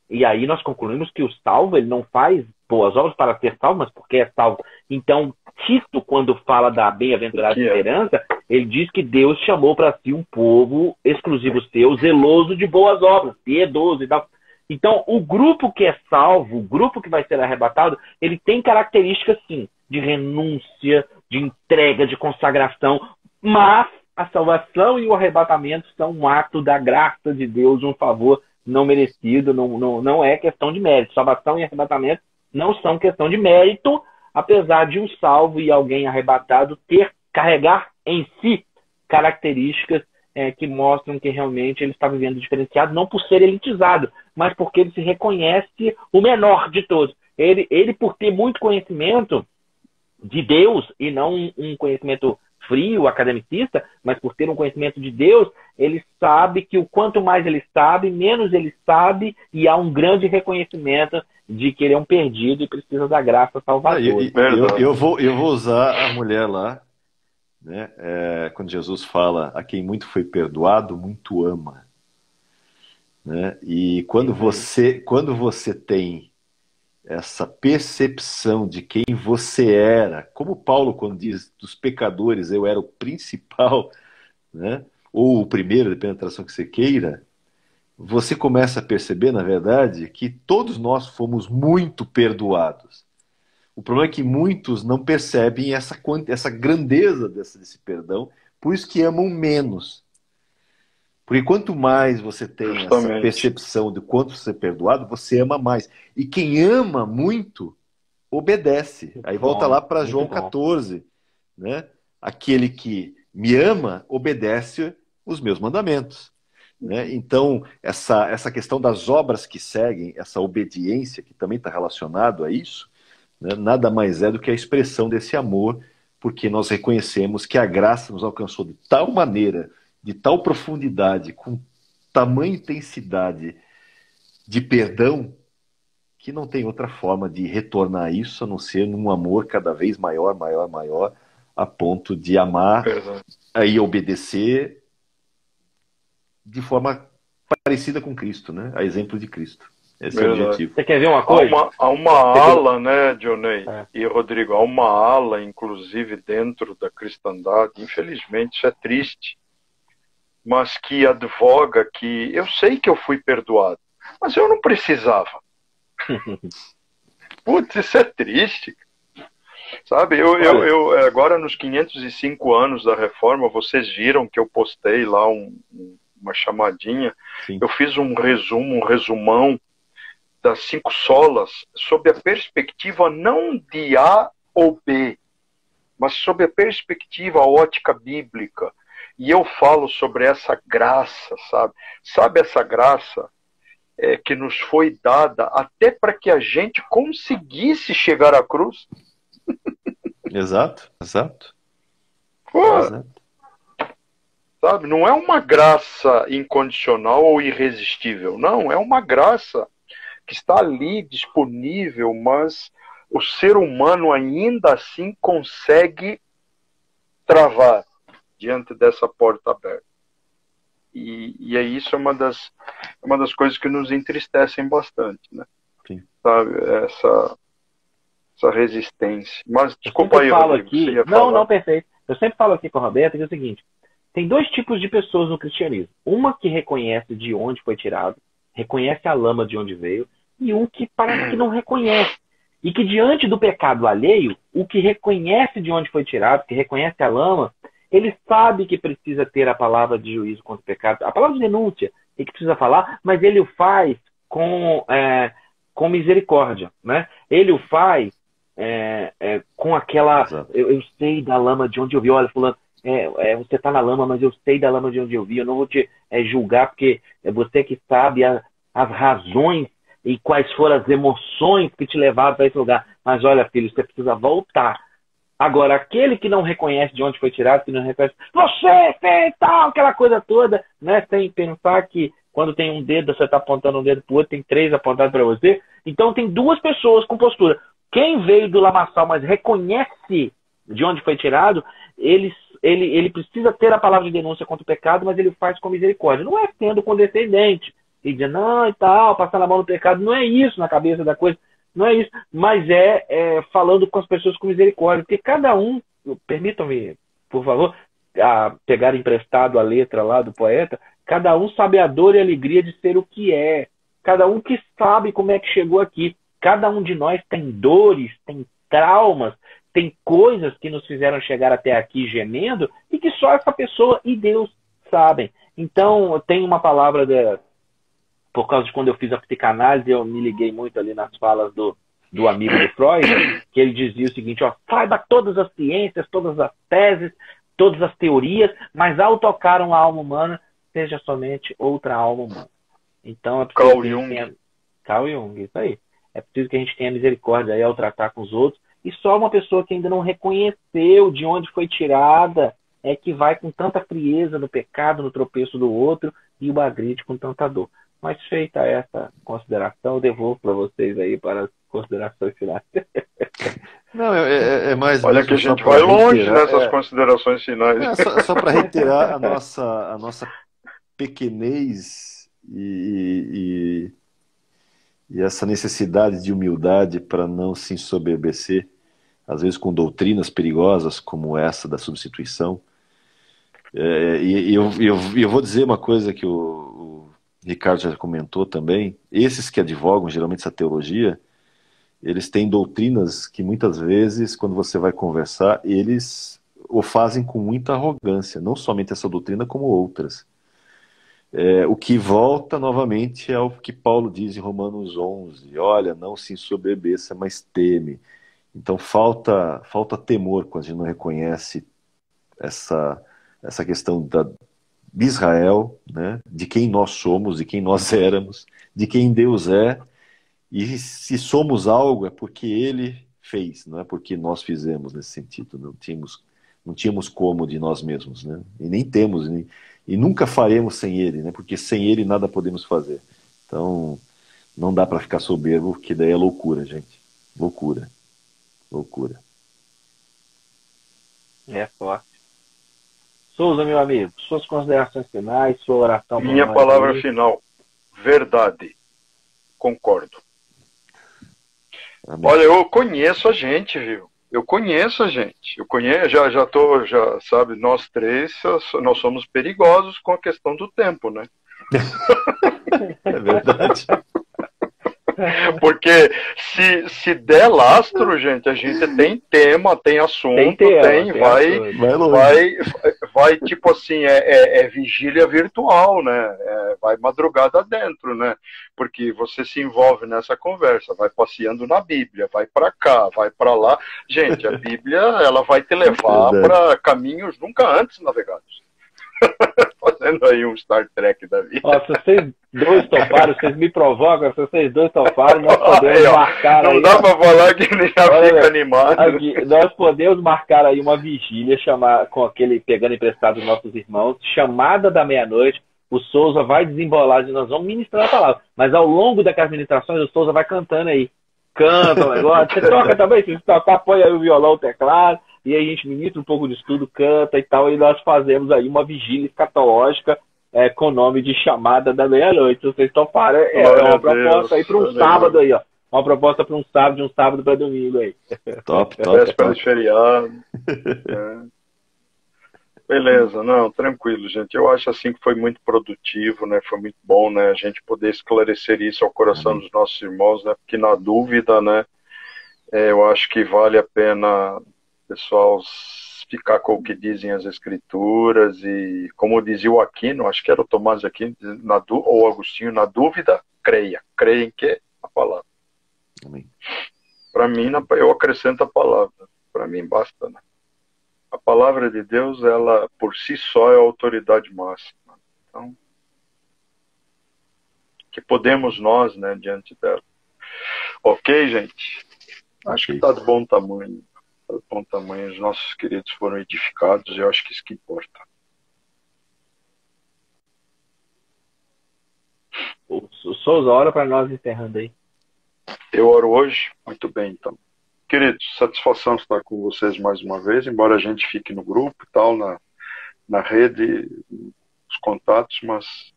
e aí nós concluímos que o salvo, ele não faz boas obras para ser salvo, mas porque é salvo. Então, Tito, quando fala da bem-aventurada esperança, ele diz que Deus chamou para si um povo exclusivo seu, zeloso de boas obras, piedoso e tal. Então, o grupo que é salvo, o grupo que vai ser arrebatado, ele tem características, sim, de renúncia, de entrega, de consagração, mas a salvação e o arrebatamento são um ato da graça de Deus, um favor não merecido, não é questão de mérito. Salvação e arrebatamento não são questão de mérito, apesar de um salvo e alguém arrebatado carregar em si características que mostram que realmente ele está vivendo diferenciado, não por ser elitizado, mas porque ele se reconhece o menor de todos. Ele por ter muito conhecimento de Deus, e não um conhecimento frio, academicista, mas por ter um conhecimento de Deus, ele sabe que o quanto mais ele sabe, menos ele sabe, e há um grande reconhecimento de que ele é um perdido e precisa da graça salvadora. Eu vou usar a mulher lá, né? Quando Jesus fala, a quem muito foi perdoado, muito ama. Né? E quando você tem essa percepção de quem você era, como Paulo quando diz dos pecadores, eu era o principal, né? Ou o primeiro, dependendo da tradução que você queira, você começa a perceber, na verdade, que todos nós fomos muito perdoados. O problema é que muitos não percebem essa grandeza desse perdão, por isso que amam menos. Porque quanto mais você tem essa percepção de quanto você é perdoado, você ama mais. E quem ama muito, obedece. Aí volta lá para João 14, né? Aquele que me ama, obedece os meus mandamentos. Né? Então, essa questão das obras que seguem, essa obediência, que também está relacionado a isso, né? Nada mais é do que a expressão desse amor, porque nós reconhecemos que a graça nos alcançou de tal maneira, de tal profundidade, com tamanha intensidade de perdão, que não tem outra forma de retornar isso a não ser num amor cada vez maior, maior, maior, a ponto de amar e obedecer de forma parecida com Cristo, né? A exemplo de Cristo. Esse é o objetivo. Você quer ver uma coisa? Há uma ala, né, Dionei e Rodrigo, há uma ala, inclusive, dentro da cristandade, infelizmente isso é triste, mas que advoga que eu sei que eu fui perdoado, mas eu não precisava. Putz, isso é triste. Sabe, eu agora nos 505 anos da Reforma, vocês viram que eu postei lá uma chamadinha. Sim. Eu fiz um resumão das 5 solas sob a perspectiva não de A ou B, mas sob a perspectiva, a ótica bíblica. E eu falo sobre essa graça, sabe essa graça que nos foi dada até para que a gente conseguisse chegar à cruz. Exato. Pô, exato. Sabe, não é uma graça incondicional ou irresistível, não, é uma graça que está ali disponível, mas o ser humano ainda assim consegue travar diante dessa porta aberta. E é isso uma das coisas que nos entristecem bastante, né? Sim. Sabe, essa resistência. Mas desculpa aí, Rodrigo, aqui, não, perfeito. Eu sempre falo aqui com a Roberta que é o seguinte: tem 2 tipos de pessoas no cristianismo. Uma que reconhece de onde foi tirado, reconhece a lama de onde veio, e um que parece que não reconhece. E que diante do pecado alheio, o que reconhece de onde foi tirado, que reconhece a lama, ele sabe que precisa ter a palavra de juízo contra o pecado, a palavra de denúncia, e que precisa falar, mas ele o faz com misericórdia, né? Ele o faz com aquela... Eu sei da lama de onde eu vi. Olha, fulano, você está na lama, mas eu sei da lama de onde eu vi. Eu não vou te julgar, porque é você que sabe as razões e quais foram as emoções que te levaram para esse lugar. Mas olha, filho, você precisa voltar. Agora, aquele que não reconhece de onde foi tirado, que não reconhece, você fez tal, aquela coisa toda, né? Sem pensar que quando tem um dedo, você está apontando um dedo para o outro, tem 3 apontados para você. Então, tem 2 pessoas com postura. Quem veio do lamaçal, mas reconhece de onde foi tirado, ele precisa ter a palavra de denúncia contra o pecado, mas ele faz com misericórdia. Não é sendo condescendente e dizendo, não, e tal, passando a mão no pecado. Não é isso na cabeça da coisa. Não é isso. Mas falando com as pessoas com misericórdia. Porque cada um, permitam-me, por favor, pegar emprestado a letra lá do poeta, cada um sabe a dor e a alegria de ser o que é. Cada um que sabe como é que chegou aqui. Cada um de nós tem dores, tem traumas, tem coisas que nos fizeram chegar até aqui gemendo e que só essa pessoa e Deus sabem. Então, tem uma palavra, por causa de quando eu fiz a psicanálise, eu me liguei muito ali nas falas do amigo do Freud, que ele dizia o seguinte, saiba todas as ciências, todas as teses, todas as teorias, mas ao tocar uma alma humana, seja somente outra alma humana. Então, é preciso Carl Jung, isso aí. É preciso que a gente tenha misericórdia aí ao tratar com os outros. E só uma pessoa que ainda não reconheceu de onde foi tirada é que vai com tanta frieza no pecado, no tropeço do outro e o agride com tanta dor. Mas feita essa consideração, eu devolvo para vocês aí para as considerações finais. Não, é mais... Olha que a gente vai longe nessas considerações finais. Só para reiterar a nossa pequenez e essa necessidade de humildade para não se ensoberbecer, às vezes com doutrinas perigosas como essa da substituição. E eu vou dizer uma coisa que o Ricardo já comentou também, esses que advogam geralmente essa teologia, eles têm doutrinas que muitas vezes, quando você vai conversar, eles o fazem com muita arrogância, não somente essa doutrina, como outras. O que volta novamente ao que Paulo diz em Romanos 11, olha, não se ensoberbeça, mas teme. Então falta temor quando a gente não reconhece essa questão de Israel, né, de quem nós somos, de quem nós éramos, de quem Deus é, e se somos algo é porque Ele fez, não é porque nós fizemos nesse sentido. Não tínhamos como de nós mesmos, né? E nem temos, e nunca faremos sem Ele, né? Porque sem Ele nada podemos fazer. Então, não dá para ficar soberbo, que daí é loucura, gente. Loucura. Loucura. É forte. Souza, meu amigo, suas considerações finais, sua oração. Minha palavra final. Verdade. Concordo. Amém. Olha, eu conheço a gente, viu? Eu conheço a gente. Eu conheço, já sabe, nós três, nós somos perigosos com a questão do tempo, né? É verdade. Porque se der lastro, gente, a gente tem tema, tem assunto, vai tipo assim, vigília virtual, né? Vai madrugada dentro, né? Porque você se envolve nessa conversa, vai passeando na Bíblia, vai para cá, vai para lá. Gente, a Bíblia, ela vai te levar para caminhos nunca antes navegados. Fazendo aí um Star Trek da vida. Ó, se vocês dois toparam, vocês me provocam, se vocês dois toparam, nós podemos marcar não aí. Não dá pra falar que nem já fica animado. Aqui, nós podemos marcar aí uma vigília, com aquele pegando emprestado dos nossos irmãos, chamada da meia-noite. O Souza vai desembolar, nós vamos ministrar a palavra. Mas ao longo daquelas ministrações, o Souza vai cantando aí. Canta o negócio. Você toca também? Se você tocar, põe aí o violão, o teclado. E aí a gente ministra um pouco de estudo, canta e tal. E nós fazemos aí uma vigília escatológica com o nome de chamada da meia-noite. Se vocês toparem, uma proposta aí para um sábado aí, ó. Uma proposta para um sábado, de um sábado para domingo aí. Top. Véspera de feriado. Beleza, não, tranquilo, gente. Eu acho assim que foi muito produtivo, né? Foi muito bom, né? A gente poder esclarecer isso ao coração dos nossos irmãos, né? Porque na dúvida, né? Eu acho que vale a pena, pessoal, ficar com o que dizem as Escrituras e, como dizia o Aquino, acho que era o Tomás de Aquino, ou o Agostinho, na dúvida, creia. Creia em que? A palavra. Para mim, eu acrescento a palavra. Para mim, basta, né? A palavra de Deus, ela por si só é a autoridade máxima. Então, que podemos nós, né, diante dela. Ok, gente? Acho que está de bom tamanho. Está de bom tamanho. Os nossos queridos foram edificados e eu acho que isso que importa. O Souza, ora para nós encerrando aí. Eu oro hoje? Muito bem, então. Queridos, satisfação estar com vocês mais uma vez, embora a gente fique no grupo e tal, na rede, os contatos, mas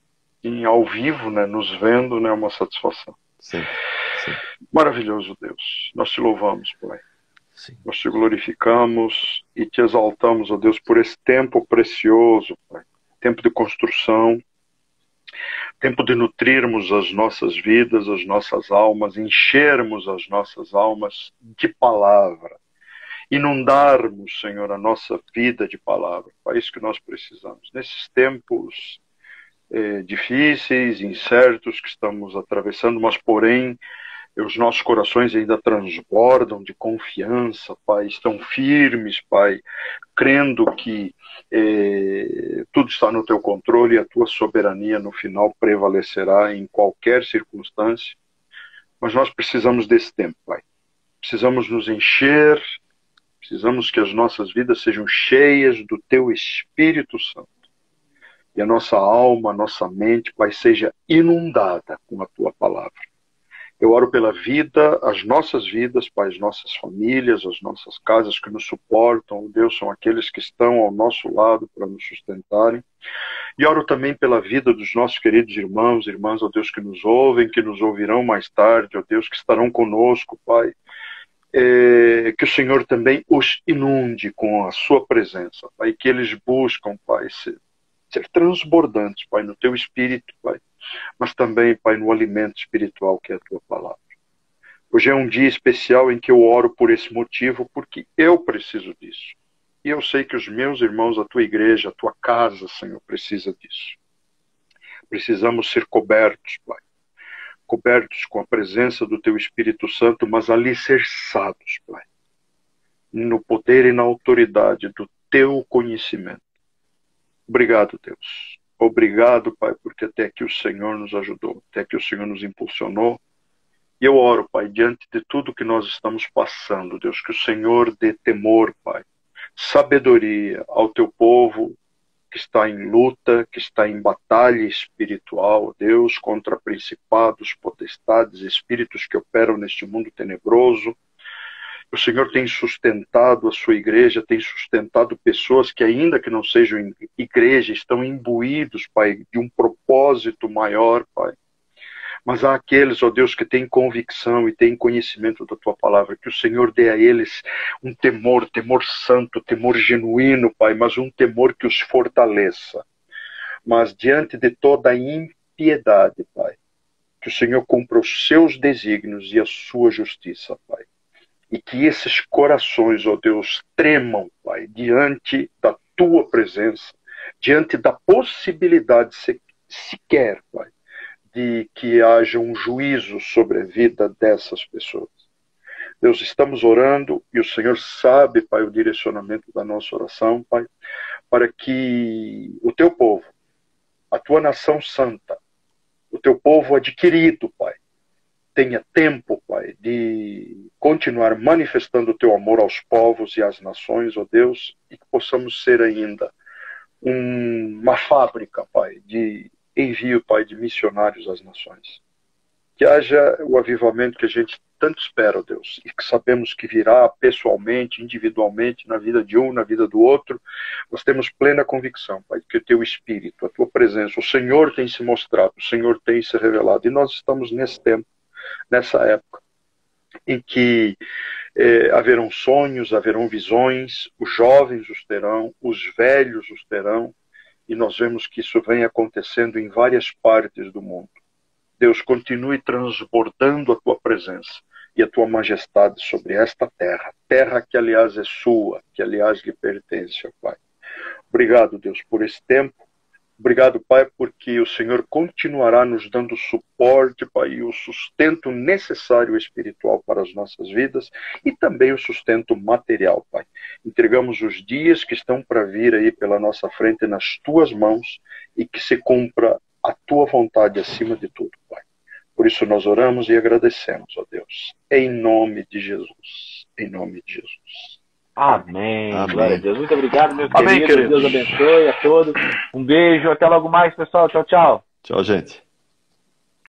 ao vivo, né, nos vendo, né, é uma satisfação. Sim. Maravilhoso Deus, nós te louvamos, Pai. Sim. Nós te glorificamos e te exaltamos, ó Deus, por esse tempo precioso, Pai. Tempo de construção, tempo de nutrirmos as nossas vidas, as nossas almas, enchermos as nossas almas de palavra, inundarmos, Senhor, a nossa vida de palavra. É isso que nós precisamos. Nesses tempos difíceis, incertos que estamos atravessando, mas porém os nossos corações ainda transbordam de confiança, Pai, estão firmes, Pai, crendo que tudo está no teu controle e a tua soberania no final prevalecerá em qualquer circunstância. Mas nós precisamos desse tempo, Pai. Precisamos nos encher, precisamos que as nossas vidas sejam cheias do teu Espírito Santo. E a nossa alma, a nossa mente, Pai, seja inundada com a tua palavra. Eu oro pela vida, as nossas vidas, Pai, as nossas famílias, as nossas casas que nos suportam. Deus, são aqueles que estão ao nosso lado para nos sustentarem. E oro também pela vida dos nossos queridos irmãos, irmãs, ó Deus, que nos ouvem, que nos ouvirão mais tarde, ó Deus, que estarão conosco, Pai. Que o Senhor também os inunde com a sua presença, Pai, que eles buscam, Pai, ser transbordantes, Pai, no teu Espírito, Pai. mas também, Pai, no alimento espiritual que é a Tua palavra. Hoje é um dia especial em que eu oro por esse motivo, porque eu preciso disso. E eu sei que os meus irmãos, a Tua igreja, a Tua casa, Senhor, precisa disso. Precisamos ser cobertos, Pai. Cobertos com a presença do Teu Espírito Santo, mas alicerçados, Pai, no poder e na autoridade do Teu conhecimento. Obrigado, Deus. Obrigado, Pai, porque até aqui o Senhor nos ajudou, até que o Senhor nos impulsionou. E eu oro, Pai, diante de tudo que nós estamos passando, Deus, que o Senhor dê temor, Pai, sabedoria ao Teu povo que está em luta, que está em batalha espiritual, Deus, contra principados, potestades, espíritos que operam neste mundo tenebroso. O Senhor tem sustentado a sua igreja, tem sustentado pessoas que, ainda que não sejam igreja, estão imbuídos, Pai, de um propósito maior, Pai. Mas há aqueles, ó Deus, que têm convicção e têm conhecimento da Tua palavra, que o Senhor dê a eles um temor, temor santo, temor genuíno, Pai, mas um temor que os fortaleça. Mas diante de toda a impiedade, Pai, que o Senhor cumpra os seus desígnios e a sua justiça, Pai. E que esses corações, ó Deus, tremam, Pai, diante da Tua presença, diante da possibilidade sequer, Pai, de que haja um juízo sobre a vida dessas pessoas. Deus, estamos orando e o Senhor sabe, Pai, o direcionamento da nossa oração, Pai, para que o Teu povo, a Tua nação santa, o Teu povo adquirido, Pai, tenha tempo, Pai, de continuar manifestando o Teu amor aos povos e às nações, ó Deus, e que possamos ser ainda uma fábrica, Pai, de envio, Pai, de missionários às nações. Que haja o avivamento que a gente tanto espera, ó Deus, e que sabemos que virá pessoalmente, individualmente, na vida de um, na vida do outro. Nós temos plena convicção, Pai, que o Teu Espírito, a Tua presença, o Senhor tem se mostrado, o Senhor tem se revelado. E nós estamos nesse tempo, nessa época, em que haverão sonhos, haverão visões, os jovens os terão, os velhos os terão, e nós vemos que isso vem acontecendo em várias partes do mundo. Deus, continue transbordando a Tua presença e a Tua majestade sobre esta terra. Terra que, aliás, é sua, que, aliás, lhe pertence, ó Pai. Obrigado, Deus, por esse tempo. Obrigado, Pai, porque o Senhor continuará nos dando suporte, Pai, e o sustento necessário espiritual para as nossas vidas e também o sustento material, Pai. Entregamos os dias que estão para vir aí pela nossa frente nas Tuas mãos e que se cumpra a Tua vontade acima de tudo, Pai. Por isso nós oramos e agradecemos, ó Deus, em nome de Jesus. Em nome de Jesus. Amém. Amém. Glória a Deus. Muito obrigado, meus Amém, queridos. queridos. Deus abençoe a todos. Um beijo. Até logo mais, pessoal. Tchau, tchau. Tchau, gente.